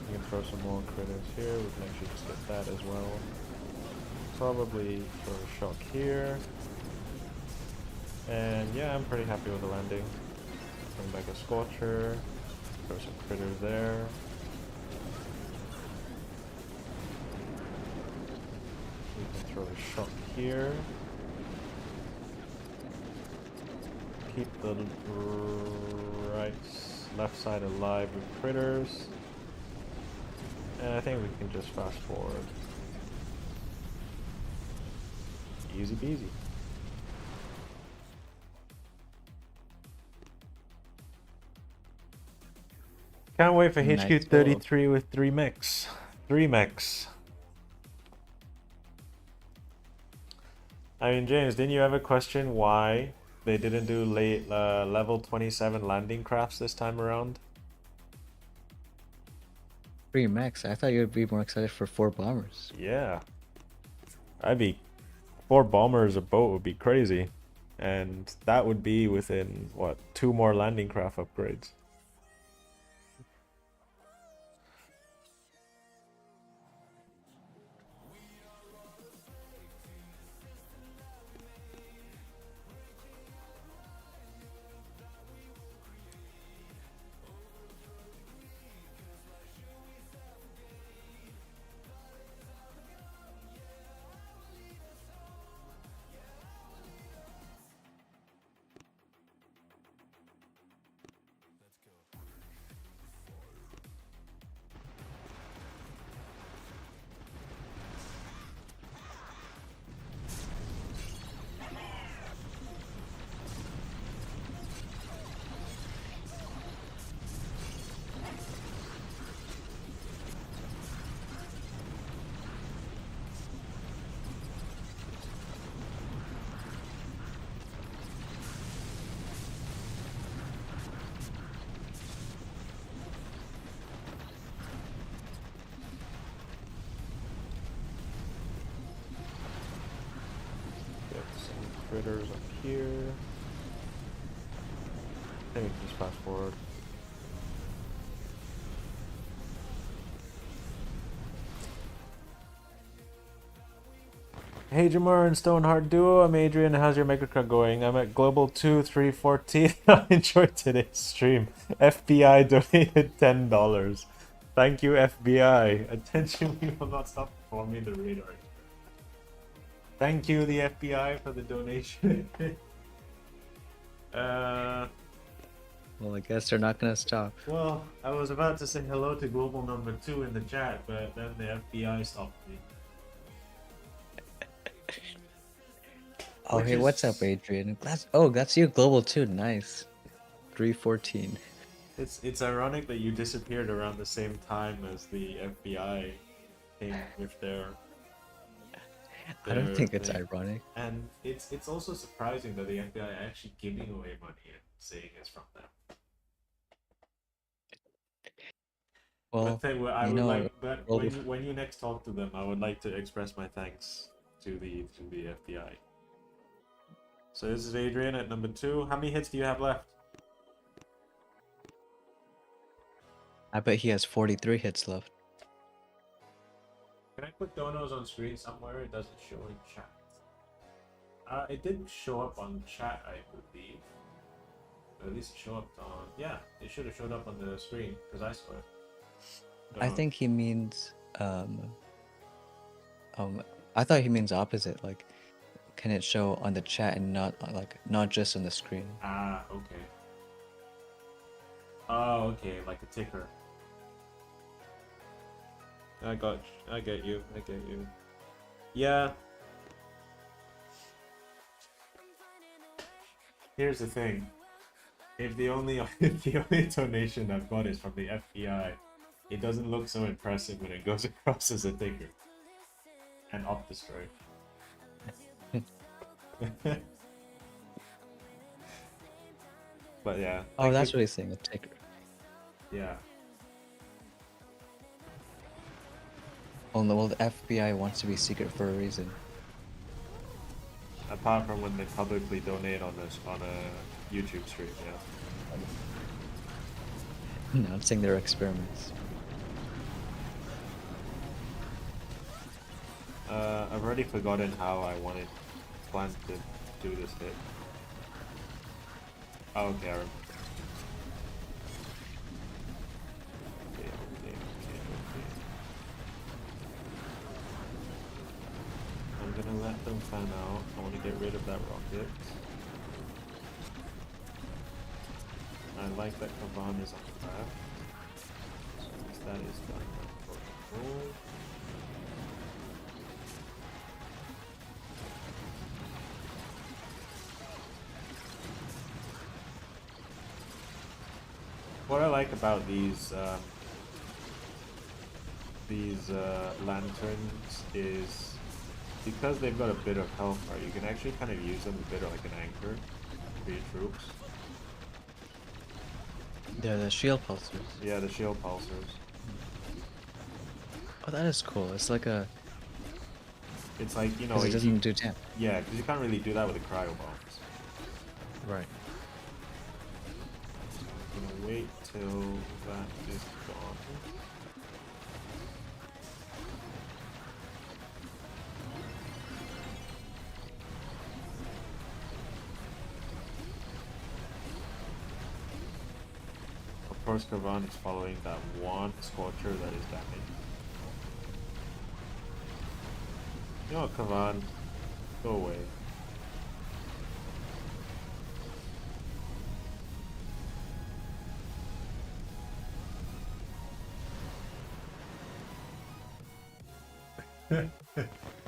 We can throw some more critters here. We can actually just get that as well. Probably throw a shock here. And yeah, I'm pretty happy with the landing. Bring back a Scorcher. Throw some critters there. Throw a shock here. Keep the left side alive with critters. And I think we can just fast forward. Easy peasy. Can't wait for Nice HQ33 with 3 mechs. 3 mechs. I mean, James, didn't you ever question why they didn't do level 27 landing crafts this time around? 3 max. I thought you would be more excited for 4 bombers. Yeah. I'd be... 4 bombers a boat would be crazy. And that would be within, what, 2 more landing craft upgrades. Critters up here. I think we can just fast forward. Hey Jamar and Stoneheart duo, I'm Adrian. How's your Megacut going? I'm at Global 2 314. I enjoyed today's stream. FBI donated $10. Thank you, FBI. Attention, we will not stop performing the radar. Thank you, the FBI, for the donation. Well, I guess they're not gonna stop. Well, I was about to say hello to Global Number 2 in the chat, but then the FBI stopped me. Oh, hey, what's up, Adrian? That's you, Global 2. Nice. 314. It's ironic that you disappeared around the same time as the FBI came with their I don't think it's thing. ironic. And it's also surprising that the FBI are actually giving away money and saying it's from them. Well, But when you next talk to them, I would like to express my thanks to the FBI. So this is Adrian at number 2. How many hits do you have left? I bet he has 43 hits left. Can I put donos on screen somewhere? It doesn't show in chat. It didn't show up on chat, I believe. Or at least it showed up on... Yeah, it should have showed up on the screen, because I saw it. I Oh. think he means I thought he means opposite. Like, can it show on the chat and not just on the screen? Ah, okay. Oh, okay, like a ticker. I get you. Yeah. Here's the thing. If the only if the only donation I've got is from the FBI, it doesn't look so impressive when it goes across as a ticker. And op destroy. But yeah. Oh, that's what he's saying, a ticker. Yeah. Oh no, well, the FBI wants to be secret for a reason. Apart from when they publicly donate on a YouTube stream, yeah. Announcing their experiments. I've already forgotten how I planned to do this hit. Oh, okay, I remember. Okay. I'm gonna let them fan out. I want to get rid of that rocket. I like that Kavan is on the back. Once that is done, I'm going to roll. What I like about these lanterns is because they've got a bit of health, right? You can actually kind of use them a bit like an anchor for your troops. They're the shield pulsers. Yeah, the shield pulsers. Oh, that is cool. It's like a. It's like, you know, Because it doesn't do damage. Yeah, because you can't really do that with the cryo bombs. Right. I'm gonna wait till that is gone. Of course, Kavan is following that one Scorcher that is damaged. You know what, Kavan? Go away.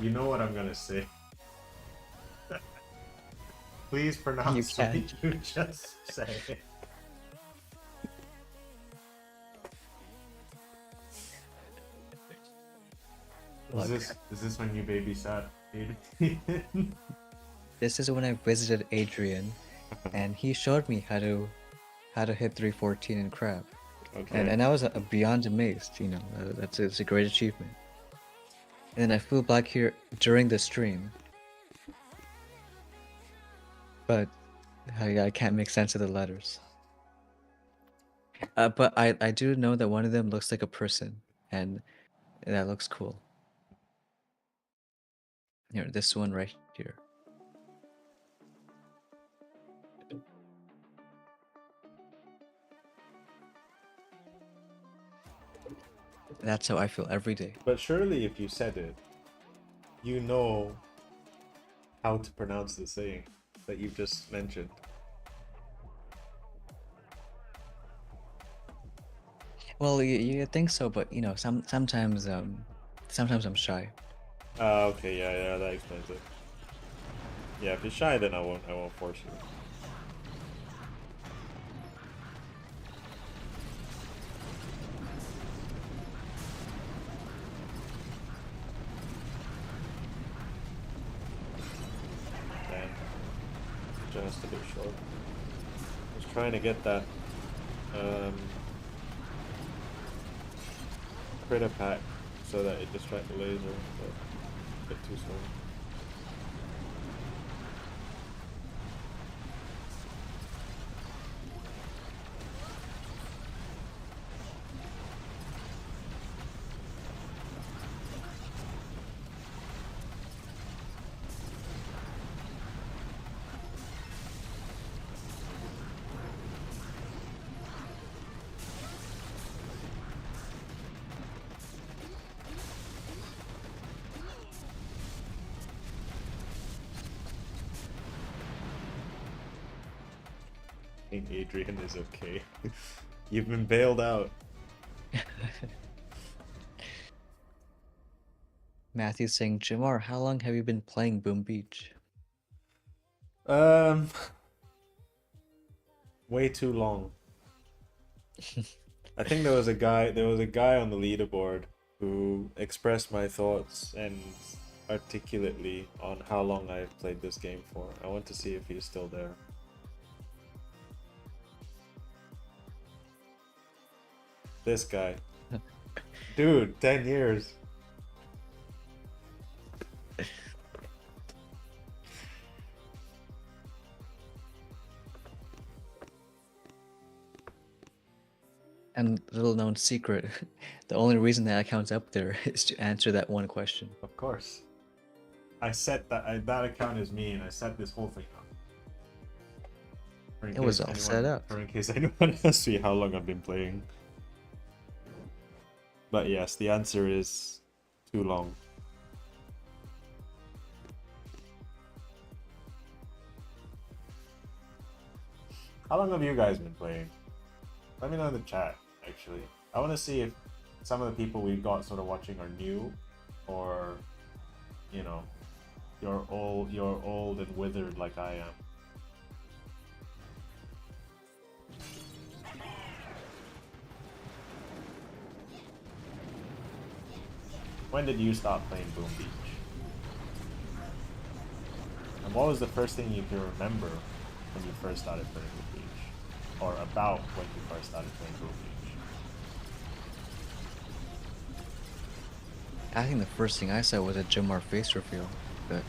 You know what I'm gonna say. Please pronounce You what can't. you just say. Look, Is this when you babysat Adrian? this is when I visited Adrian, and he showed me how to hit 314 in crab, Okay. and I was beyond amazed. You know, it's a great achievement. And then I flew back here during the stream, but I can't make sense of the letters. But I do know that one of them looks like a person, and that looks cool. Here, this one right here. That's how I feel every day. But surely if you said it, you know how to pronounce the saying that you've just mentioned. Well, you think so, but you know, sometimes I'm shy. Okay, yeah, that explains it. Yeah, if you're shy, then I won't force you. Damn. Just a bit short. I was trying to get that critter pack so that it distracts the laser, but a bit too slow. think Adrian is okay. You've been bailed out. Matthew's saying, Jamar, how long have you been playing Boom Beach? Way too long. I think there was a guy on the leaderboard who expressed my thoughts and articulately on how long I've played this game for. I want to see if he's still there. This guy. Dude, 10 years. And little known secret, the only reason that account's up there is to answer that one question. Of course. I set that that account is me, and I set this whole thing up. It was all set up. Or in case anyone asks me how long I've been playing. But yes, the answer is too long. How long have you guys been playing? Let me know in the chat, actually. I want to see if some of the people we've got sort of watching are new, or, you know, you're old and withered like I am. When did you stop playing Boom Beach? And what was the first thing you can remember when you first started playing Boom Beach? Or about when you first started playing Boom Beach? I think the first thing I saw was a Jamar face reveal, but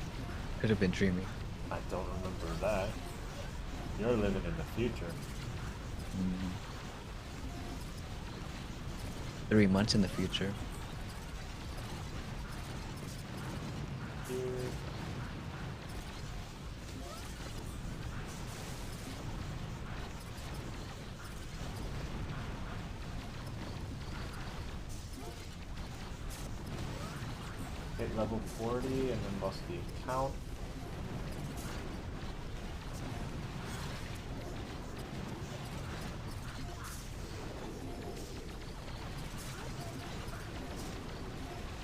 could have been dreaming. I don't remember that. You're living in the future. 3 months in the future. Hit level 40 and then lost the account.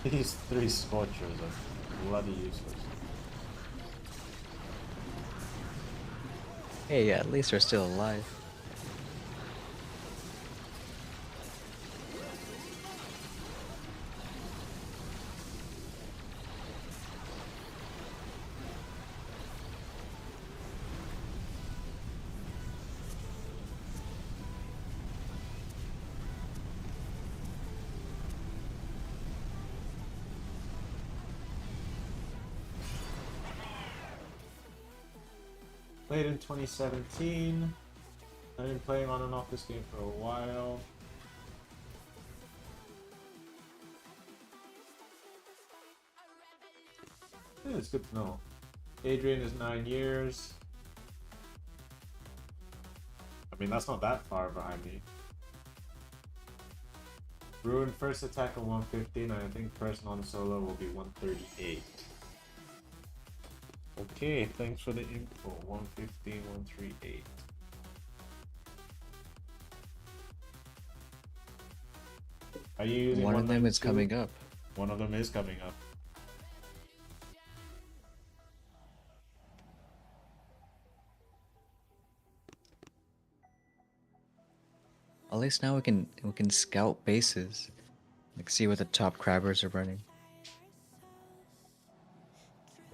These 3 scorchers are bloody useless. Hey, yeah, at least they're still alive. Played in 2017. I've been playing on and off this game for a while. Yeah, it's good to know. Adrian is 9 years. I mean, that's not that far behind me. Ruin first attack of 115, and I think first non-solo will be 138. Okay, thanks for the info. 115, 138. Are you using One of them is 192? coming up. One of them is coming up. At least now we can scout bases, like see what the top crabbers are running.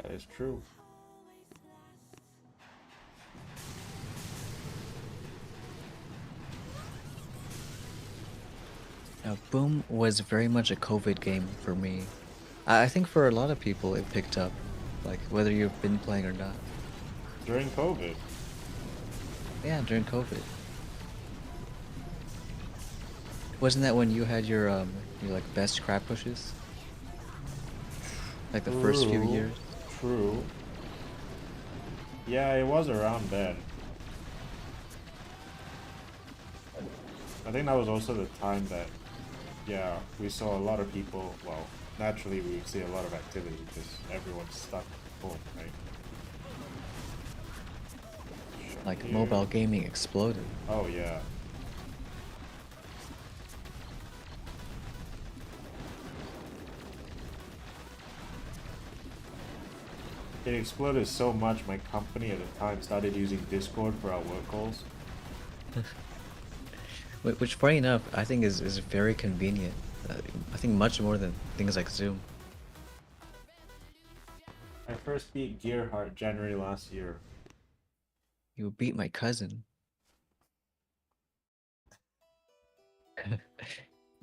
That is true. Now, Boom was very much a COVID game for me. I think for a lot of people it picked up, like whether you've been playing or not. During COVID. Yeah, during COVID. Wasn't that when you had your like best crab pushes? Like the first few True, years? True. Yeah, it was around then. I think that was also the time that, yeah, we saw a lot of people, well, naturally we would see a lot of activity because everyone's stuck at home, right? Shut Like Here. mobile gaming exploded. Oh yeah. It exploded so much my company at the time started using Discord for our work calls. Which, funny enough, I think is very convenient. I think much more than things like Zoom. I first beat Gearheart January last year. You beat my cousin.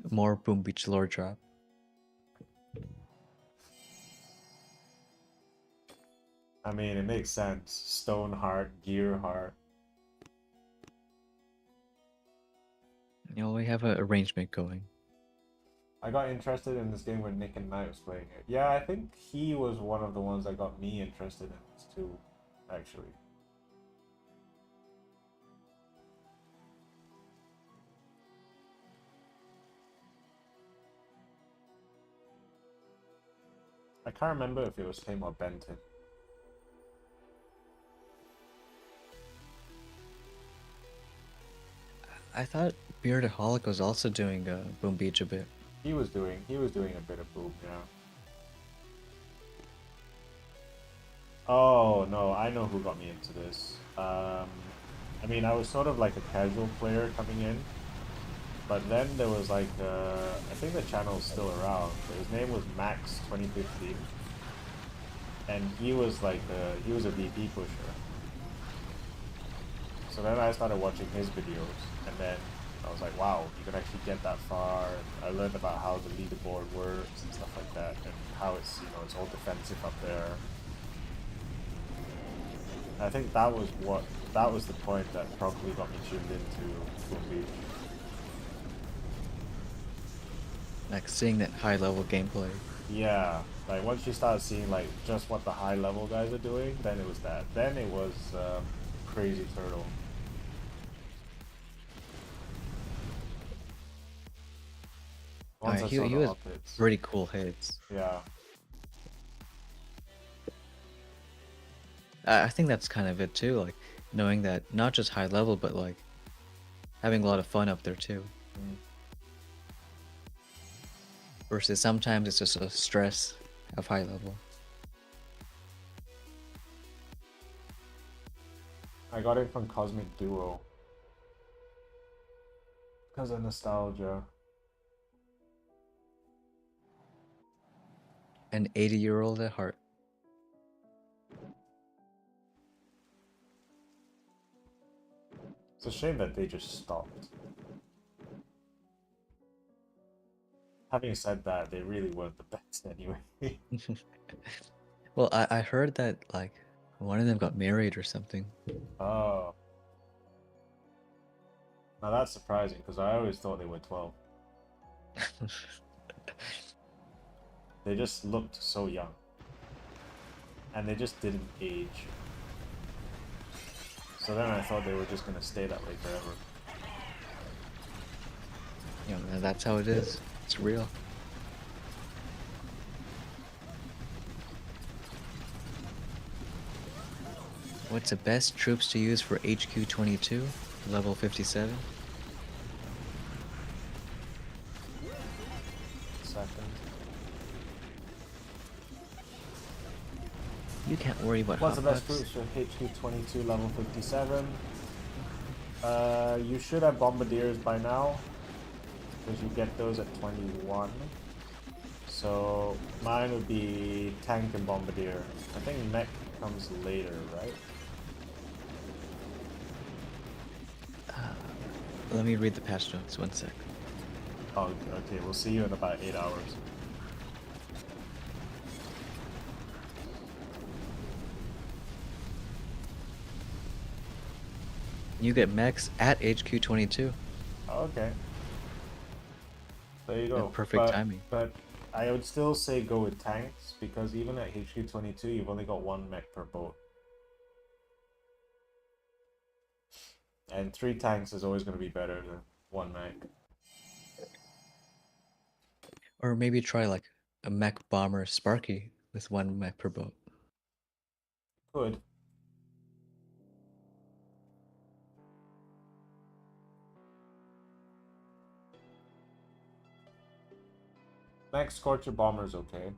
More Boom Beach lore drop. I mean, it makes sense. Stoneheart, Gearheart. You know, we have an arrangement going. I got interested in this game when Nick and Knight was playing it. Yeah, I think he was one of the ones that got me interested in this too, actually. I can't remember if it was him or Benton. I thought Beardaholic was also doing Boom Beach a bit. He was doing a bit of Boom, yeah. Oh no, I know who got me into this. I mean, I was sort of like a casual player coming in, but then there was like, I think the channel's still around, but his name was Max 2015, and he was like, he was a VP pusher. So then I started watching his videos, and then I was like, wow, you can actually get that far. And I learned about how the leaderboard works and stuff like that, and how it's, you know, it's all defensive up there. I think that was the point that probably got me tuned into Boom Beach. Like seeing that high level gameplay. Yeah, like once you start seeing like just what the high level guys are doing, then it was that. Then it was Crazy Turtle. Once I he saw the was outfits. pretty cool hits. Yeah. I think that's kind of it too, like knowing that not just high level, but like having a lot of fun up there too. Mm. Versus sometimes it's just a stress of high level. I got it from Cosmic Duo. Because of nostalgia. An 80-year-old at heart. It's a shame that they just stopped. Having said that, they really weren't the best anyway. Well, I heard that like one of them got married or something. Oh. Now that's surprising because I always thought they were 12. They just looked so young. And they just didn't age. So then I thought they were just gonna stay that way forever. You know, that's how it is. It's real. What's the best troops to use for HQ22, level 57? Second. You can't worry about What's the best hotbox. troops for HQ22 level 57? You should have bombardiers by now, because you get those at 21. So mine would be tank and bombardier. I think mech comes later, right? Let me read the patch notes, 1 sec. Oh, okay, we'll see you in about 8 hours. You get mechs at HQ22. Okay. There you go. Perfect timing. But I would still say go with tanks, because even at HQ22, you've only got 1 mech per boat. And 3 tanks is always going to be better than 1 mech. Or maybe try like a mech bomber Sparky with 1 mech per boat. Good. Next Scorcher Bomber's okay.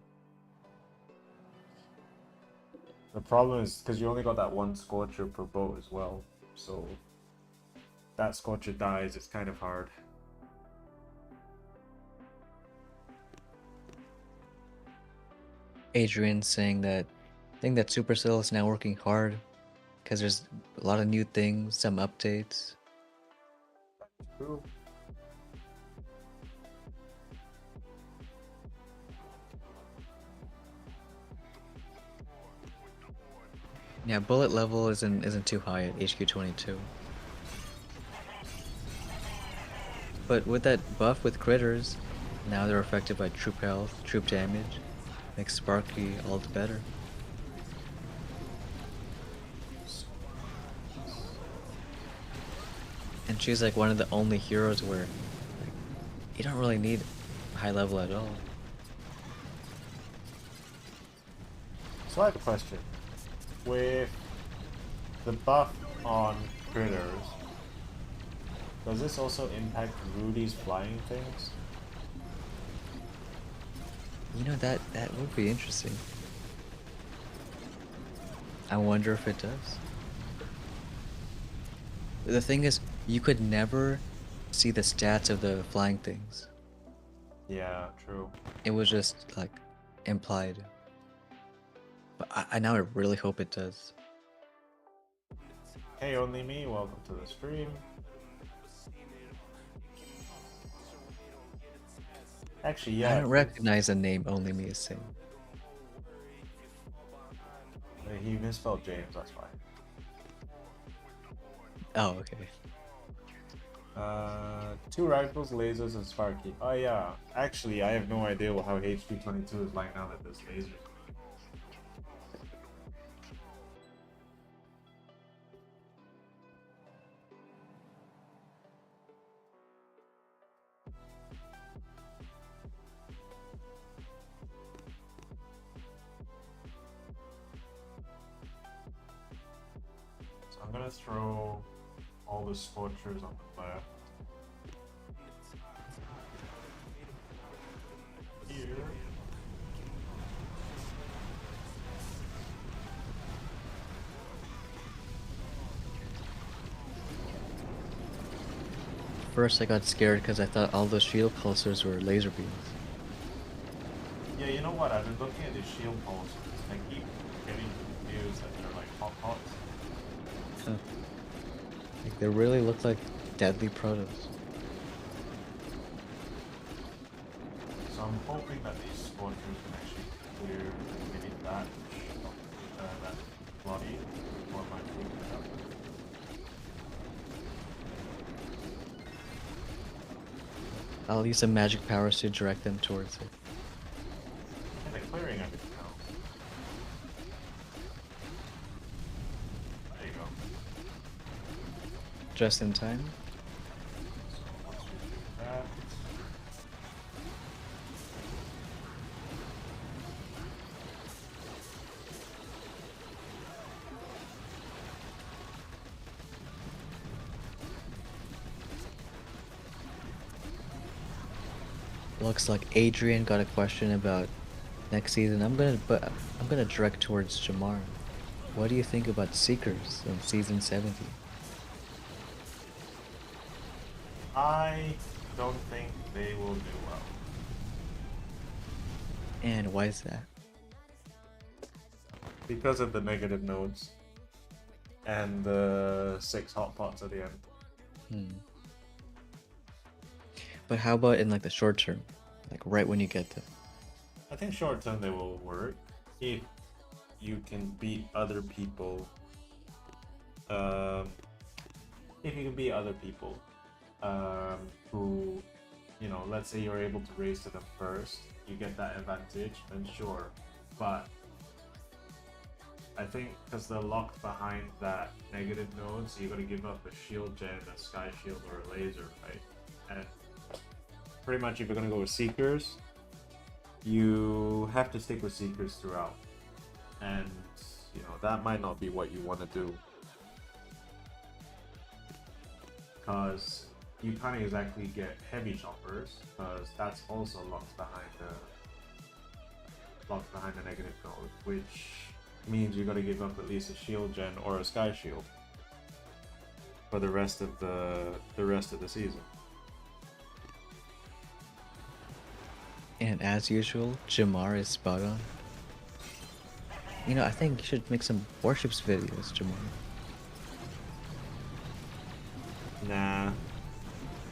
The problem is because you only got that one Scorcher per boat as well, so that Scorcher dies, it's kind of hard. Adrian saying that I think that Supercell is now working hard because there's a lot of new things, some updates. True. Yeah, bullet level isn't too high at HQ 22. But with that buff with critters, now they're affected by troop health, troop damage. Makes Sparky all the better. And she's like one of the only heroes where like, you don't really need high level at all. So I have a question. With the buff on critters, does this also impact Rudy's flying things? You know, that would be interesting. I wonder if it does. The thing is, you could never see the stats of the flying things. Yeah, true. It was just like implied. But I now I really hope it does. Hey, only me, welcome to the stream. Actually, yeah. I don't recognize the name Only Me is saying. He misspelled James, that's why. Oh, okay. 2 rifles, lasers, and Sparky. Oh yeah, actually I have no idea how HQ22 is like now that there's lasers. So I'm gonna throw all the Scorchers on the left. Here. First I got scared because I thought all those shield pulsers were laser beams. Yeah, you know what? I've been looking at these shield pulsers. I keep getting confused that they're like hot pots. Huh. Like they really look like deadly protos. So I'm hoping that these Scorchers can actually clear maybe that body before my food can up. I'll use some magic powers to direct them towards it. And they're clearing everything now. There you go. Just in time. So once we do that. Looks like Adrian got a question about next season. I'm gonna direct towards Jamar. What do you think about Seekers in season 70? I don't think they will do well. And why is that? Because of the negative nodes and the 6 hot pots at the end. Hmm. But how about in like the short term? Like right when you get them? I think short term they will work if you can beat other people. If you can beat other people who, you know, let's say you're able to race to them first, you get that advantage, then sure. But I think because they're locked behind that negative node, so you got to give up a shield gen, a sky shield, or a laser, right? And pretty much if you're going to go with Seekers, you have to stick with Seekers throughout. And, you know, that might not be what you want to do. Because you can't exactly get heavy choppers because that's also locked behind the negative node, which means you got to give up at least a shield gen or a sky shield for the rest of the season. And as usual, Jamar is spot on. You know, I think you should make some warships videos, Jamar. Nah.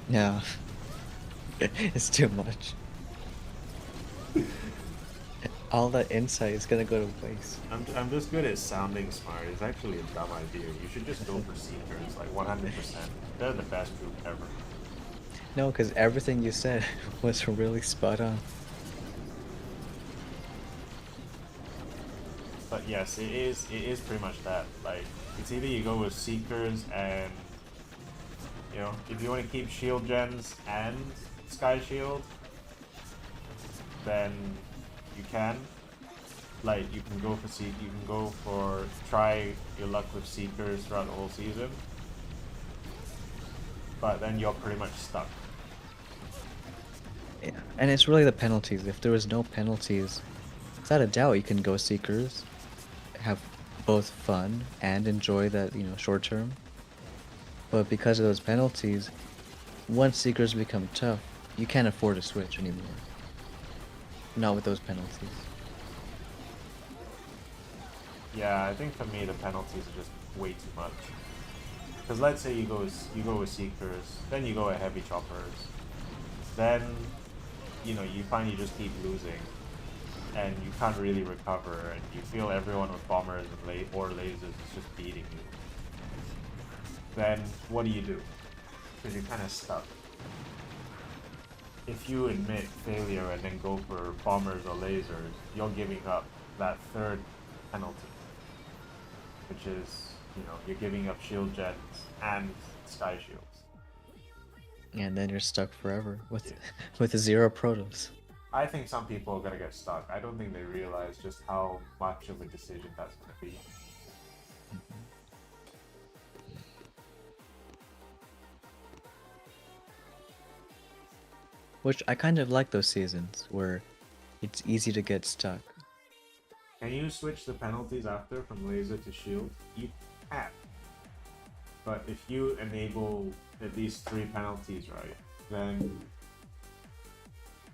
No. It's too much. All that insight is gonna go to waste. I'm just good at sounding smart. It's actually a dumb idea. You should just go for Seekers, like 100%. They're the best group ever. No, because everything you said was really spot on. But yes, it is pretty much that. Like, it's either you go with Seekers and, you know, if you want to keep shield gens and Sky Shield, then you can. Like, you can go for try your luck with Seekers throughout the whole season. But then you're pretty much stuck. Yeah, and it's really the penalties. If there was no penalties, without a doubt you can go Seekers, have both fun and enjoy that, you know, short term. But because of those penalties, once Seekers become tough, you can't afford to switch anymore. Not with those penalties. Yeah, I think for me the penalties are just way too much. Because let's say you go with Seekers, then you go with heavy choppers, then you know you find you just keep losing, and you can't really recover, and you feel everyone with bombers and or lasers is just beating you. Then what do? Because you're kind of stuck. If you admit failure and then go for bombers or lasers, you're giving up that third penalty, which is, you know, you're giving up shield jets and sky shields. And then you're stuck forever with with 0 protos. I think some people are gonna get stuck. I don't think they realize just how much of a decision that's gonna be. Which I kind of like those seasons where it's easy to get stuck. Can you switch the penalties after from laser to shield? You can. But if you enable at least 3 penalties, right, then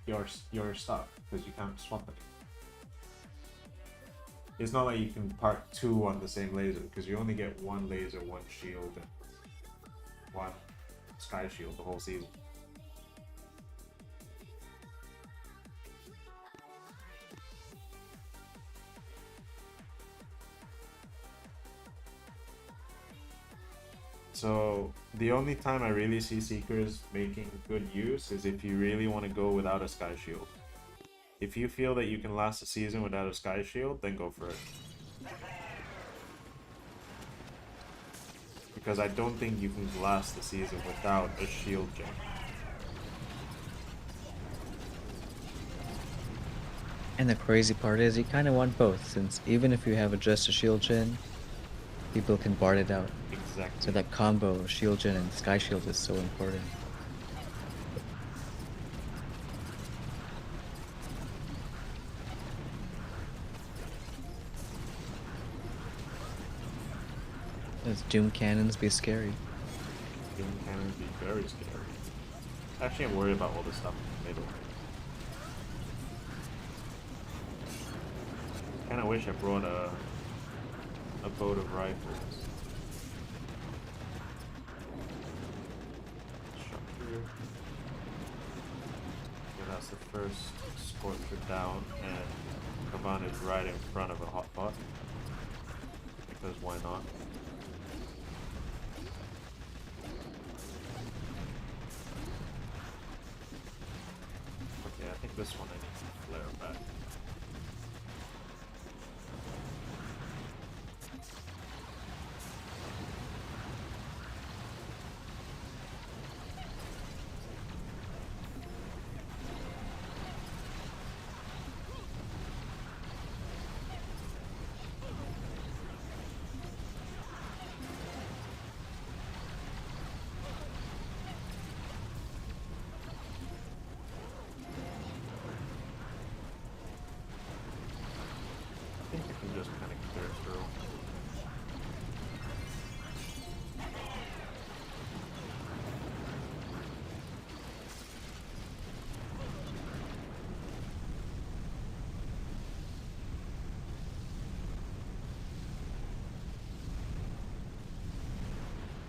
you're stuck because you can't swap it. It's not like you can park 2 on the same laser because you only get 1 laser, 1 shield, and 1 sky shield the whole season. So the only time I really see Seekers making good use is if you really want to go without a Sky Shield. If you feel that you can last a season without a Sky Shield, then go for it. Because I don't think you can last the season without a shield gen. And the crazy part is you kind of want both, since even if you have just a shield gen, people can bard it out. Exactly. So that combo of shield gen and sky shield is so important. Those doom cannons be scary. Doom cannons be very scary. Actually, I'm worried about all this stuff in the middle. Kinda wish I brought a boat of rifles. Here. Okay, that's the first Scorcher down, and Kaban is right in front of a hotpot. Because why not? Okay, I think this one I need to flare back.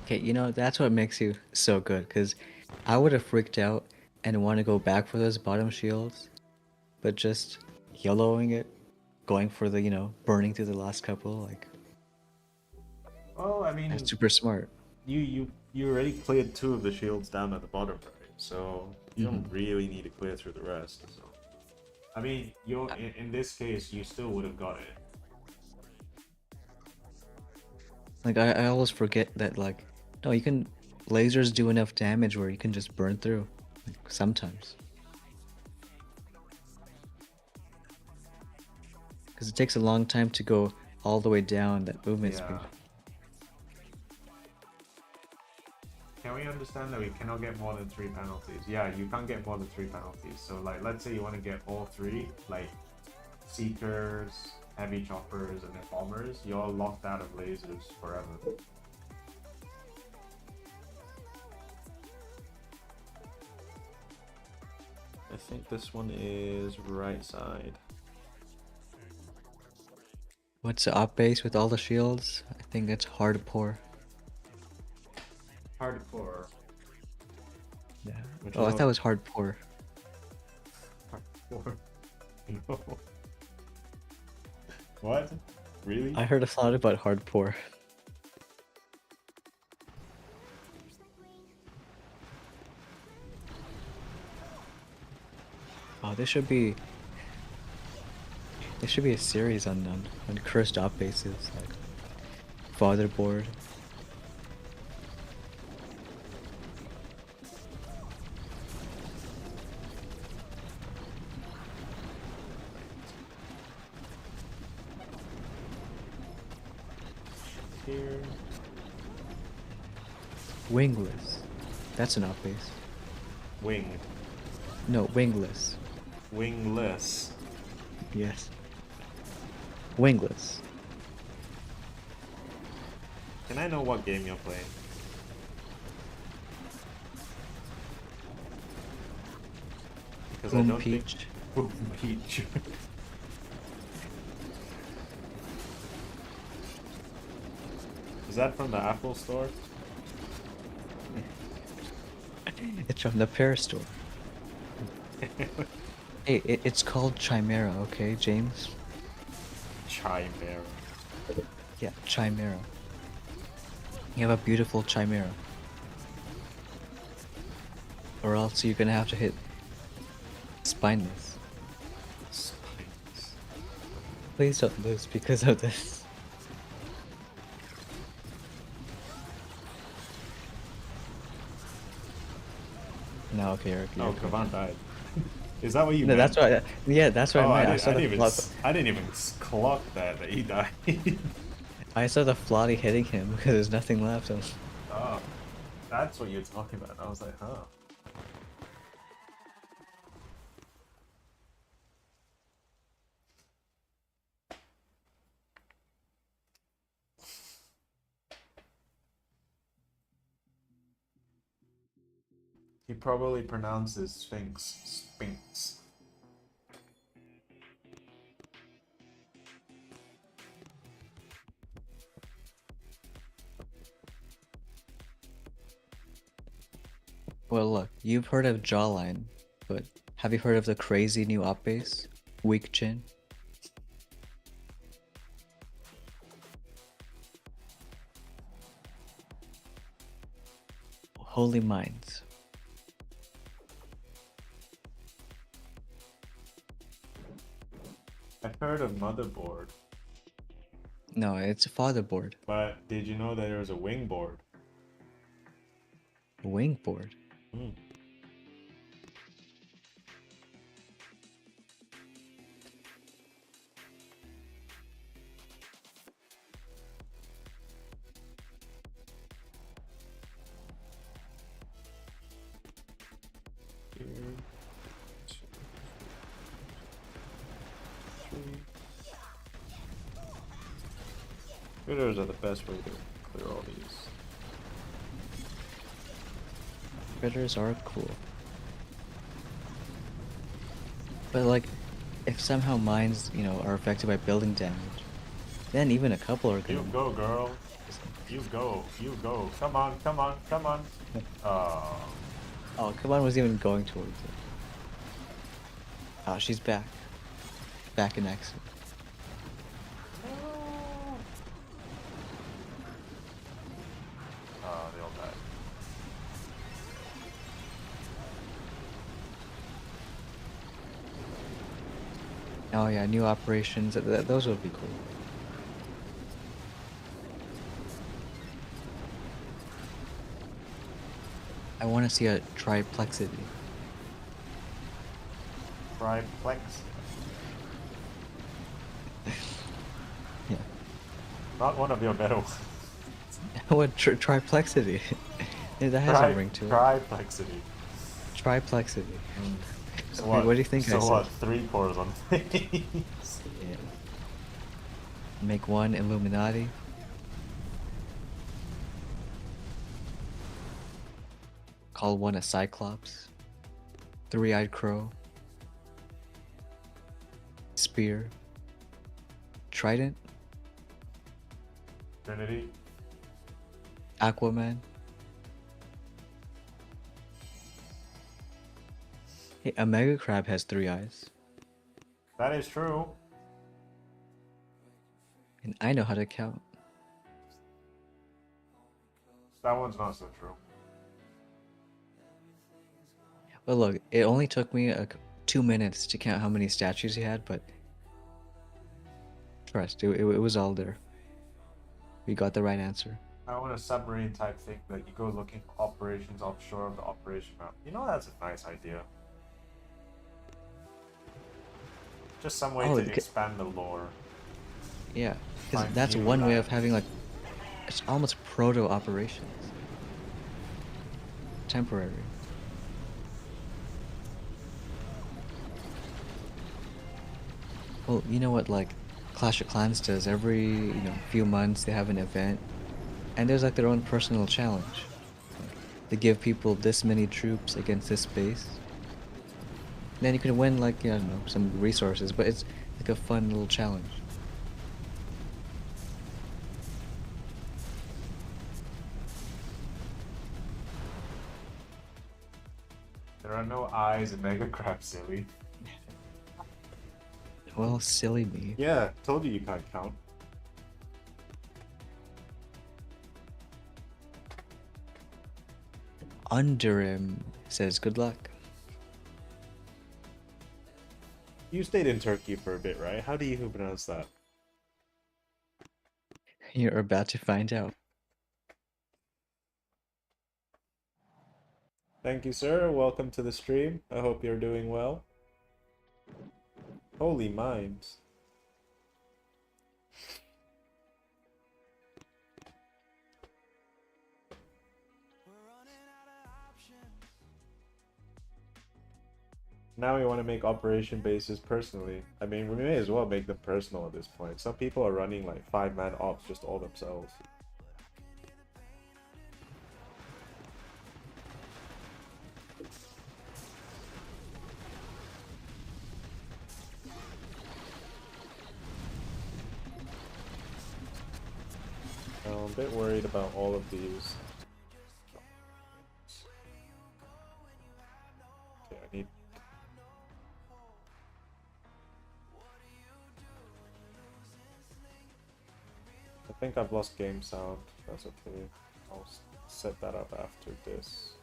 Okay, you know, that's what makes you so good, because I would have freaked out and want to go back for those bottom shields, but just yellowing it, going for the, burning through the last couple, like, Well, I mean, that's super smart. you already cleared 2 of the shields down at the bottom, right? So you don't Mhm. really need to clear through the rest. So I mean, in this case, you still would have got it. Like, I always forget that, like, no, you can, lasers do enough damage where you can just burn through, like, sometimes. Because it takes a long time to go all the way down that movement Yeah. speed. Can we understand that we cannot get more than 3 penalties? Yeah, you can't get more than 3 penalties. So, like, let's say you want to get all 3, like Seekers, Heavy Choppers, and then Bombers, you're locked out of lasers forever. I think this one is right side. What's the up base with all the shields? I think it's hardcore. Hardcore. Yeah. Which Oh, I is thought it was hardcore. Hardcore. No. What? Really? I heard a lot about hardcore. Oh, this should be. There should be a series on cursed op bases, like Fatherboard. Here. Wingless. That's an op base. Wing. No, wingless. Wingless. Yes. Wingless. Can I know what game you're playing? Because I Boom don't Peach. think... Boom Peach. Is that from the Apple Store? It's from the Pear Store. Hey, it's called Chimera, okay, James? Chimera. Yeah, Chimera. You have a beautiful Chimera. Or else you're gonna have to hit Spineless. Spines. Please don't lose because of this. No, okay, Eric. Oh, you're good. Kavan died. Is that what you No, meant? that's why. Yeah, that's what Oh, I I meant. didn't even clock that he died. I saw the Flotty hitting him because there's nothing left. Oh, that's what you're talking about. I was like, huh. He probably pronounces Sphinx, Sphinx. Well, look, you've heard of Jawline, but have you heard of the crazy new op base? Weak Chin? Holy Minds. I've heard of Motherboard, No, it's a fatherboard. but did you know that there's a wingboard? Wingboard. Hmm. Here, 2, 3. Critters are the best way to clear all these. Critters are cool. But like, if somehow mines, are affected by building damage, then even a couple are You gonna... go, girl. You go. You go. Come on. Come on. Come on. Oh. Oh, come on, wasn't even going towards it. Oh, she's back. Back in action. Oh, they all died. Oh yeah, new operations. Those would be cool. I want to see a triplexity. Triplex. Yeah. Not one of your better ones. What triplexity? Yeah, that has a ring to it. Triplexity. Triplexity. So Okay, what? what do you think I So said? what? 3 cores on things. Yeah. Make one Illuminati. Call one a Cyclops. Three-eyed crow. Spear. Trident. Trinity. Aquaman. Hey, a mega crab has 3 eyes. That is true. And I know how to count. That one's not so true. Well, look, it only took me 2 minutes to count how many statues he had, but trust, it was all there. We got the right answer. I want a submarine type thing that you go looking for operations offshore of the operation map. You know, that's a nice idea. Just some way to expand the lore. Yeah, because Find that's new one way of lands. having like, it's almost proto operations. Temporary. Well, you know what, like Clash of Clans does every few months they have an event, and there's like their own personal challenge. They give people this many troops against this base. Then you can win like I don't know, some resources, but it's like a fun little challenge. There are no eyes in Mega Crab, silly. Well, silly me. Yeah, told you can't count. Under him says good luck. You stayed in Turkey for a bit, right? How do you pronounce that? You're about to find out. Thank you, sir. Welcome to the stream. I hope you're doing well. Holy mimes. Now we want to make operation bases personally. I mean, we may as well make them personal at this point. Some people are running like 5-man ops just all themselves. I'm a bit worried about all of these. Okay, I need... I think I've lost game sound. That's okay. I'll set that up after this.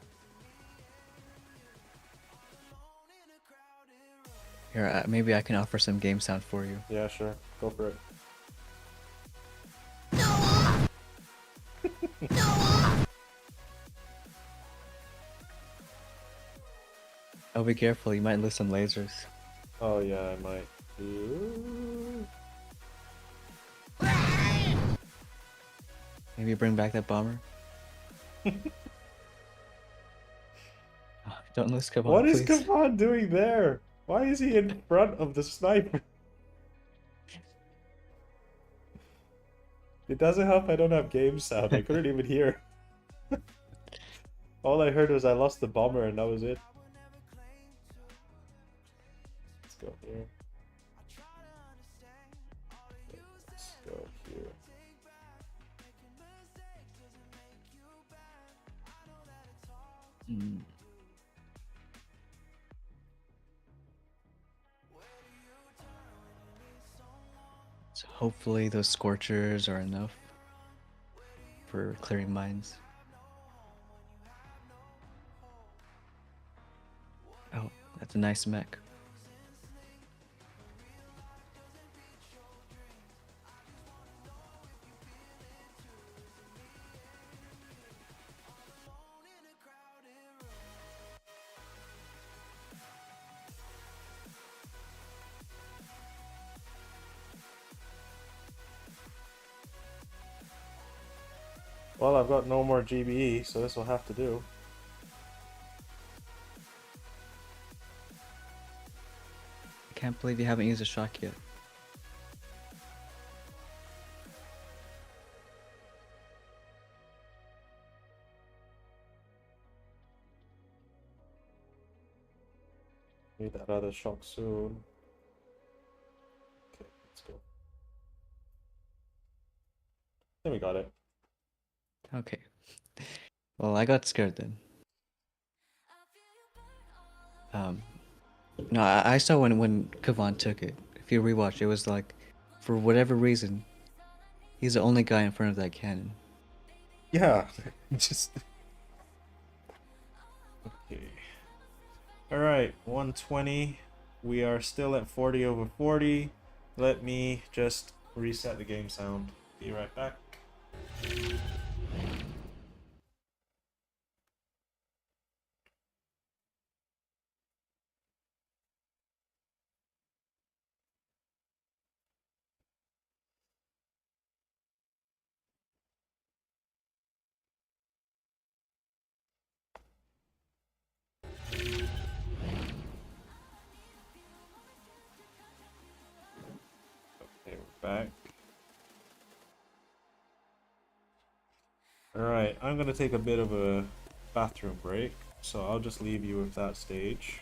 Here, maybe I can offer some game sound for you. Yeah, sure. Go for it. Oh, be careful, you might lose some lasers. Oh yeah, I might. Ooh. Maybe bring back that bomber. Oh, don't lose Kavan, What is please. Kavan doing there? Why is he in front of the sniper? It doesn't help I don't have game sound. I couldn't even hear. All I heard was I lost the bomber and that was it. Let's go here. Let's go here. Mm. So hopefully those scorchers are enough for clearing mines. Oh, that's a nice mech. Well, I've got no more GBE, so this will have to do. I can't believe you haven't used a shock yet. Need that other shock soon. Okay, let's go. Then we got it. Okay. Well, I got scared then. No, I saw when Kavan took it. If you rewatch, it was like, for whatever reason, he's the only guy in front of that cannon. Yeah, just... Okay. Alright, 120. We are still at 40 over 40. Let me just reset the game sound. Be right back. Okay, we're back. Alright, I'm gonna take a bit of a bathroom break, so I'll just leave you with that stage.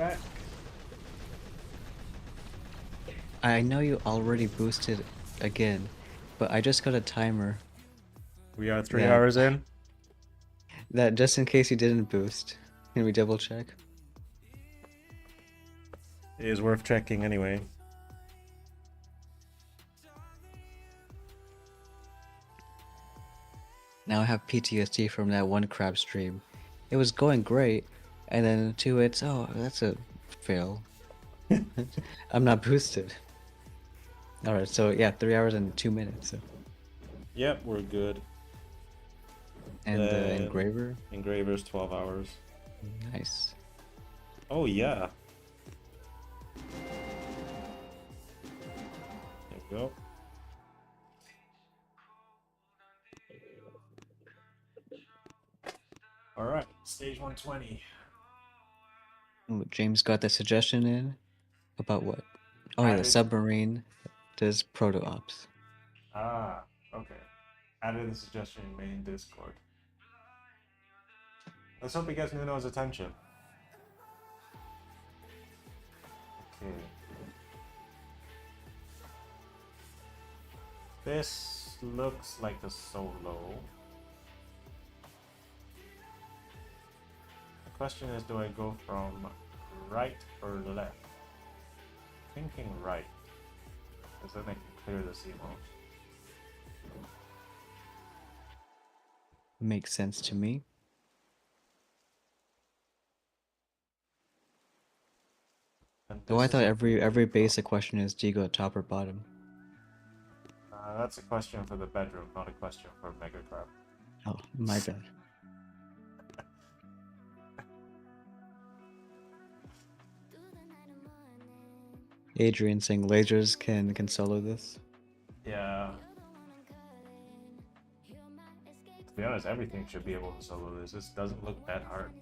back. I know you already boosted again, but I just got a timer We are 3 Yeah. hours in. that just in case you didn't boost. Can we double check? It is worth checking anyway. Now I have PTSD from that one crab stream. It was going great, and then 2 hits. Oh, that's a fail. I'm not boosted. All right, so yeah, 3 hours and 2 minutes. So. Yep, we're good. And the Then- engraver, Engraver's 12 hours. nice. Oh yeah. There we go. All right, stage 120. Ooh, James got the suggestion in about what? Oh yeah, the Added- submarine does proto ops. Ah, okay. Added the suggestion in main Discord. Let's hope he gets Nuno's attention. Okay. This looks like the solo. The question is, do I go from right or left? Thinking right. Because then I can clear the CMOS. Makes sense to me. And Though I this thought is- every basic question is do you go top or bottom? That's a question for the bedroom, not a question for Mega Crab. Oh, my bad. Adrian saying lasers can solo this. Yeah. To be honest, everything should be able to solo this. This doesn't look that hard.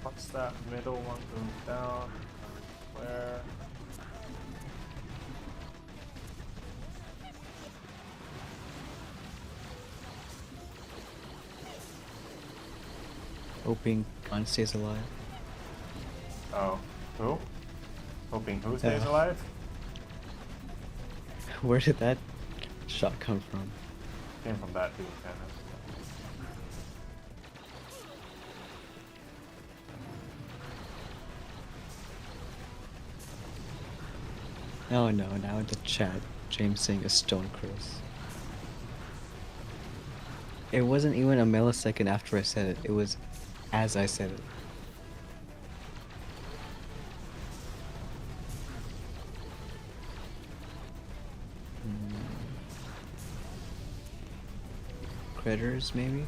What's that middle one going down? Where? Hoping Khan stays alive. Oh, who? Hoping who stays Yeah. alive? Where did that shot come from? Came from that dude, kind of. Oh no, now in the chat, James saying a stone cross. It wasn't even a millisecond after I said it, it was as I said it. Critters, maybe?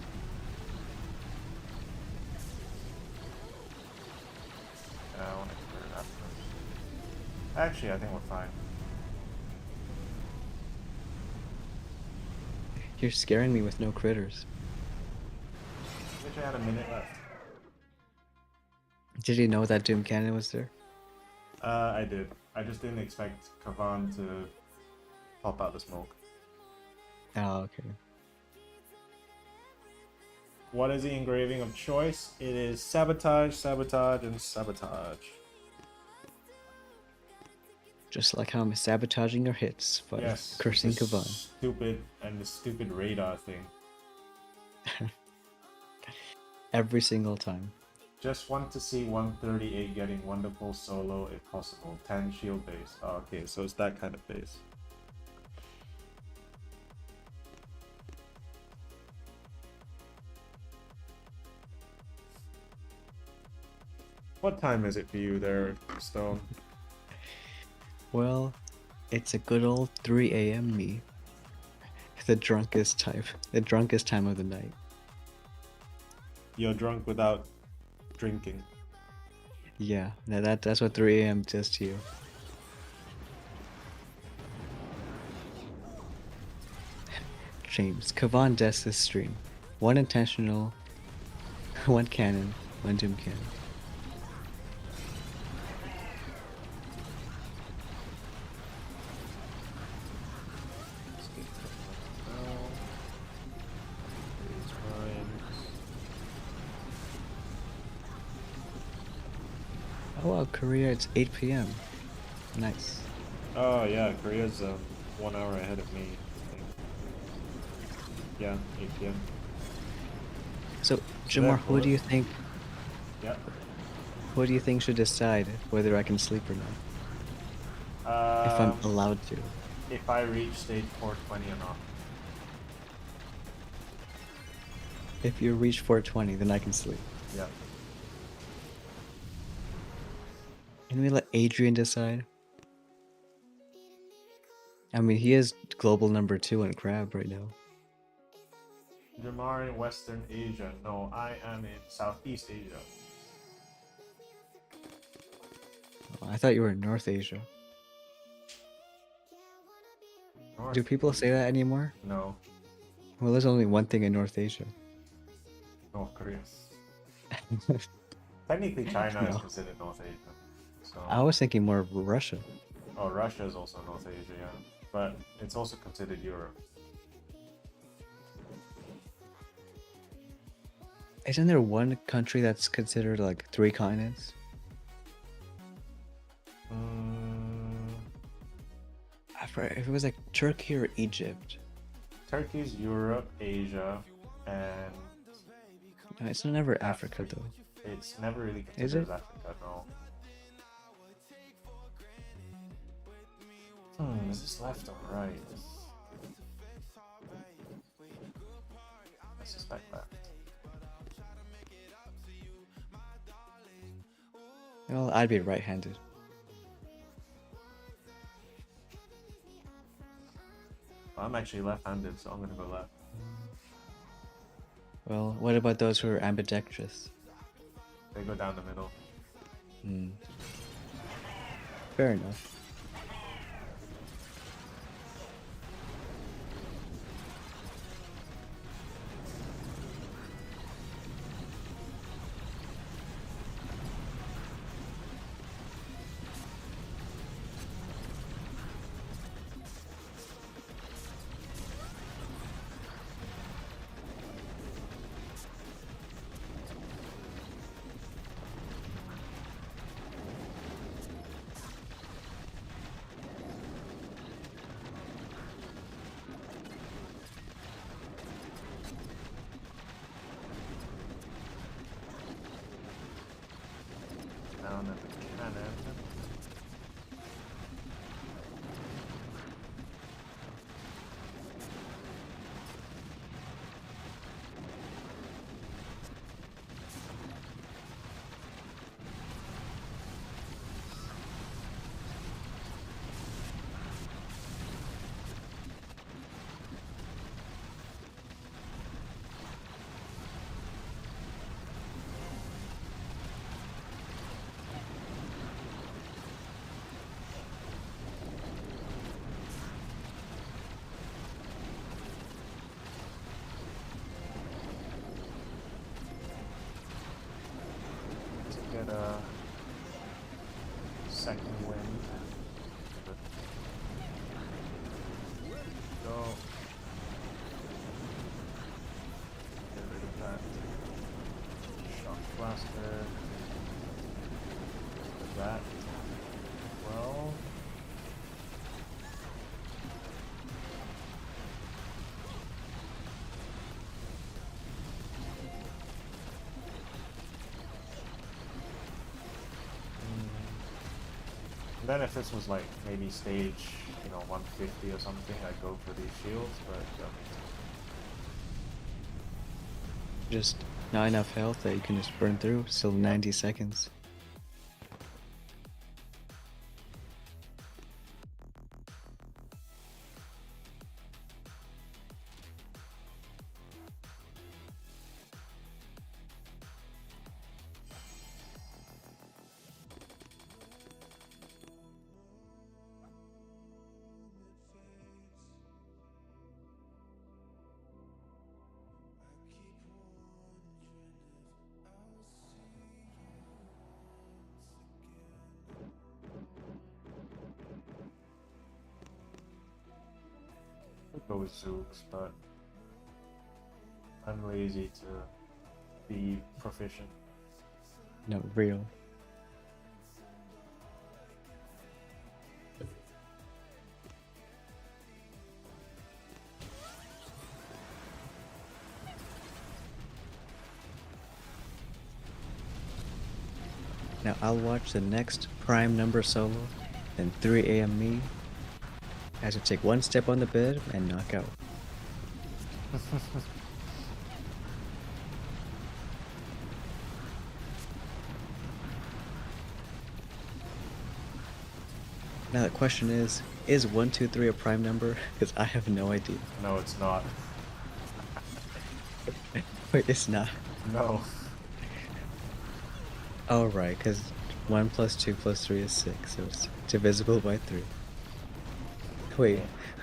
I want to clear that first. Actually, I think we're fine. You're scaring me with no critters. Wish I had a minute left. Did you know that Doom Cannon was there? I did. I just didn't expect Kavan to pop out the smoke. Oh, okay. What is the engraving of choice? It is sabotage, sabotage, and sabotage. Just like how I'm sabotaging your hits by Yes. cursing the Kavan. Stupid and the stupid radar thing. Every single time. Just want to see 138 getting wonderful solo if possible. 10 shield base. Oh, okay, so it's that kind of base. What time is it for you there, Stone? Well, it's a good old 3 a.m. me. The drunkest time of the night. You're drunk without drinking. Yeah, that's what 3 a.m. does to you. James, Kavan deaths this stream. One intentional, one cannon, one doom cannon. Oh wow, Korea, it's 8 p.m. Nice. Oh yeah, Korea's 1 hour ahead of me, I think. Yeah, 8 p.m. So, Jamar, who do you think? Yeah. Who do you think should decide whether I can sleep or not? If I'm allowed to. If I reach stage 420 or not. If you reach 420, then I can sleep. Yeah. Can we let Adrian decide? I mean, he is global #2 in Crab right now. Jamar in Western Asia. No, I am in Southeast Asia. Oh, I thought you were in North Asia. North Do people say that anymore? No, Well, there's only one thing in North Asia. North Korea. Technically, China is No. considered North Asia. So. I was thinking more of Russia. Oh, Russia is also North Asia, yeah. But it's also considered Europe. Isn't there one country that's considered like 3 continents? I forget if it was like Turkey or Egypt. Turkey's Europe, Asia, and No, it's never Africa though. it's never really Is considered it? as Africa, no. Is this left or right? I suspect left. Well, I'd be right-handed. I'm actually left-handed, so I'm gonna go left. Well, what about those who are ambidextrous? They go down the middle. Fair enough. Down at the cannon. Get a second wind. Go. Get rid of that. Shock blaster. That. Well. Then if this was like maybe stage, 150 or something, I'd go for these shields, but Just not enough health that you can just burn through. Still 90 seconds. I'd go with Zooks, but I'm lazy to be proficient. No, real. Now I'll watch the next prime number solo, then 3 a.m. me, as I take one step on the bed and knock out. Now the question is 1, 2, 3 a prime number? Because I have no idea. No, it's not. Wait, it's not. No. Oh right, because 1 plus 2 plus 3 is 6, so it's divisible by 3. Wait,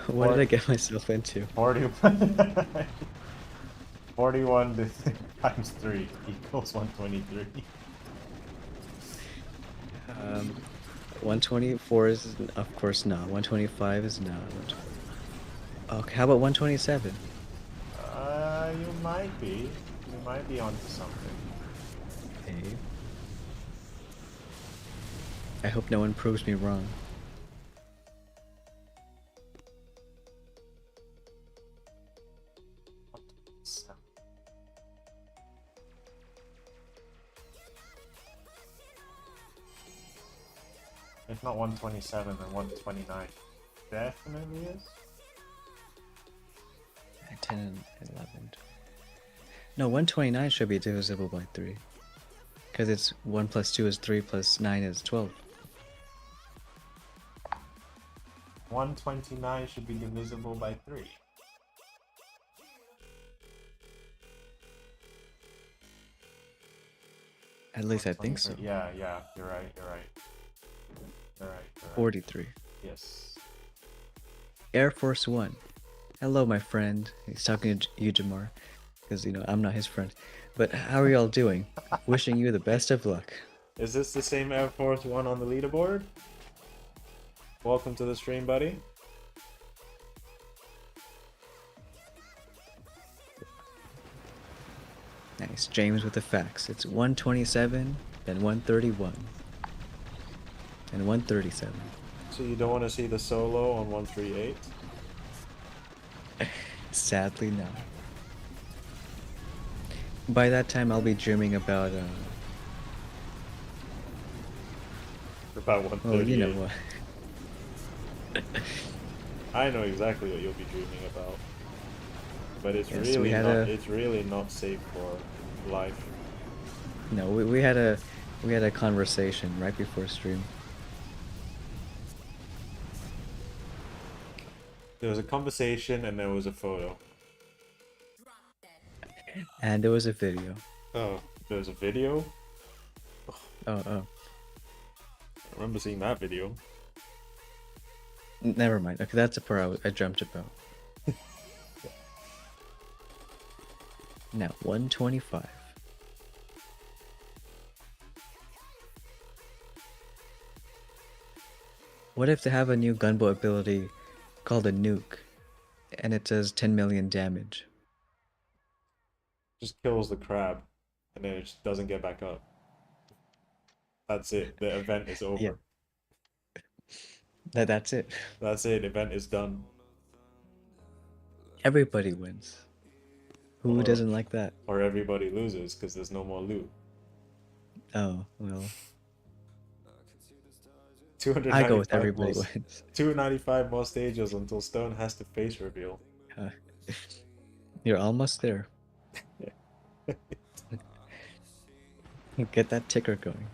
what did I get myself into? 41 41 times 3 equals 123. 124 is, of course, not. 125 is not. Okay, how about 127? You might be. You might be onto something. Okay. I hope no one proves me wrong. If not 127, then 129 definitely is. 10 and 11. No, 129 should be divisible by 3. Because it's 1 plus 2 is 3 plus 9 is 12. 129 should be divisible by 3. At least I think so. Yeah, you're right. 43. Yes. Air Force One. Hello, my friend. He's talking to you, Jamar. Because, I'm not his friend. But how are y'all doing? Wishing you the best of luck. Is this the same Air Force One on the leaderboard? Welcome to the stream, buddy. Nice. James with the facts. It's 127, then 131, and 137. So you don't want to see the solo on 138? Sadly, no. By that time, I'll be dreaming about, About 138. well, you know what. I know exactly what you'll be dreaming about. But it's Yes, really we had not. a- It's really not safe for life. No, we had a conversation right before stream. There was a conversation and there was a photo. And there was a video. Oh, there was a video. Oh. I remember seeing that video. Never mind. Okay, that's the part I dreamt about. Now, 125. What if they have a new gunboat ability called a nuke, and it does 10 million damage? Just kills the crab, and then it just doesn't get back up. That's it. The event is over. Yeah. That's it. That's it. Event is done. Everybody wins. Who Or- doesn't like that? Or everybody loses because there's no more loot. Oh, well. I go with 295 everybody most, wins. 295 more stages until Stone has to face reveal. Uh, You're almost there. Get that ticker going.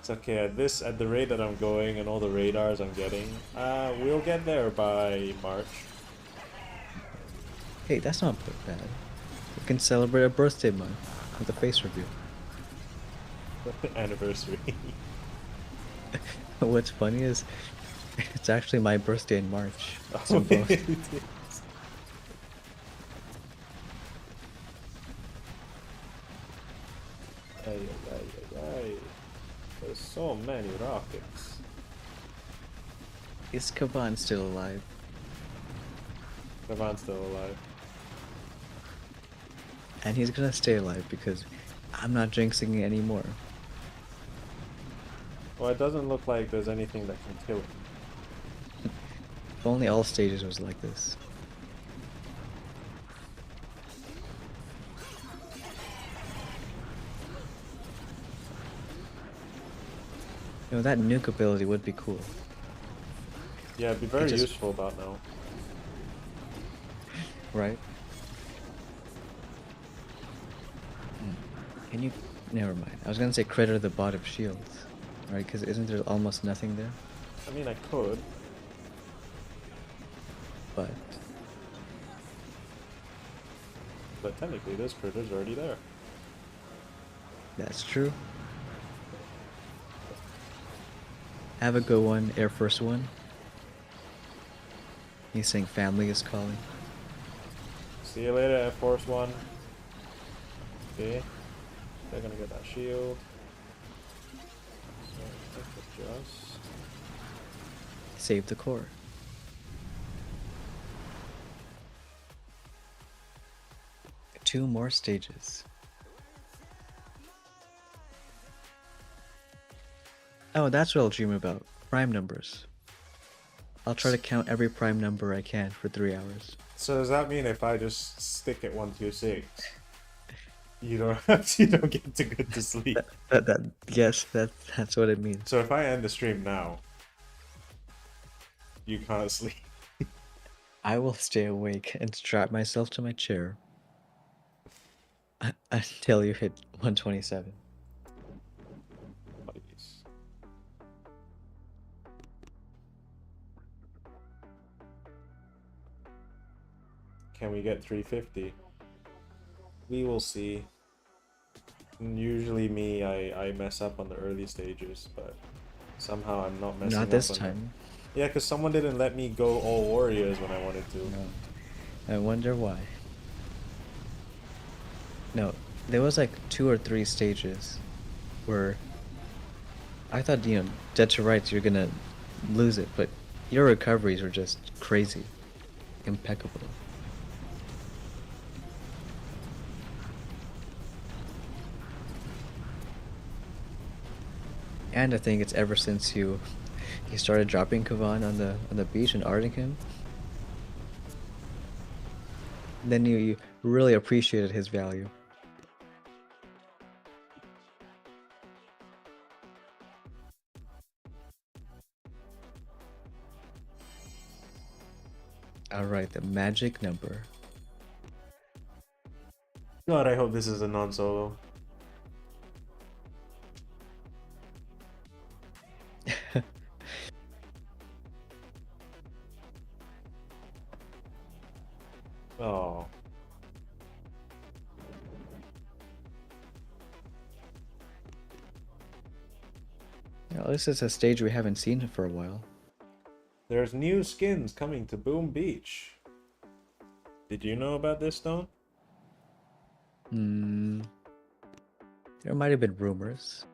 It's okay, at the rate that I'm going and all the radars I'm getting, we'll get there by March. Hey, that's not bad. We can celebrate a birthday month with a face reveal. Anniversary. What's funny is it's actually my birthday in March. Oh, So both. it is. Ay, ay, ay, ay. There's so many rockets. Is Kavan still alive? Kavan's still alive. And he's gonna stay alive because I'm not jinxing it anymore. Well, it doesn't look like there's anything that can kill him. If only all stages was like this. You know, that nuke ability would be cool. Yeah, it'd be very just- useful about now. Right? Can you... Never mind. I was gonna say critter the bot of shields. Right? Because isn't there almost nothing there? I mean, I could. But... But technically, this critter's already there. That's true. Have a good one, Air Force One. He's saying family is calling. See you later, Air Force One. Okay. They're gonna get that shield. So, I think it just... Save the core. Two more stages. Oh, that's what I'll dream about. Prime numbers. I'll try to count every prime number I can for 3 hours. So does that mean if I just stick at 126, you don't get to go to sleep? Yes, that's what it means. So if I end the stream now, you can't sleep. I will stay awake and strap myself to my chair until you hit 127. Please. Can we get 350? We will see. Usually me, I mess up on the early stages, but somehow I'm not messing up. Not this on time. Yeah, because someone didn't let me go all warriors when I wanted to. No. I wonder why. No, there was like 2 or 3 stages where I thought, you know, dead to rights you're gonna lose it, but your recoveries were just crazy. Impeccable. And I think it's ever since you started dropping Kavan on the beach and arting him, then you really appreciated his value. Alright, the magic number. God, I hope this is a non-solo. Oh. Well, this is a stage we haven't seen for a while. There's new skins coming to Boom Beach. Did you know about this, Stone? There might have been rumors.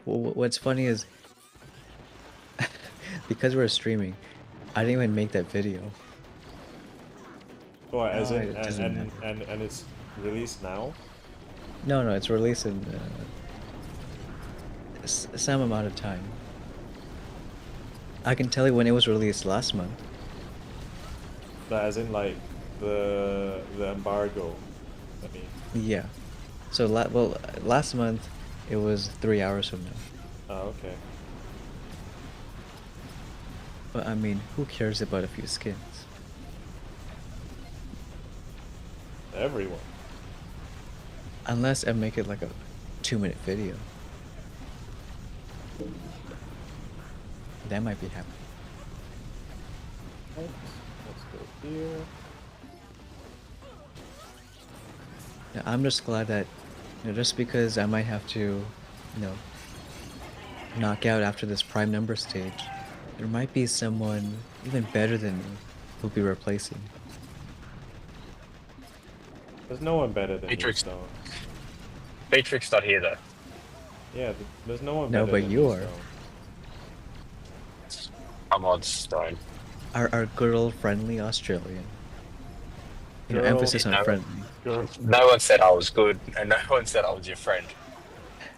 Well, what's funny is because we're streaming, I didn't even make that video. Oh, as No, in, it doesn't matter. and it's released now? No, it's released in some amount of time. I can tell you when it was released last month. But as in, like, the embargo, I mean. Yeah. So, last month, it was 3 hours from now. Oh, okay. But I mean, who cares about a few skins? Everyone. Unless I make it like a 2-minute video. That might be happening. Right, let's go here. Now, I'm just glad that, just because I might have to, knock out after this prime number stage, there might be someone even better than me who'll be replacing. There's no one better than Matrix. you, Stone. Beatrix not here though. Yeah, there's no one No, better but than you are. Stone. Come on, Stone. Our good old friendly Australian. Girl. Emphasis on No. friendly. No one said I was good, and no one said I was your friend.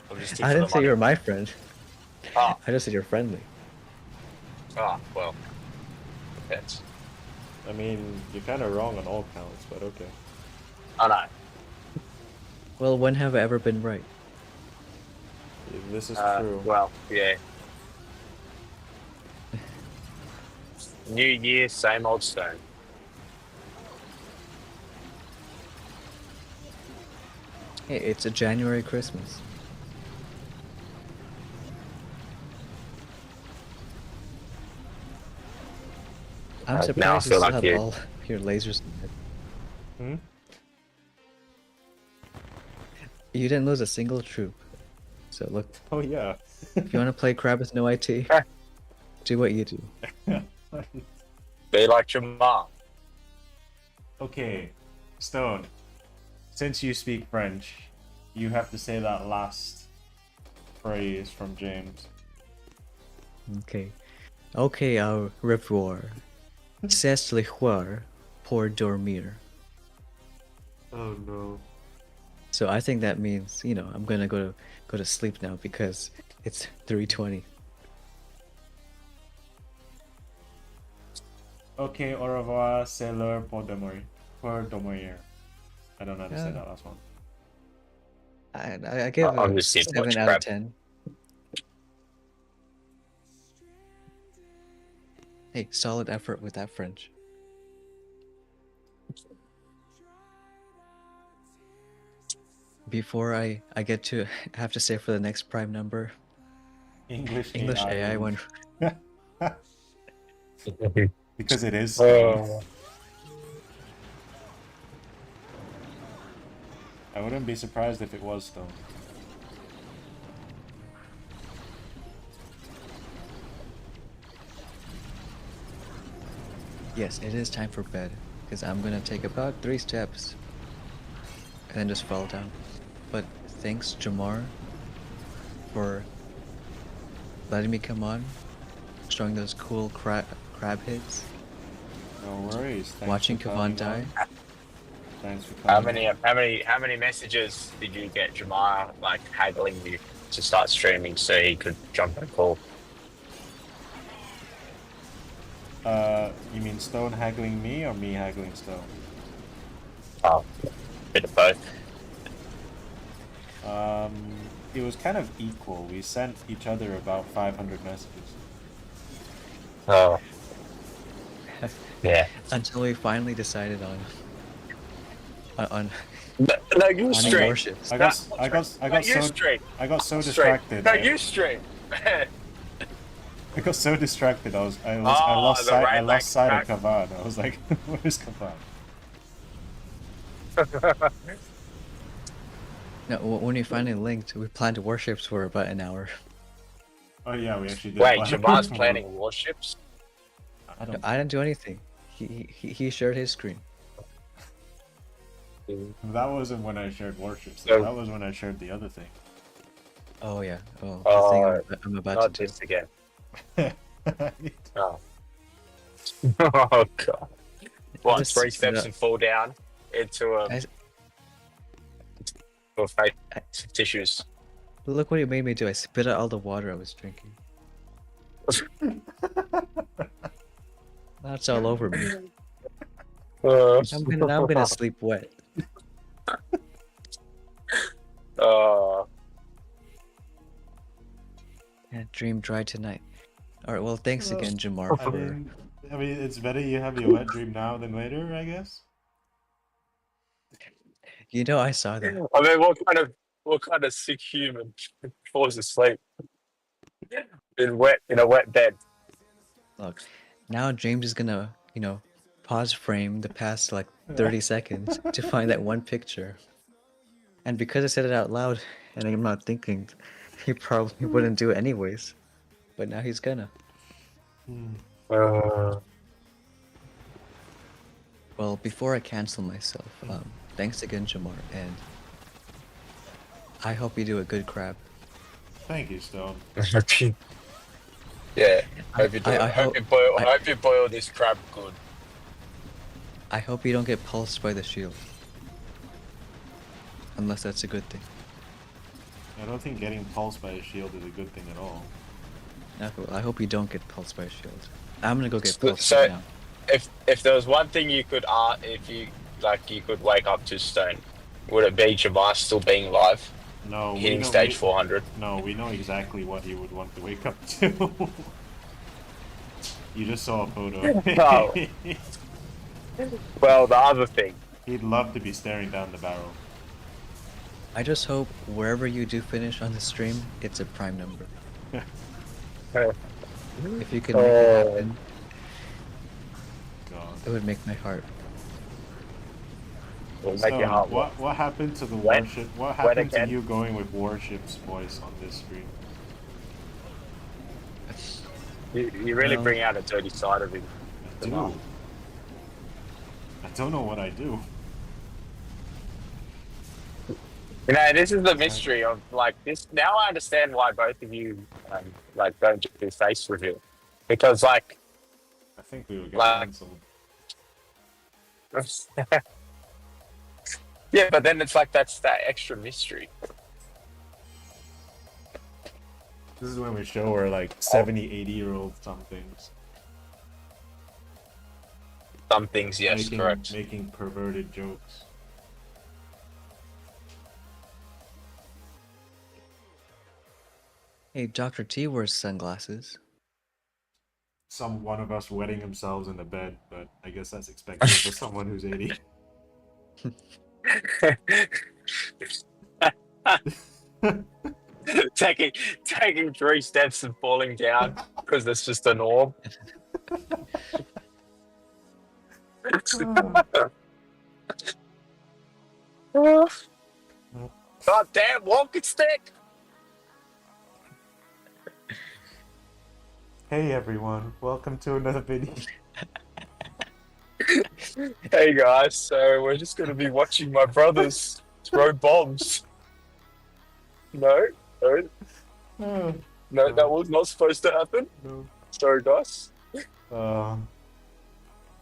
I'm just here I for didn't the say you were money. my friend. Ah, I just said you're friendly. Well. Depends. I mean, you're kind of wrong on all counts, but okay. I know. Well, when have I ever been right? This is true. Well, yeah. New year, same old Stone. Hey, it's a January Christmas. I'm Now I surprised you feel still like have you. all your lasers in it. Hmm? You didn't lose a single troop. So look, Oh yeah. if you want to play crab with no IT, do what you do. Be like your mom. Okay, Stone. Since you speak French, you have to say that last phrase from James. Okay. Okay, au revoir. C'est le soir pour dormir. Oh no. So I think that means, I'm gonna go to sleep now because it's 3:20. Okay, au revoir, c'est l'heure pour dormir. Pour dormir. I don't know how to say that last one. I give I'm it just here to watch 7 out of crab. 10. Hey, solid effort with that French. Before I get to have to say for the next prime number, English AI one. Because it is. Oh. I wouldn't be surprised if it was Stone. Yes, it is time for bed because I'm gonna take about 3 steps and then just fall down. But thanks, Jamar, for letting me come on, showing those cool crab hits, No worries. Thanks watching for Kavan coming die. on. Thanks for coming. How many messages did you get Jamar like haggling you to start streaming so he could jump on a call? You mean Stone haggling me or me haggling Stone? Oh, bit of both. It was kind of equal. We sent each other about 500 messages. Oh. Yeah. Until we finally decided on No, you on stream. warships. I got so distracted. No, you stream. I got so distracted. I Oh, lost the sight. I right lost sight leg of Kavan. I was like, "Where's Kavan?" No, when we finally linked, we planned warships for about an hour. Oh yeah, we actually did. Wait, plan- Jamar's planning warships? I don't. I didn't do anything. He shared his screen. That wasn't when I shared warships. No. That was when I shared the other thing. Oh yeah. Oh, the Oh, thing I'm about Not to do. this again. Oh. Oh god. What, just 3 spit steps up. and fall down into a face tissues. Look what he made me do. I spit out all the water I was drinking. That's all over me. I'm gonna sleep wet. Uh, Yeah, dream dry tonight. All right. Well, thanks again, Jamar, I for. mean, it's better you have your wet dream now than later, I guess. You know, I saw that. I mean, what kind of sick human falls asleep in a wet bed? Look, now James is gonna, pause frame the past like 30 seconds to find that one picture. And because I said it out loud and I'm not thinking, he probably wouldn't do it anyways. But now he's gonna. Uh, Well, before I cancel myself, thanks again, Jamar, and I hope you do a good crab. Thank you, Stone. yeah. Hope you do. I Hope you boil this crab good. I hope you don't get pulsed by the shield. Unless that's a good thing. I don't think getting pulsed by a shield is a good thing at all. Okay, well, I hope you don't get pulsed by a shield. I'm gonna go get So- pulsed so- right now. If there was one thing you could if you could wake up to Stone, would it be Jamar still being alive, No, we hitting know, stage 400? No, we know exactly what he would want to wake up to. You just saw a photo. No. Well, the other thing. He'd love to be staring down the barrel. I just hope wherever you do finish on the stream, it's a prime number. If you can make it happen, God. it would make my heart. Will make Stone, your heart what happened to the When- warship? What when happened to again? you going with warships voice on this stream? You really Well- bring out a dirty side of him. I do. I don't know what I do. You know, this is the mystery of like this. Now I understand why both of you don't do face reveal, because like I think we would get Like- cancelled. yeah, but then it's like that's that extra mystery. This is when we show her like 70, 80-year-old somethings. Some things, yes, correct. Making perverted jokes. Hey, Dr. T wears sunglasses. One of us wetting themselves in the bed, but I guess that's expected for someone who's 80. taking 3 steps and falling down because that's just a norm. God damn, walking stick! Hey everyone, welcome to another video. Hey guys, so we're just gonna be watching my brothers throw bombs. No, Oh, no, that was not supposed to happen. no. Sorry, guys.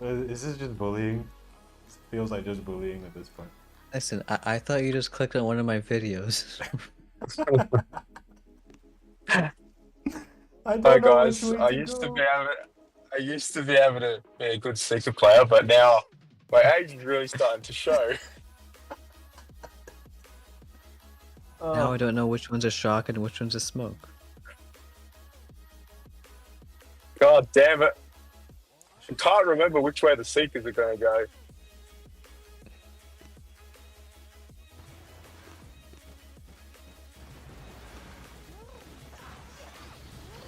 Is this just bullying? It feels like just bullying at this point. Listen, I thought you just clicked on one of my videos. I don't Hi know guys, which way I used to be able to be a good secret player, but now my age is really starting to show. Now I don't know which one's a shock and which one's a smoke. God damn it! I can't remember which way the seekers are going to go.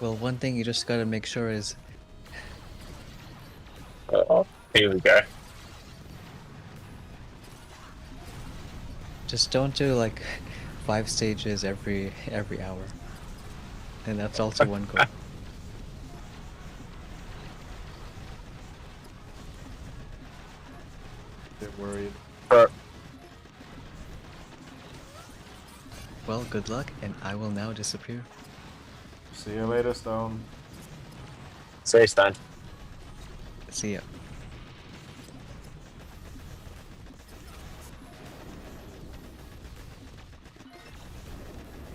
Well, one thing you just gotta make sure is Here we go. just don't do like 5 stages every hour. And that's also one goal. Bit worried. Well, good luck, and I will now disappear. See you later, Stone. See, Stan. See ya.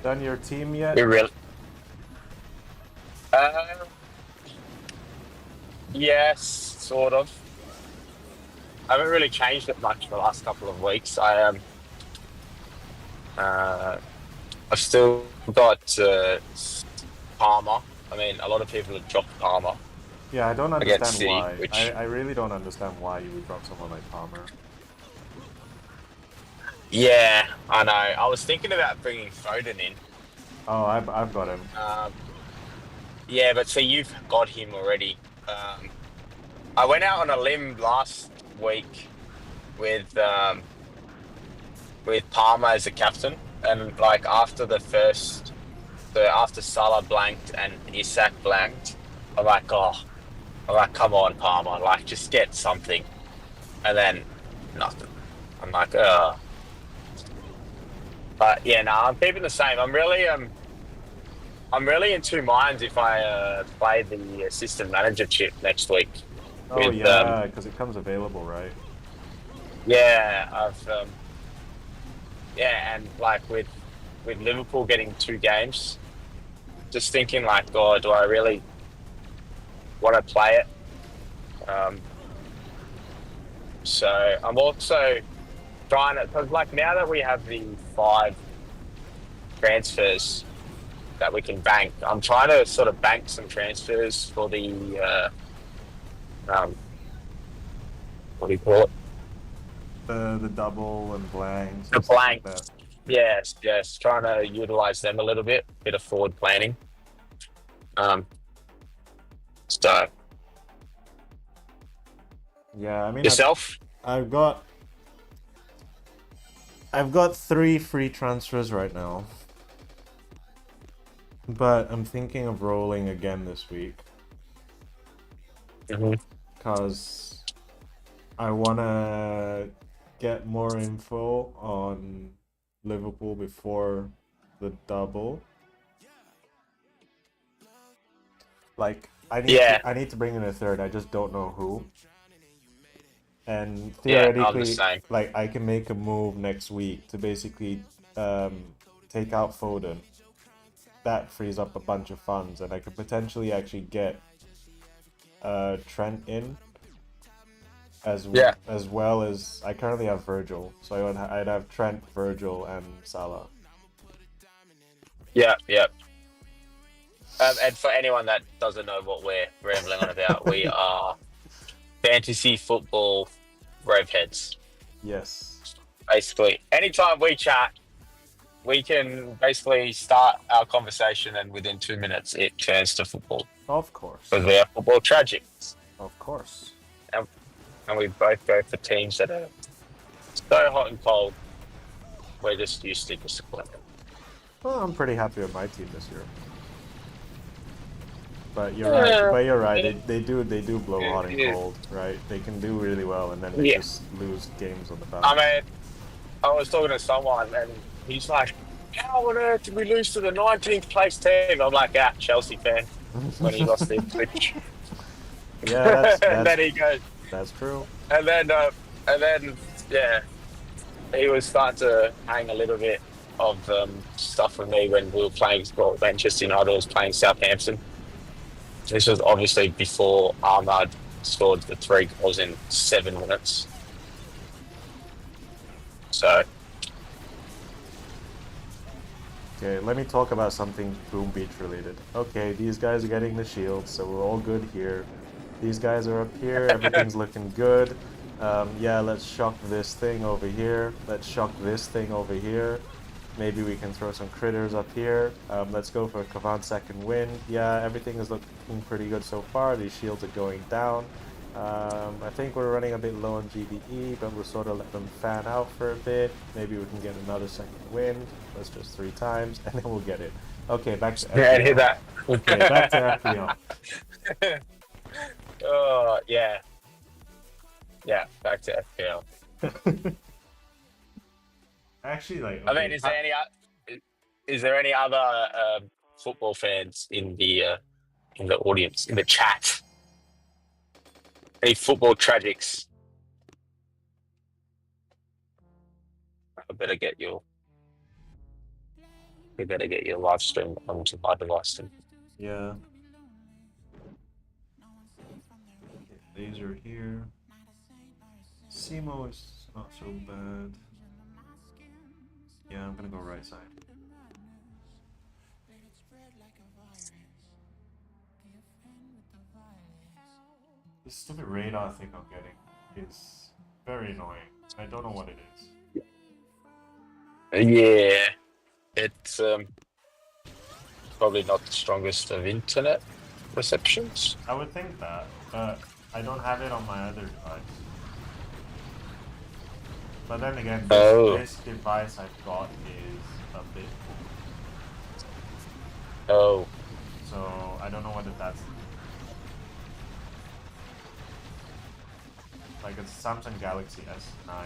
Done your team yet? We really. Yes, sort of. I haven't really changed it much for the last couple of weeks. I've still got Palmer I mean, a lot of people have dropped Palmer Yeah, I don't against understand City, why. which I really don't understand why you would drop someone like Palmer. yeah, I know. I was thinking about bringing Foden in. Oh, I've got him. Yeah, but see, you've got him already. I went out on a limb last week with Palmer as a captain, and like after Salah blanked and Isak blanked, I'm like, come on, Palmer, like just get something, and then nothing. I'm like, but yeah, no, I'm keeping the same. I'm really in two minds if I play the assistant manager chip next week. Oh With yeah, because it comes available, right? yeah, yeah, and like with Liverpool getting 2 games, just thinking like, oh, do I really want to play it? So I'm also trying to, because like now that we have the 5 transfers that we can bank, I'm trying to sort of bank some transfers for the what do you call it? The double and blanks The and stuff like that. blanks. Yes, trying to utilize them a little bit of forward planning. Um, so Yeah, I mean, yourself? I've got 3 free transfers right now, but I'm thinking of rolling again this week Mm-hmm. because I wanna get more info on Liverpool before the double. Like Yeah, I need to bring in a third. I just don't know who. And yeah, I'm the theoretically, same. like I can make a move next week to basically take out Foden. That frees up a bunch of funds, and I could potentially actually get Trent in Yeah, as well as I currently have Virgil, so I'd have Trent, Virgil, and Salah. yeah. And for anyone that doesn't know what we're rambling on about, we are fantasy football revheads. Yes, Basically, anytime we chat, we can basically start our conversation, and within 2 minutes, it turns to football of course, because we are football tragics, of course. and, and we both go for teams that are so hot and cold. We're just used to disappointment. Well, I'm pretty happy with my team this year. But you're right. But you're right. They do blow hot and cold, right? They can do really well, and then they Yeah. just lose games on the bounce. I mean, I was talking to someone, and he's like, "How on earth did we lose to the 19th place team?" I'm like, Chelsea fan when he lost the Ipswich. Yeah, And then he goes, that's true. and then yeah, he was starting to hang a little bit of stuff with me when we were playing. Well, Manchester United was playing Southampton. This was obviously before Ahmad scored the 3 goals in 7 minutes. So Okay, let me talk about something Boom Beach related. Okay, these guys are getting the shields, so we're all good here. These guys are up here, everything's looking good. Yeah, let's shock this thing over here. Let's shock this thing over here. Maybe we can throw some critters up here. Let's go for a Kavan second wind. Yeah, everything is looking pretty good so far. These shields are going down. I think we're running a bit low on GBE, but we'll sort of let them fan out for a bit. Maybe we can get another second wind. That's just 3 times, and then we'll get it. Okay, back to FPL. yeah, I hear that. Okay, back to FPL. Oh yeah, back to FPL. Actually, like, I okay, mean, is there any other football fans in the audience, in the chat? Any football tragics? I better get your. We better get your live stream onto my device then. yeah. Okay, laser here. Simo is not so bad. Yeah, I'm gonna go right side. This stupid radar thing I'm getting is very annoying. I don't know what it is. Yeah, it's probably not the strongest of internet receptions. I would think that, but I don't have it on my other device. But then again, this device I've got is a bit old. Oh, So I don't know whether that's like a Samsung Galaxy S9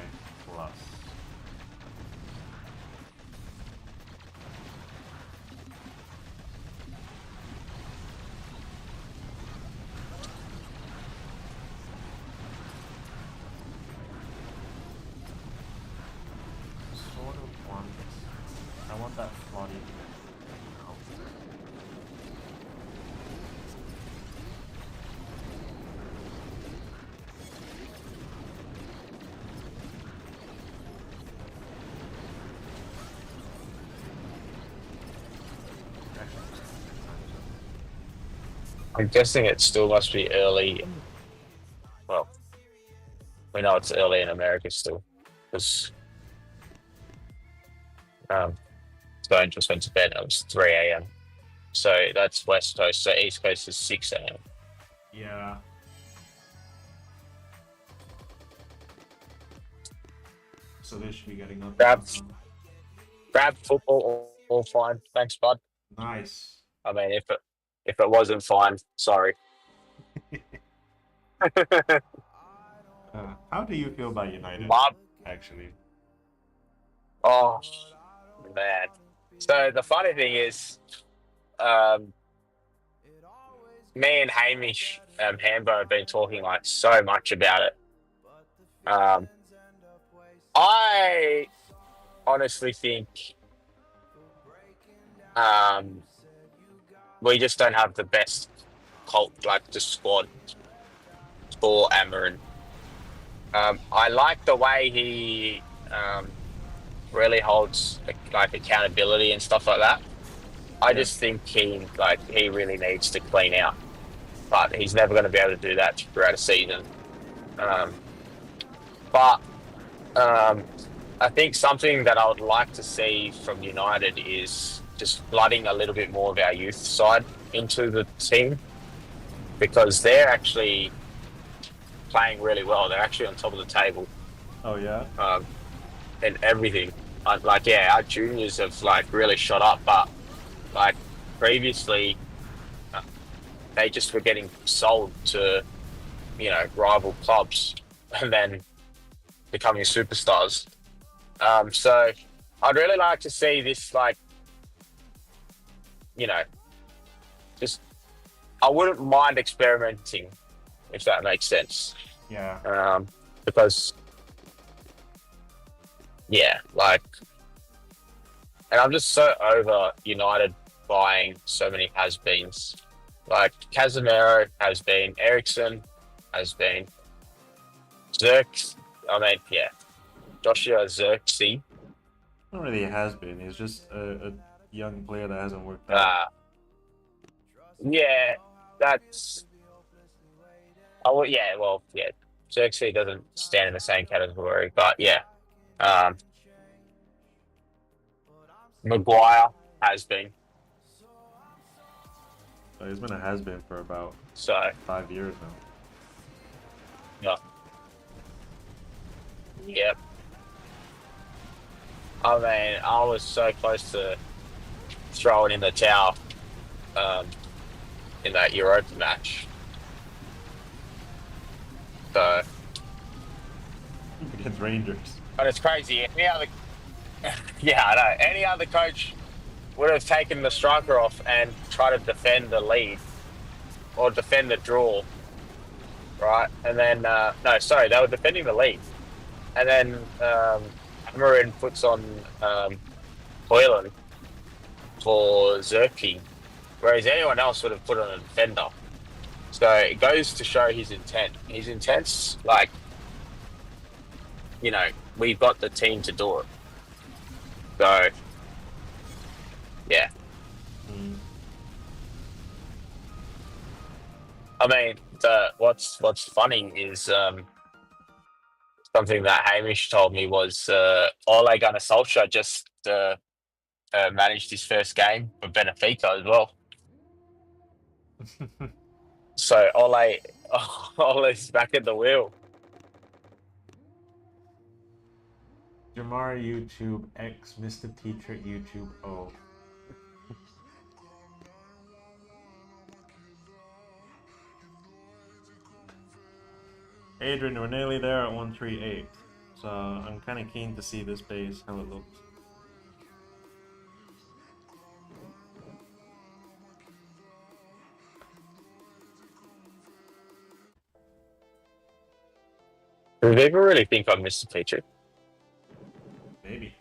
Plus. Sort of want. I want that floaty now. I'm guessing it still must be early. Well, we know it's early in America still, because Stone just went to bed. It was 3 a.m. So that's West Coast. So East Coast is 6 a.m. Yeah. So they should be getting up. Grab football, all fine. Thanks, bud. Nice. I mean, if it wasn't fine, sorry. How do you feel about United? Bob. Actually. Oh man. So the funny thing is, me and Hamish Hambo have been talking like so much about it. I honestly think we just don't have the best the squad for Amarin. I like the way he really holds accountability and stuff like that. I just think he really needs to clean out, but he's never going to be able to do that throughout a season. But I think something that I would like to see from United is just flooding a little bit more of our youth side into the team, because they're actually playing really well. They're actually on top of the table. Oh yeah. And everything. Our juniors have really shot up, but previously they just were getting sold to rival clubs and then becoming superstars. So I'd really like to see this just I wouldn't mind experimenting, if that makes sense. Yeah. Because and I'm just so over United buying so many has-beens. Casemiro has been, Ericsson has been, Joshua Zirkzee. Not really has been. He's just a young player that hasn't worked out. That's. Xerxes doesn't stand in the same category, but Maguire has been. So he's been a has been for about 5 years Yeah. now. Yep. I mean, I was so close to throwing in the towel in that Europa match. So Against Rangers. But it's crazy. Any other, I know. Any other coach would have taken the striker off and tried to defend the lead or defend the draw, right? And then they were defending the lead, and then Amarin puts on Hoyland for Zerkzee, whereas anyone else would have put on a defender. So it goes to show his intent. His intent's we've got the team to do it. So, yeah. I mean, what's funny is something that Hamish told me was Ole Gunnar Solskjaer just managed his first game for Benfica as well. So Ole's back at the wheel. Jamar YouTube X Mr. Teacher YouTube O. Adrian, we're nearly there at 138. So I'm kind of keen to see this base, how it looks. Do people really think I'm Mr. Teacher? Maybe.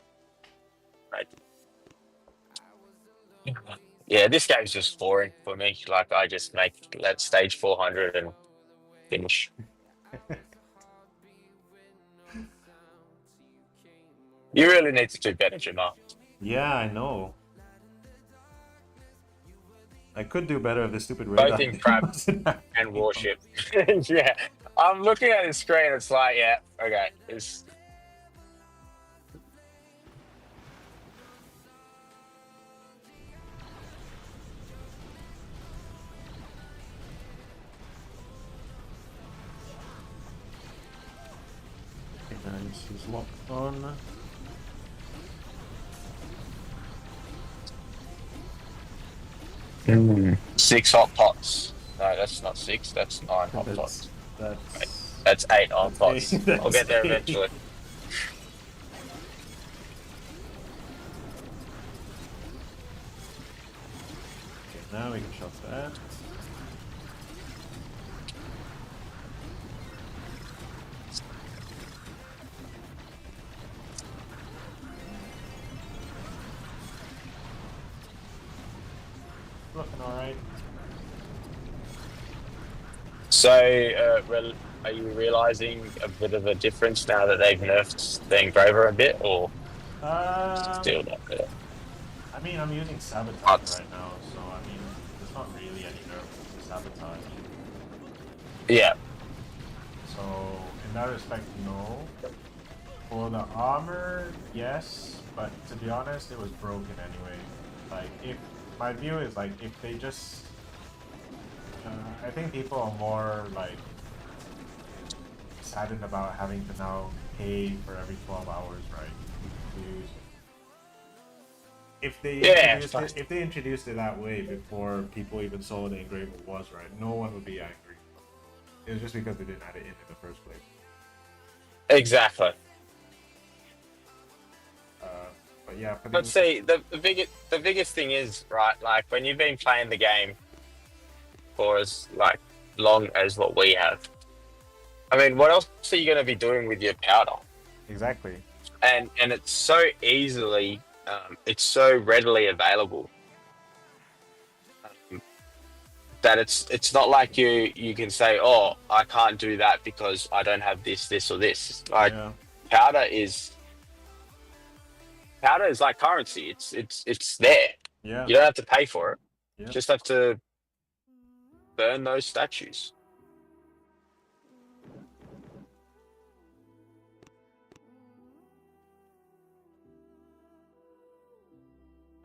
Right. Yeah, this game's just boring for me. Like, I just let stage 400 and finish. You really need to do better, Jamar. Yeah, I know. I could do better if this stupid radar Both in crab and warship. Yeah, I'm looking at the screen. It's like, yeah, okay. It's nice. He's locked on. six hot pots. No, that's not six. That's 9 hot pots. That's 8 hot pots. I'll get there eventually. Okay, now we can shot that. Looking alright. So, are you realizing a bit of a difference now that they've nerfed the engraver a bit, or still not there? I mean, I'm using sabotage right now, so I mean, there's not really any nerf to sabotage. Yeah. So, in that respect, no. For the armor, yes, but to be honest, it was broken anyway. Like, if my view is like, if they just, I think people are more like saddened about having to now pay for every 12 hours, right? To use it. If they introduced it that way before people even saw what the engraver was, right, no one would be angry. It was just because they didn't add it in the first place. Exactly. But yeah, But see, the biggest thing is, right, like when you've been playing the game for as long as what we have, I mean, what else are you going to be doing with your powder? Exactly. And it's so easily, it's so readily available that it's not like you can say, oh, I can't do that because I don't have this, or this. Like, powder is like currency. It's there. Yeah. You don't have to pay for it. Yeah. You just have to burn those statues.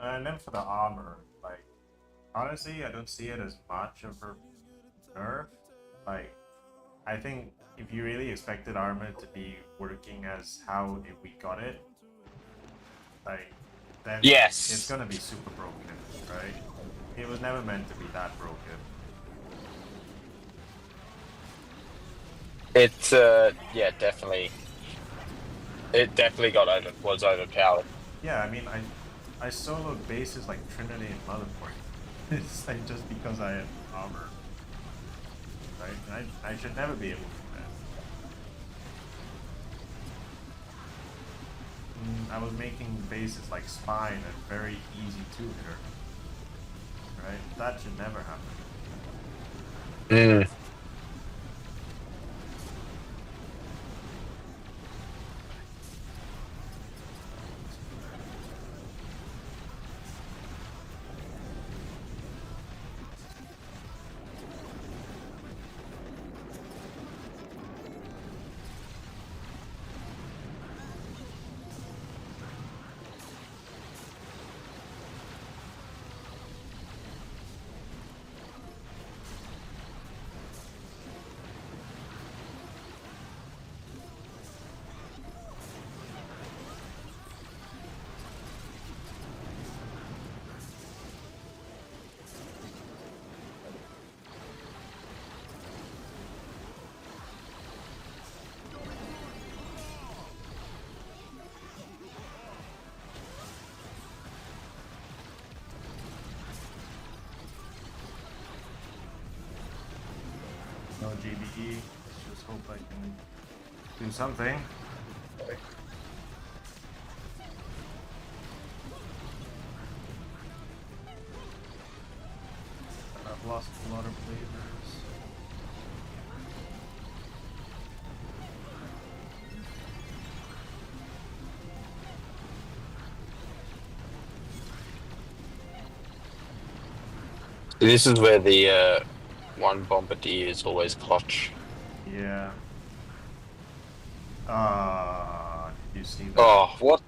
And then for the armor, like, honestly, I don't see it as much of a nerf. Like, I think if you really expected armor to be working as how we got it, like, then yes, it's gonna be super broken, right? It was never meant to be that broken. It's yeah, definitely. It definitely was overpowered. Yeah, I mean, I soloed bases like Trinity and Motherport. It's like just because I have armor, right? I should never be able to do that. I was making bases like Spine a very easy 2-hitter, right? That should never happen. GBE. Let's just hope I can do something. I've lost a lot of flavors. This is where the one bombardier is always clutch. Yeah. Did you see that? Oh, what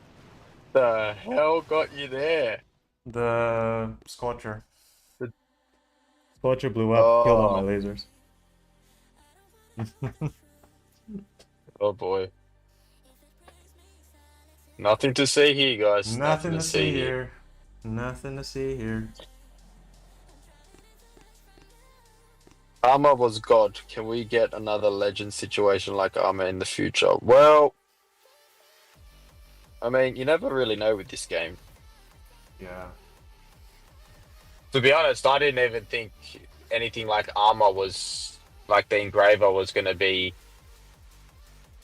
the hell got you there? The Scorcher. The- Scorcher blew up, killed all my Oh. lasers. Oh boy. Nothing to see here, guys. Nothing to see here. Nothing to see here. Armor was God. Can we get another legend situation like Armor in the future? Well, I mean, you never really know with this game. Yeah. To be honest, I didn't even think anything like Armor was, like the Engraver was going to be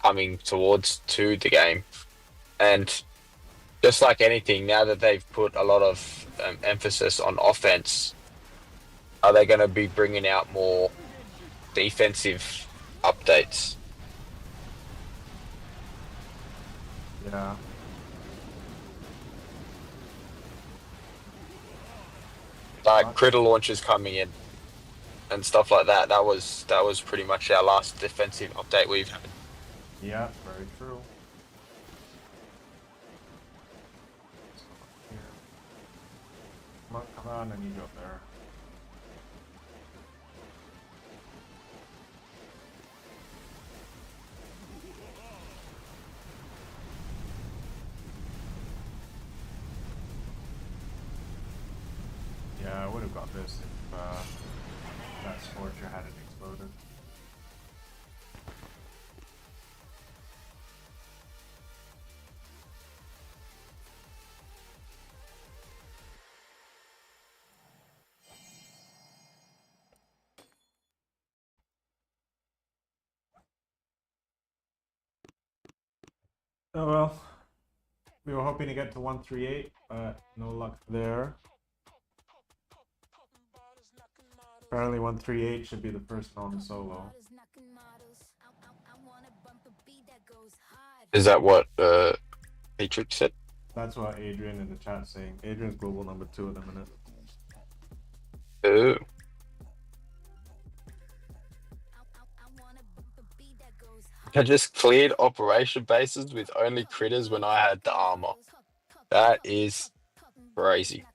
coming towards to the game. And just like anything, now that they've put a lot of emphasis on offense, are they going to be bringing out more defensive updates? Yeah. Like critter launchers coming in and stuff like that. That was pretty much our last defensive update we've had. Yeah, very true. Come on, I need you up there. Yeah, I would have got this if that Scorcher hadn't exploded. Oh well, we were hoping to get to 138, but no luck there. Apparently 138 should be the first non-solo. Is that what Patrick said? That's what Adrian in the chat saying. Adrian's global number 2 at the minute. Ooh. I just cleared operation bases with only critters when I had the armor. That is crazy.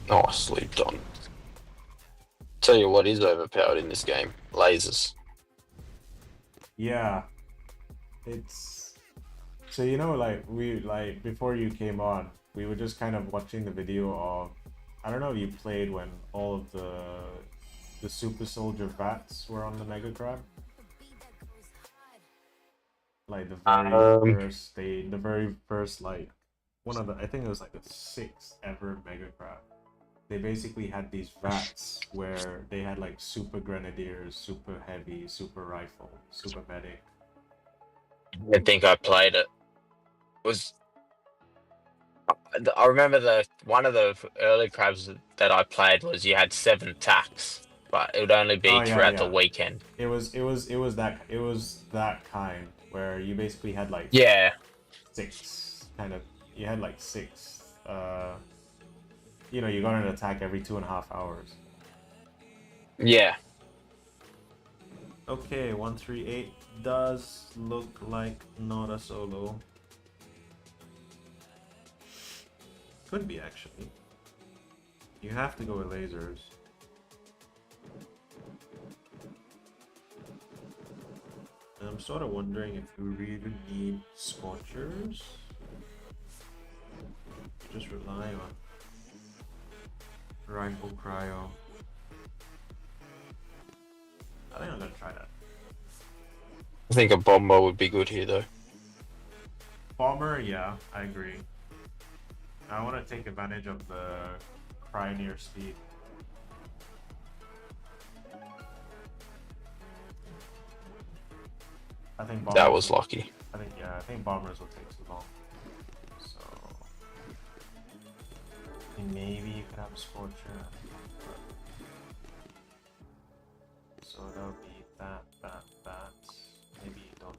Nicely done. Tell you what is overpowered in this game: lasers. Yeah. It's... So you know, like, before you came on, we were just kind of watching the video of... I don't know if you played when all of the the super soldier vats were on the Mega Crab? Like the very first like one of the, I think it was like the 6th ever Mega Crab. They basically had these vats where they had like super grenadiers, super heavy, super rifle, super medic. I think I played it. I remember one of the early crabs that I played was you had 7 attacks, but it would only be Oh yeah, throughout the yeah. weekend. It was that kind where you basically had like Yeah, 6 kind of, you had like 6 you know, you got an attack every 2.5 hours. yeah. Okay, 138 does look like not a solo. Could be actually. You have to go with lasers. I'm sort of wondering if we really need scorchers. Just rely on rifle cryo. I think I'm gonna try that. I think a bomber would be good here, though. Bomber, yeah, I agree. I want to take advantage of the Cryoneer speed. I think bombers That was lucky. I think bombers will take too long. So maybe you could have a scorcher. So that'll be that. Maybe you don't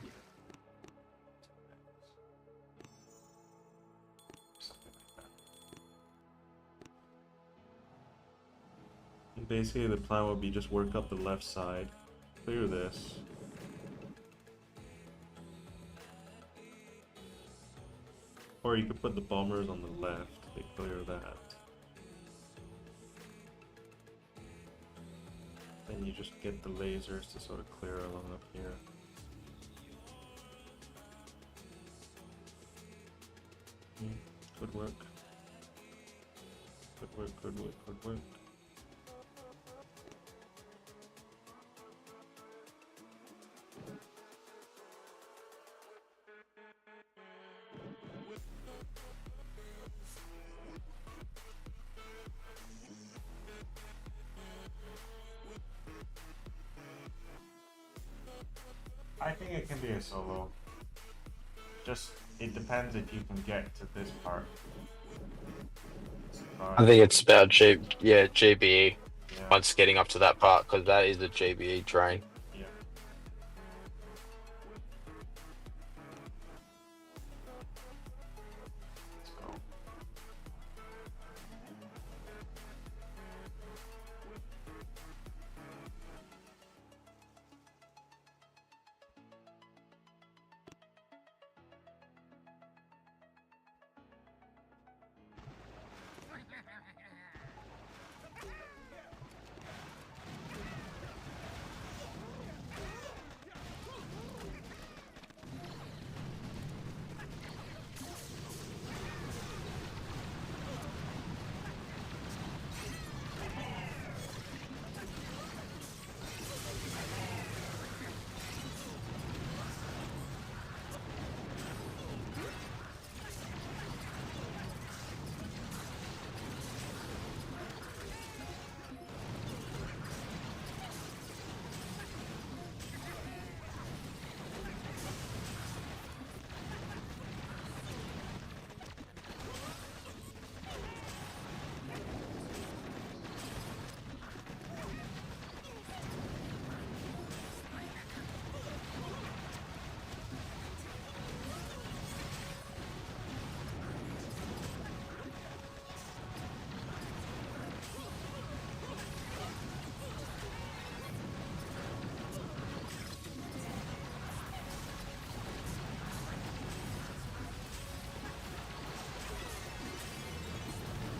need. Something like that. Basically, the plan would be just work up the left side, clear this. Or you could put the bombers on the left, they clear that. Then you just get the lasers to sort of clear along up here. Could work. Could work. I think it can be a solo. Just, it depends if you can get to this part. I think it's about GBE. Yeah. Once getting up to that part, because that is a GBE train. Yeah. Let's go.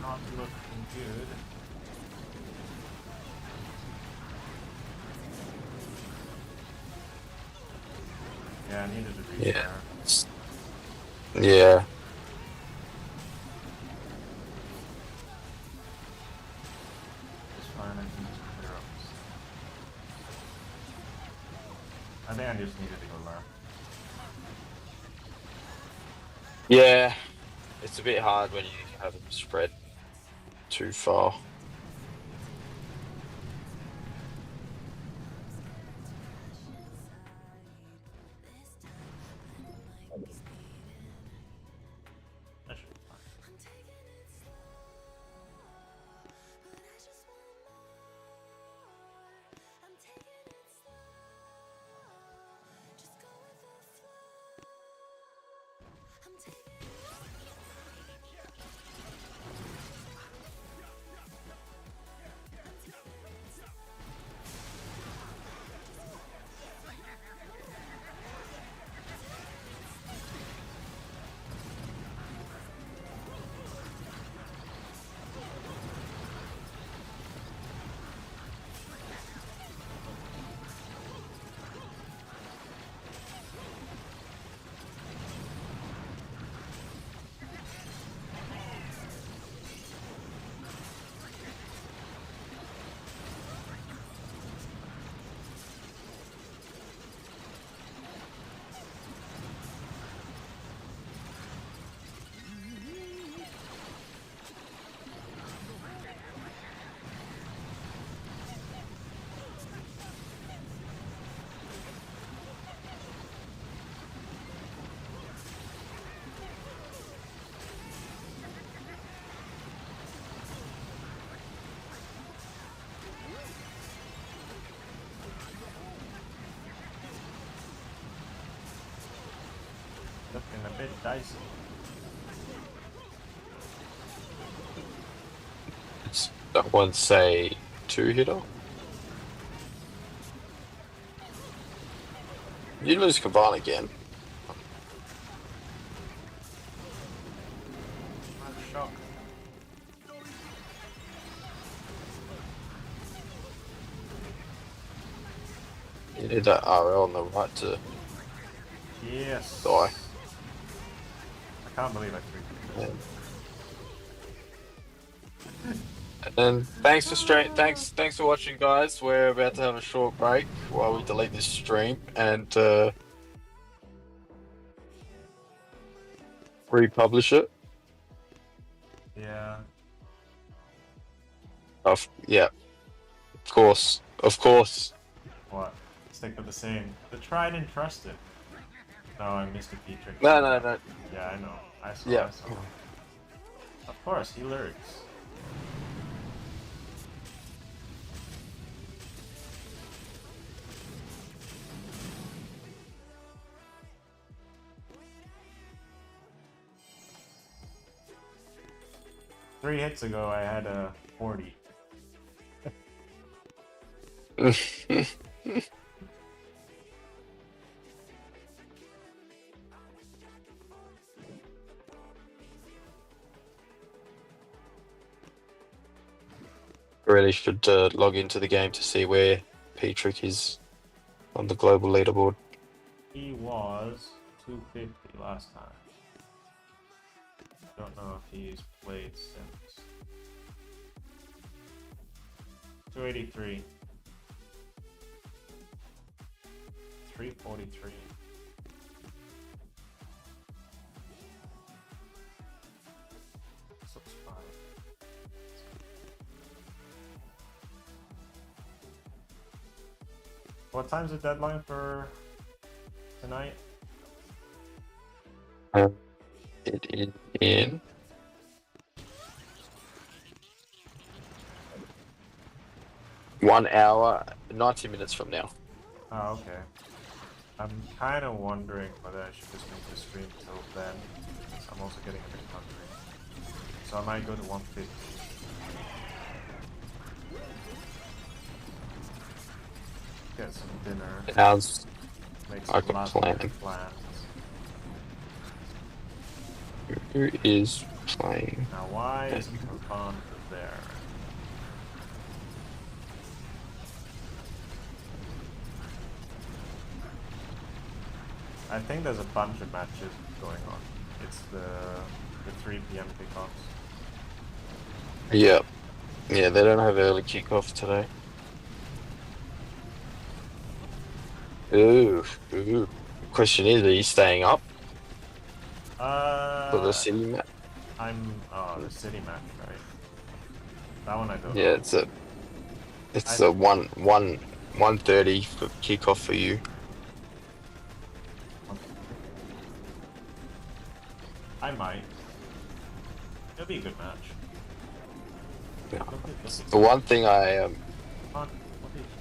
Not looking good. Yeah, I needed to restart. Yeah. I think I just needed to go left. Yeah, it's a bit hard when you have them spread too far. That should be fine. Looking a bit dicey. It's that one say 2-hitter. You lose Kavan again. I'm shocked. You need that RL on the right to Yes. die. I can't believe I threw. And then thanks for watching, guys. We're about to have a short break while we delete this stream and republish it. Yeah. Yeah, of course. What? Stick with the same. The tried and trusted. No, I missed a key trick. No. Yeah, I know. I saw. Yeah. I saw. Of course, he lurks. Three hits ago, I had a 40. Really should log into the game to see where P-Trick is on the global leaderboard. He was 250 last time. Don't know if he's played since. 283. 343. This looks fine. What time's the deadline for tonight? It is in 1 hour, 90 minutes from now. Oh, okay. I'm kind of wondering whether I should just make the stream till then. I'm also getting a bit hungry. So I might go to 150. Get some dinner. How's Make I some can last plan. minute plans. Who is playing? Now why is Kafan there? I think there's a bunch of matches going on. It's the 3 p.m. kickoffs. Yeah. Yeah, they don't have early kickoff today. Ooh, ooh. Question is, are you staying up for the Uh, city match? the city match, right? That one I don't Yeah, know. it's I a 1:30 for kickoff for you. I might. It'll be a good match. Yeah. Look at The one thing I Come on.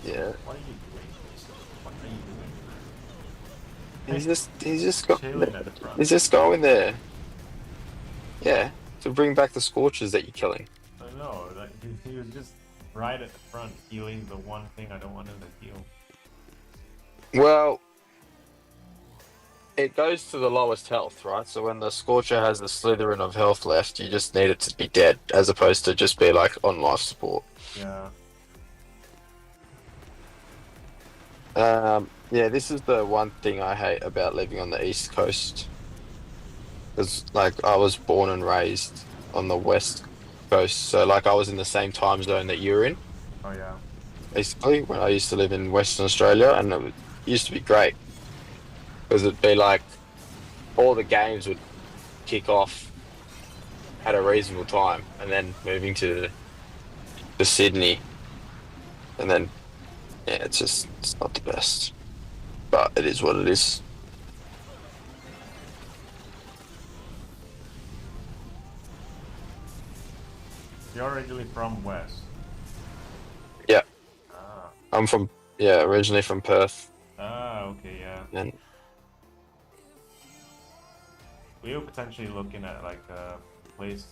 yeah, What are you doing? What are you doing? he's just got Chilling at the front. he's just going there. Yeah, to bring back the scorches that you're killing. I know, like he was just right at the front, healing the one thing I don't want him to heal. Well, it goes to the lowest health, right? So when the Scorcher has the Slytherin of health left, you just need it to be dead, as opposed to just be like on life support. Yeah. Yeah, this is the one thing I hate about living on the East Coast. Because, like, I was born and raised on the West Coast, so, like, I was in the same time zone that you're in, Oh yeah. basically, when I used to live in Western Australia, and it used to be great. Because it'd be like, all the games would kick off at a reasonable time, and then moving to Sydney, and then, yeah, it's not the best. But it is what it is. You're originally from West. Yeah. Ah. I'm from, yeah, originally from Perth, Ah, okay, yeah. and We were potentially looking at like a place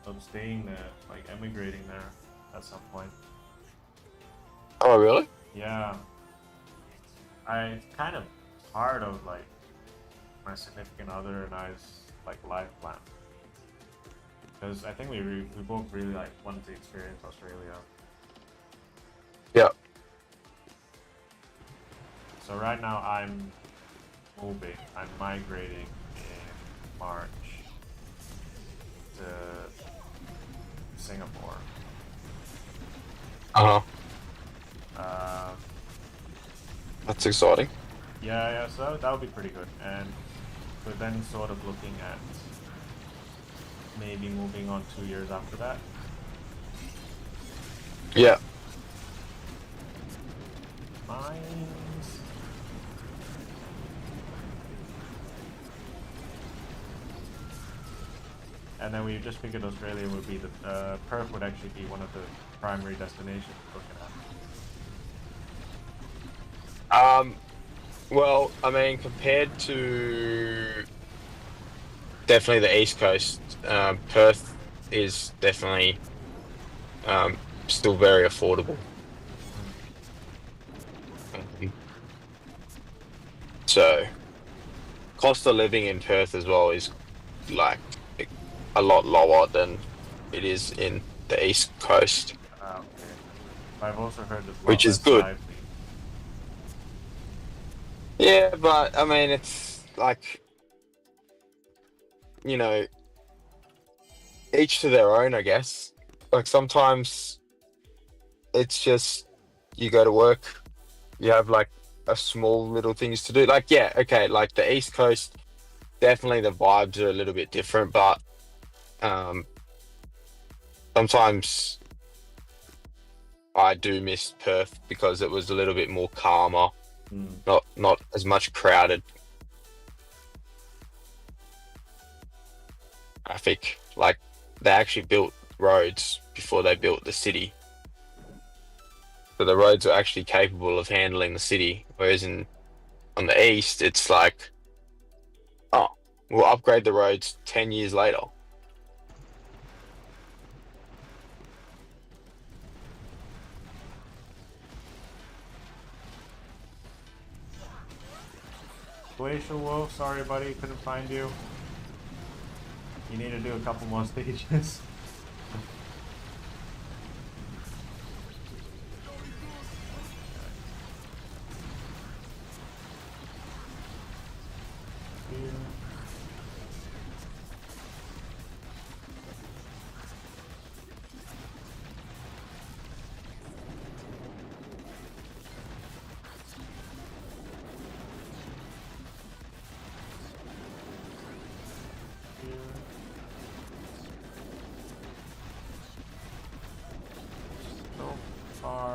of staying there, like emigrating there at some point. oh, really? Yeah. It's kind of part of like my significant other and I's like life plan. Because I think we both really like wanted to experience Australia. Yeah. So right now I'm migrating in March to Singapore. Uh-huh. Uh, That's exciting. yeah, so that would be pretty good. And we're then sort of looking at maybe moving on 2 years after that. Yeah. Mines. And then we just figured Australia would be Perth would actually be one of the primary destinations we're looking at. Well, I mean, compared to definitely the East Coast, Perth is definitely still very affordable. So, cost of living in Perth as well is like a lot lower than it is in the East Coast, Okay. I've also heard there's a lot which is less good. lively. Yeah, but I mean, it's like, you know, each to their own, I guess. Like sometimes it's just you go to work, you have like a small little things to do. Like, yeah, okay, like the East Coast, definitely the vibes are a little bit different, but sometimes I do miss Perth because it was a little bit more calmer, not as much crowded traffic. Like they actually built roads before they built the city. So the roads are actually capable of handling the city. Whereas on the east, it's like, oh, we'll upgrade the roads 10 years later. Glacial Wolf, sorry buddy, couldn't find you. You need to do a couple more stages.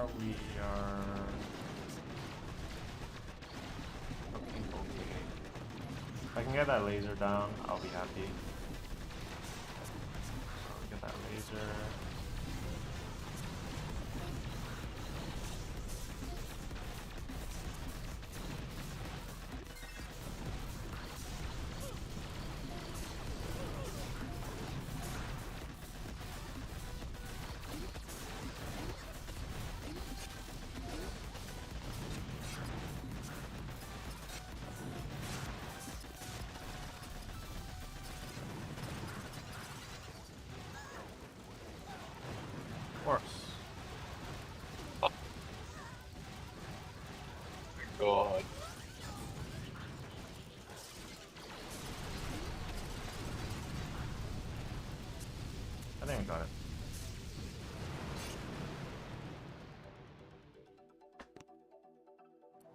far, we are looking okay. If I can get that laser down, I'll be happy. So get that laser. Of course. God. I think I got it.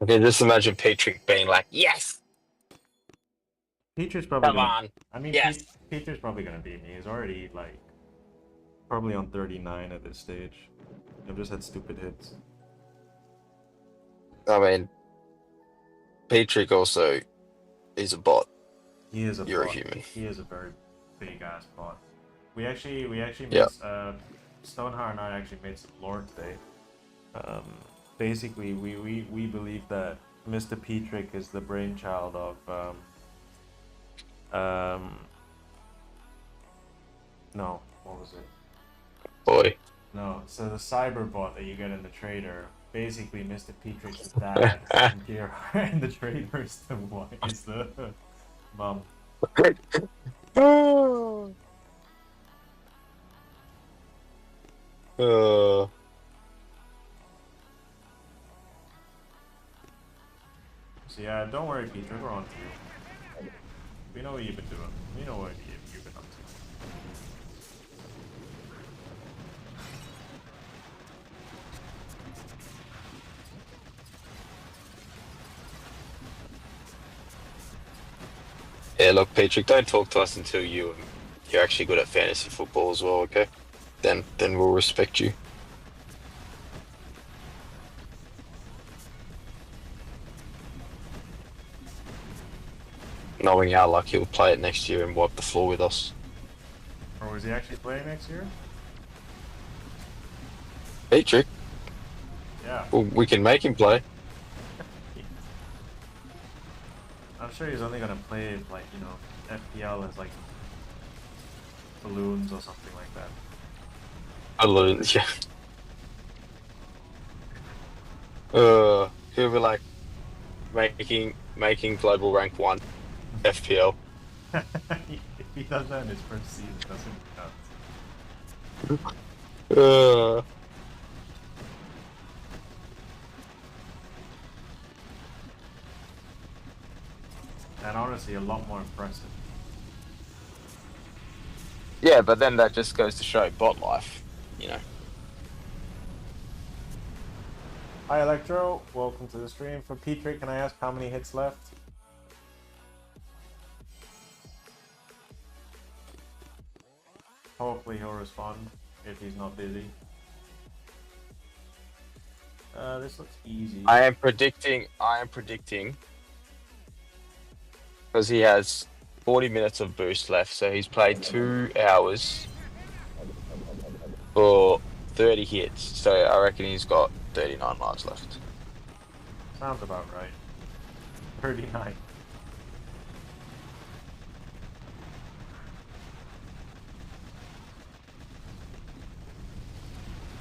Okay, just imagine Patrick being like, yes! Peter's probably Come gonna. on! I mean, Yes! Peter's probably gonna beat me. He's already like probably on 39 at this stage. I've just had stupid hits. I mean, Patrick also is a bot. He is a You're bot. a human. He is a very big ass bot. We actually Yeah. made Stoneheart and I actually made some lore today. Basically, we believe that Mr. Petrick is the brainchild of no, what was it? Boy. No, so the cyber bot that you get in the trader, basically Mr. Petrick's the dad, and here and the trader is the wife, is the mom. So yeah, don't worry, Peter, we're on to you. We know what you've been doing. We know what you've been up to. Yeah, look, Patrick, don't talk to us until you're actually good at fantasy football as well, okay? Then we'll respect you. Knowing our luck, he'll play it next year and wipe the floor with us. Or was he actually playing next year? Patrick, Yeah. well, we can make him play. I'm sure he's only gonna play like, you know, FPL as like balloons or something like that. Balloons, yeah. He'll be like making global rank 1 FPL. If he does that in his first season, that's gonna be nuts. And honestly, a lot more impressive. Yeah, but then that just goes to show bot life, you know. Hi Electro, welcome to the stream. For Petrick, can I ask how many hits left? Hopefully he'll respond if he's not busy. This looks easy. I am predicting because he has 40 minutes of boost left, so he's played 2 hours for 30 hits, so I reckon he's got 39 lives left. Sounds about right. 39.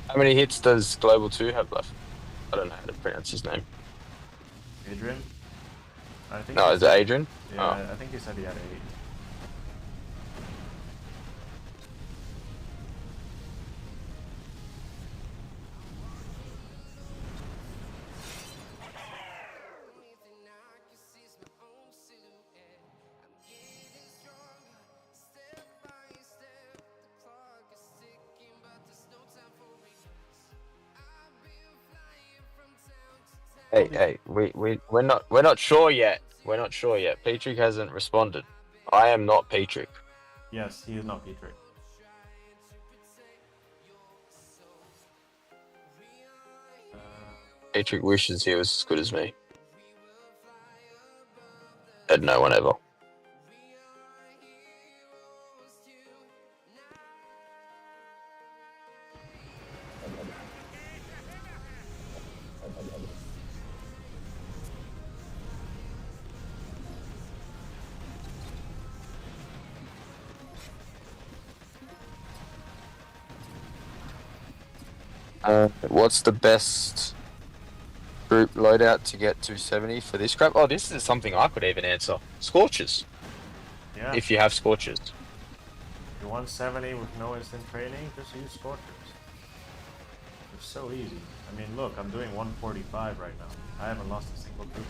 How many hits does Global 2 have left? I don't know how to pronounce his name. Adrian? I think No, he is it said- Adrian? Yeah, I think he said he had 8. Hey, we're not sure yet. We're not sure yet. Patrick hasn't responded. I am not Patrick. Yes, he is not Petrick. Patrick wishes he was as good as me. And no one ever. What's the best group loadout to get 270 for this crap? Oh, this is something I could even answer. Scorches. Yeah. If you have Scorches. You want 70 with no instant training, just use Scorchers. They're so easy. I mean, look, I'm doing 145 right now. I haven't lost a single group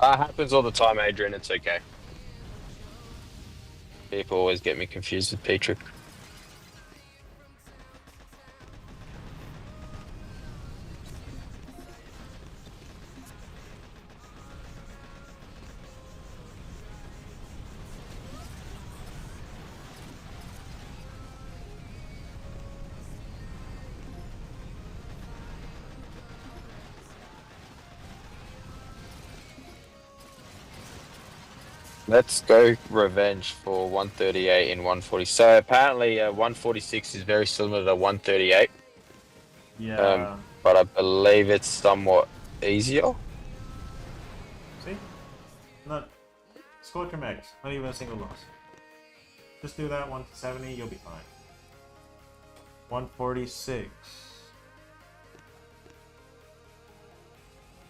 yet. Happens all the time, Adrian. It's okay. People always get me confused with Patrick. Let's go revenge for 138 and 140. So apparently 146 is very similar to 138. Yeah. But I believe it's somewhat easier. See? Not Scorcher Max, not even a single loss. Just do that 170, you'll be fine. 146.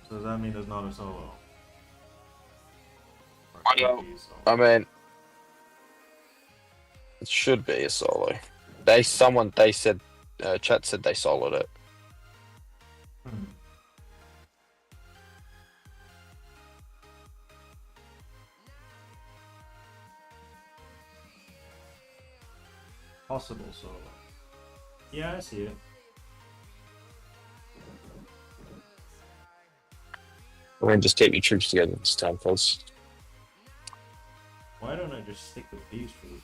So does that mean there's not a solo? Well, I mean, it should be a solo. They said, chat said they soloed it. Possible solo. Yeah, I see it. I mean, just keep your troops together this time, folks. Why don't I just stick with these troops?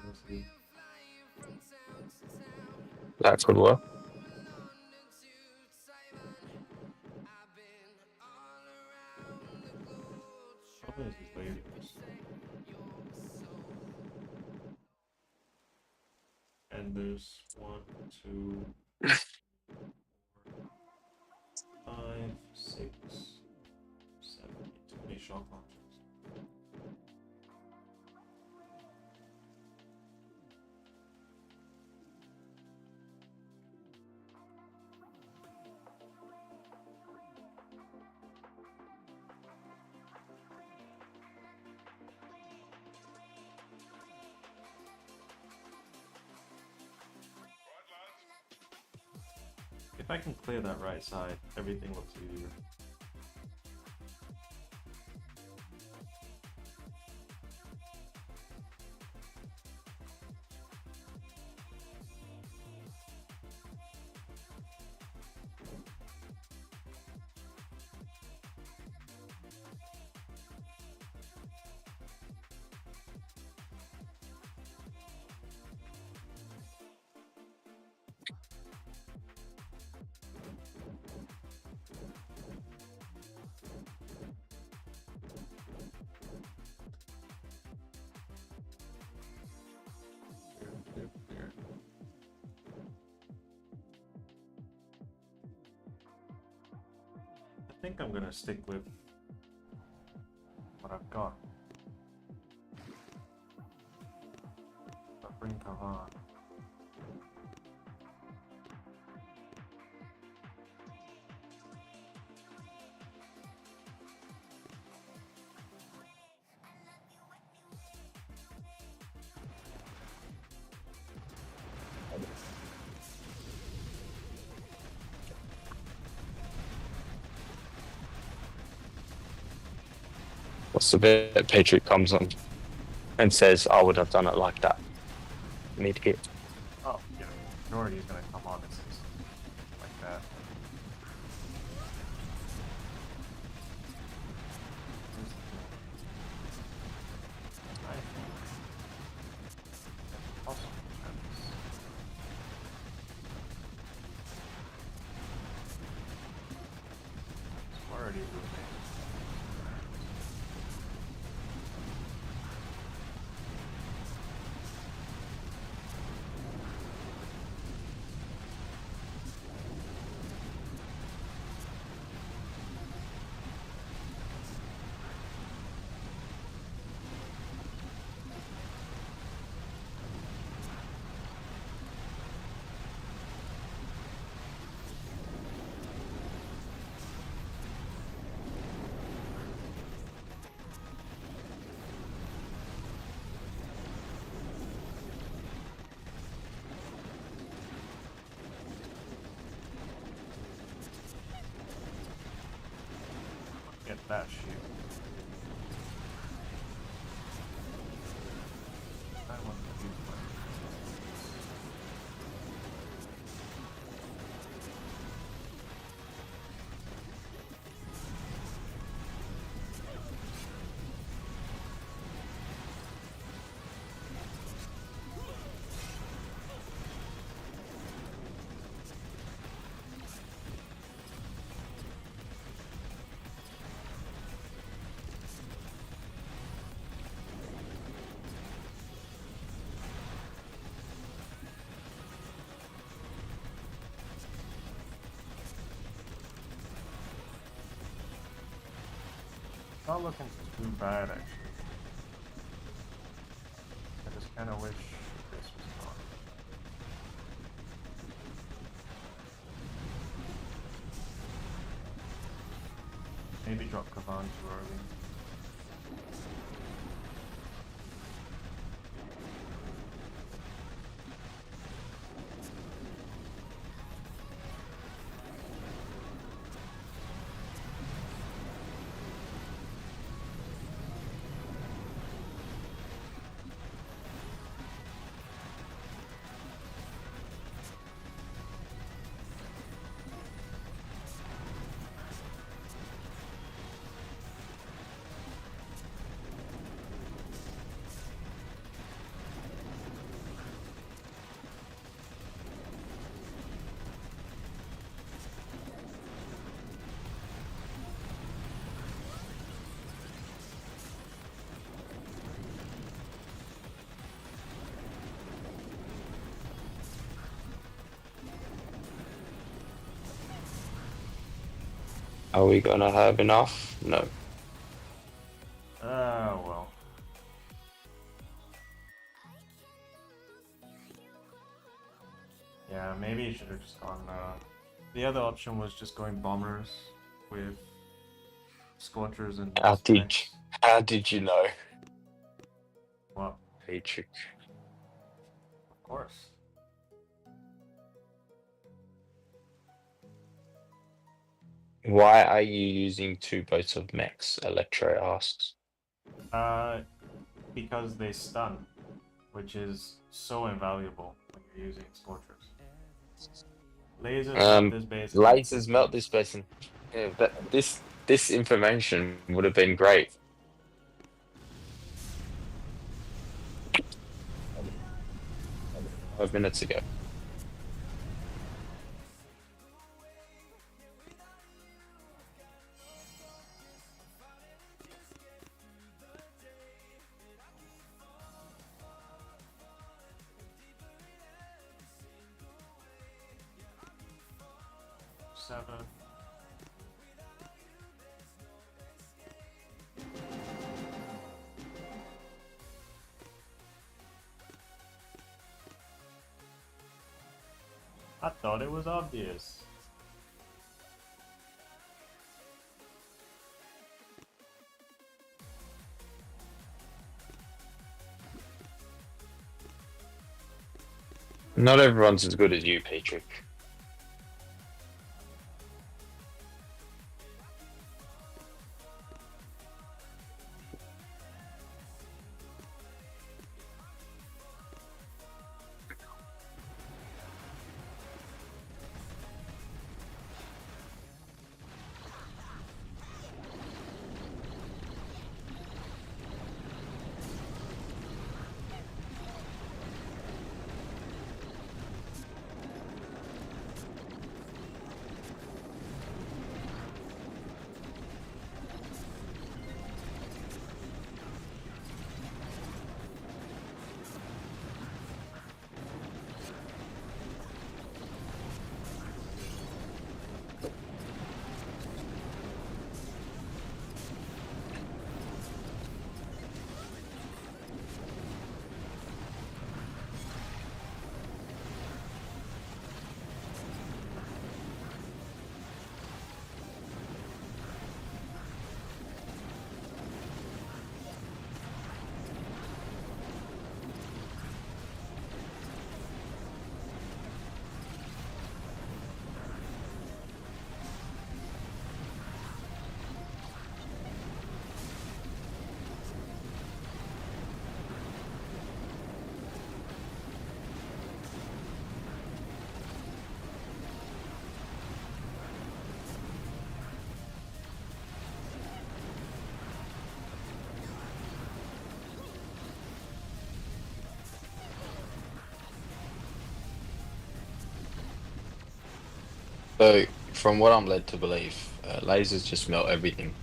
Honestly. That could work. What is these ladies? And there's 1, 2, 4, 5, 6, 7, 8, too many shock launchers. If I can clear that right side, everything looks easier. I think I'm gonna stick with what I've got. I'll bring Kavan. What's the bit Patrick comes on and says, I would have done it like that. Need to get. Oh, yeah. Majority is gonna come on and say something like that. Awesome. already moving. Get that shield. I want to use my. Not looking too bad actually. I just kind of wish this was gone. Maybe drop Kavan too early. Are we gonna have enough? No. Well. Yeah, maybe you should have just gone. The other option was just going bombers with scorchers and. How did you know, What? Patrick? Of course. Why are you using 2 boats of mechs? Electro asks. Because they stun, which is so invaluable when you're using scorchers. Lasers melt this base. Lasers melt this basin. Yeah, this information would have been great. Five minutes ago. Seven. I thought it was obvious. Not everyone's as good as you, Patrick. So, from what I'm led to believe, lasers just melt everything.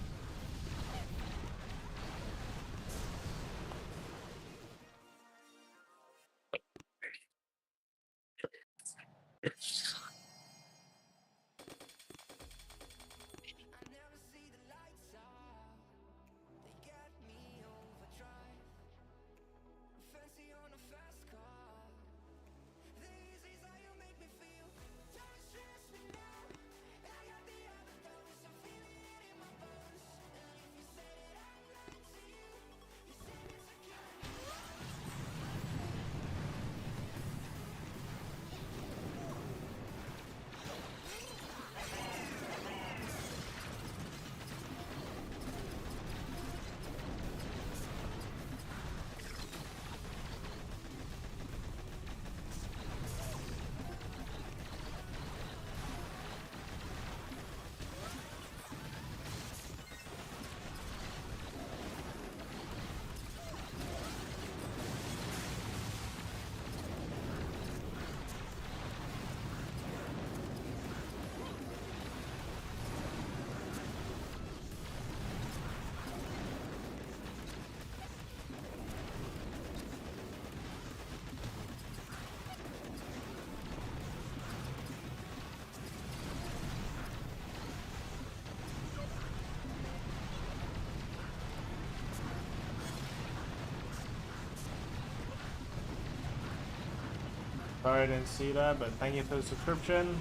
Sorry I didn't see that, but thank you for the subscription.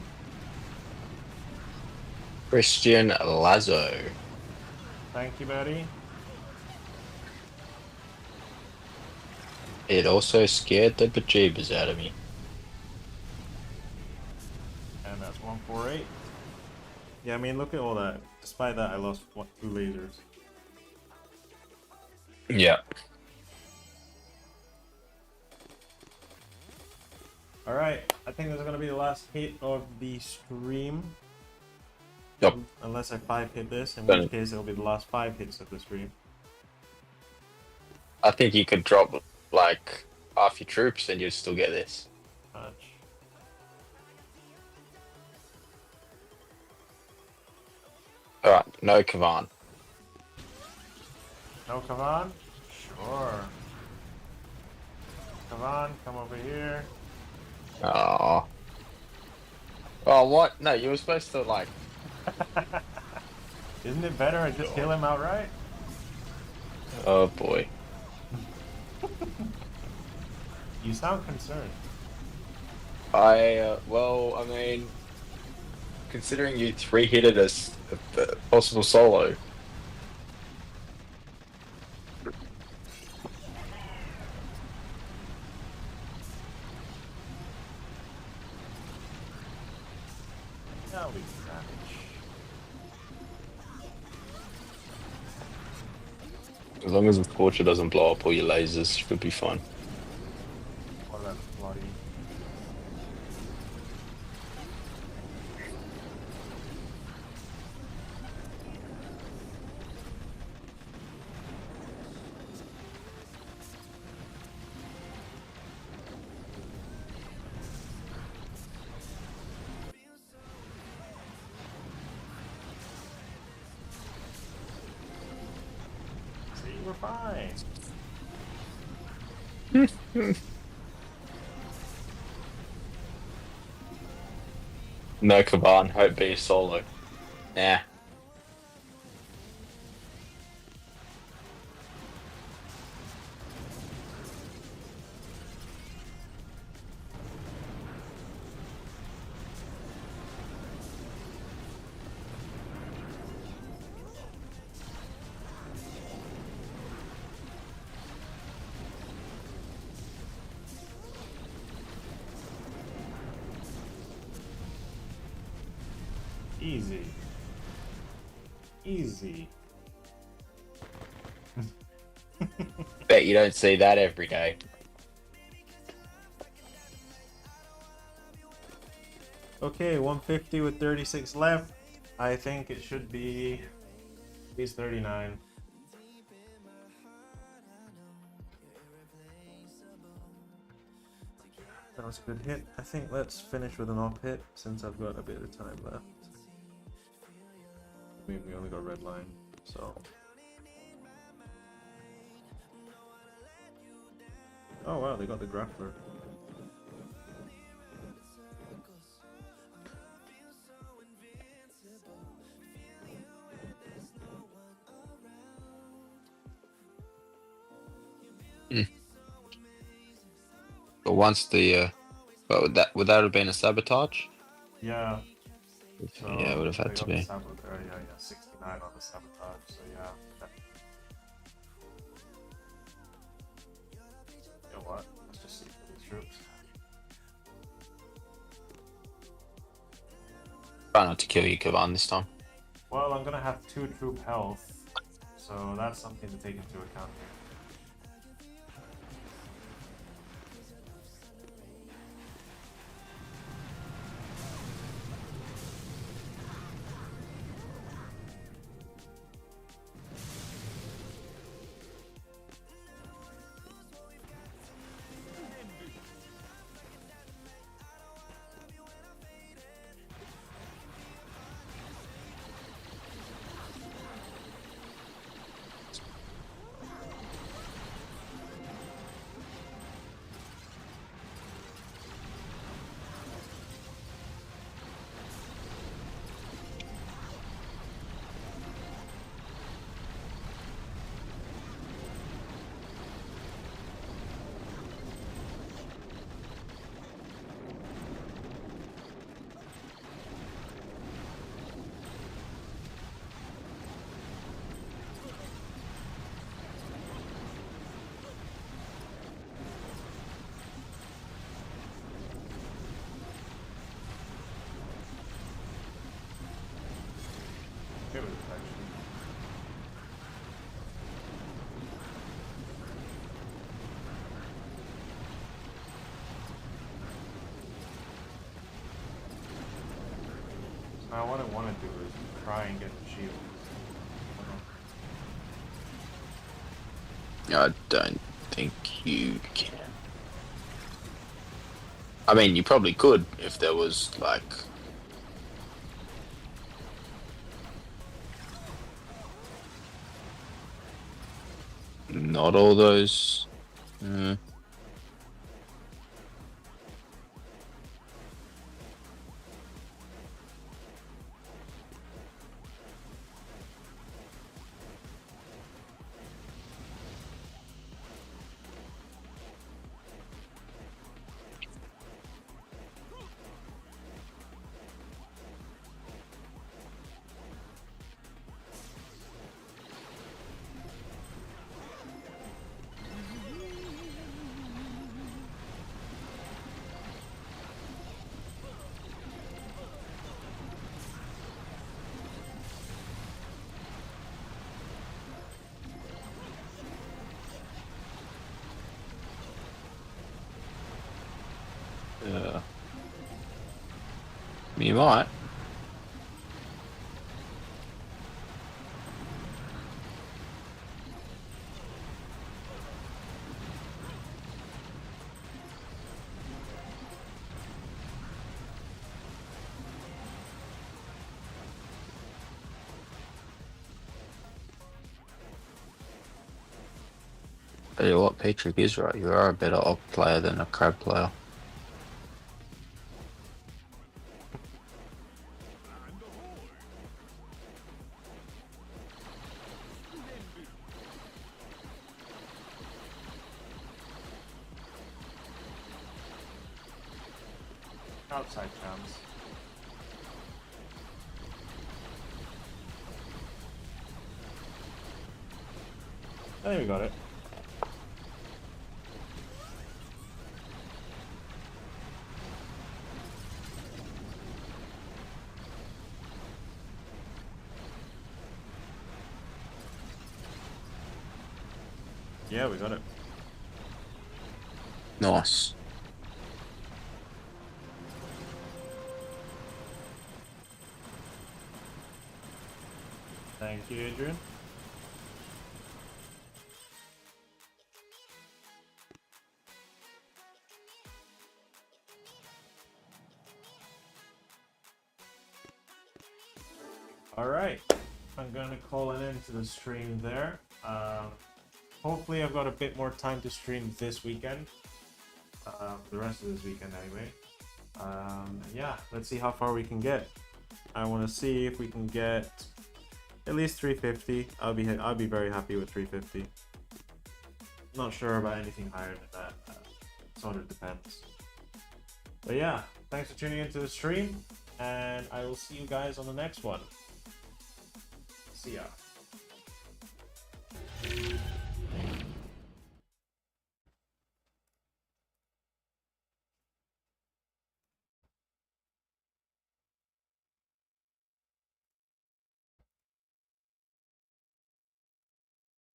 Christian Lazo. Thank you, buddy. It also scared the bejeebers out of me. And that's 148. Yeah, I mean, look at all that. Despite that, I lost, what, 2 lasers. Yeah. Alright, I think this is going to be the last hit of the stream. Yep. Unless I 5-hit this, in Then- which case it'll be the last 5 hits of the stream. I think you could drop like half your troops and you'd still get this. Much. Alright, no Kavan. No Kavan? Sure. Kavan, come over here. Oh. Oh, what? No, you were supposed to like. Isn't it better I just kill him outright? Oh boy. You sound concerned. Well, I mean, considering you 3-hitted a possible solo. That'll be savage. As long as the torture doesn't blow up all your lasers, should be fine. What about bloody? See, we're fine. No Kavan, hope be solo. Nah. Easy. Easy. Bet you don't see that every day. Okay, 150 with 36 left. I think it should be at least 39. That was a good hit. I think let's finish with an op hit since I've got a bit of time left. We only got red line, so. Oh wow, they got the grappler. But once the but would that have been a sabotage? Yeah. So Yeah, it would have they had to got the be. sabotage. Yeah, 69 on the sabotage. So yeah. You know what? Let's just see for these troops. Try not to kill you, Kavan, this time. Well, I'm gonna have 2 troop health, so that's something to take into account here. Okay with it, actually. So now what I want to do is try and get the shield. I don't think you can. I mean, you probably could if there was like. Not all those. You might. Tell you what, Patrick is right. You are a better op player than a crab player. Outside chance. I think we got it. Yeah, we got it. Nice. Thank you, Adrian. All right, I'm gonna call it into the stream there. Hopefully I've got a bit more time to stream this weekend. The rest of this weekend anyway. Yeah, let's see how far we can get. I want to see if we can get at least 350. I'll be very happy with 350. Not sure about anything higher than that. Sort of depends. But yeah, thanks for tuning into the stream, and I will see you guys on the next one. See ya.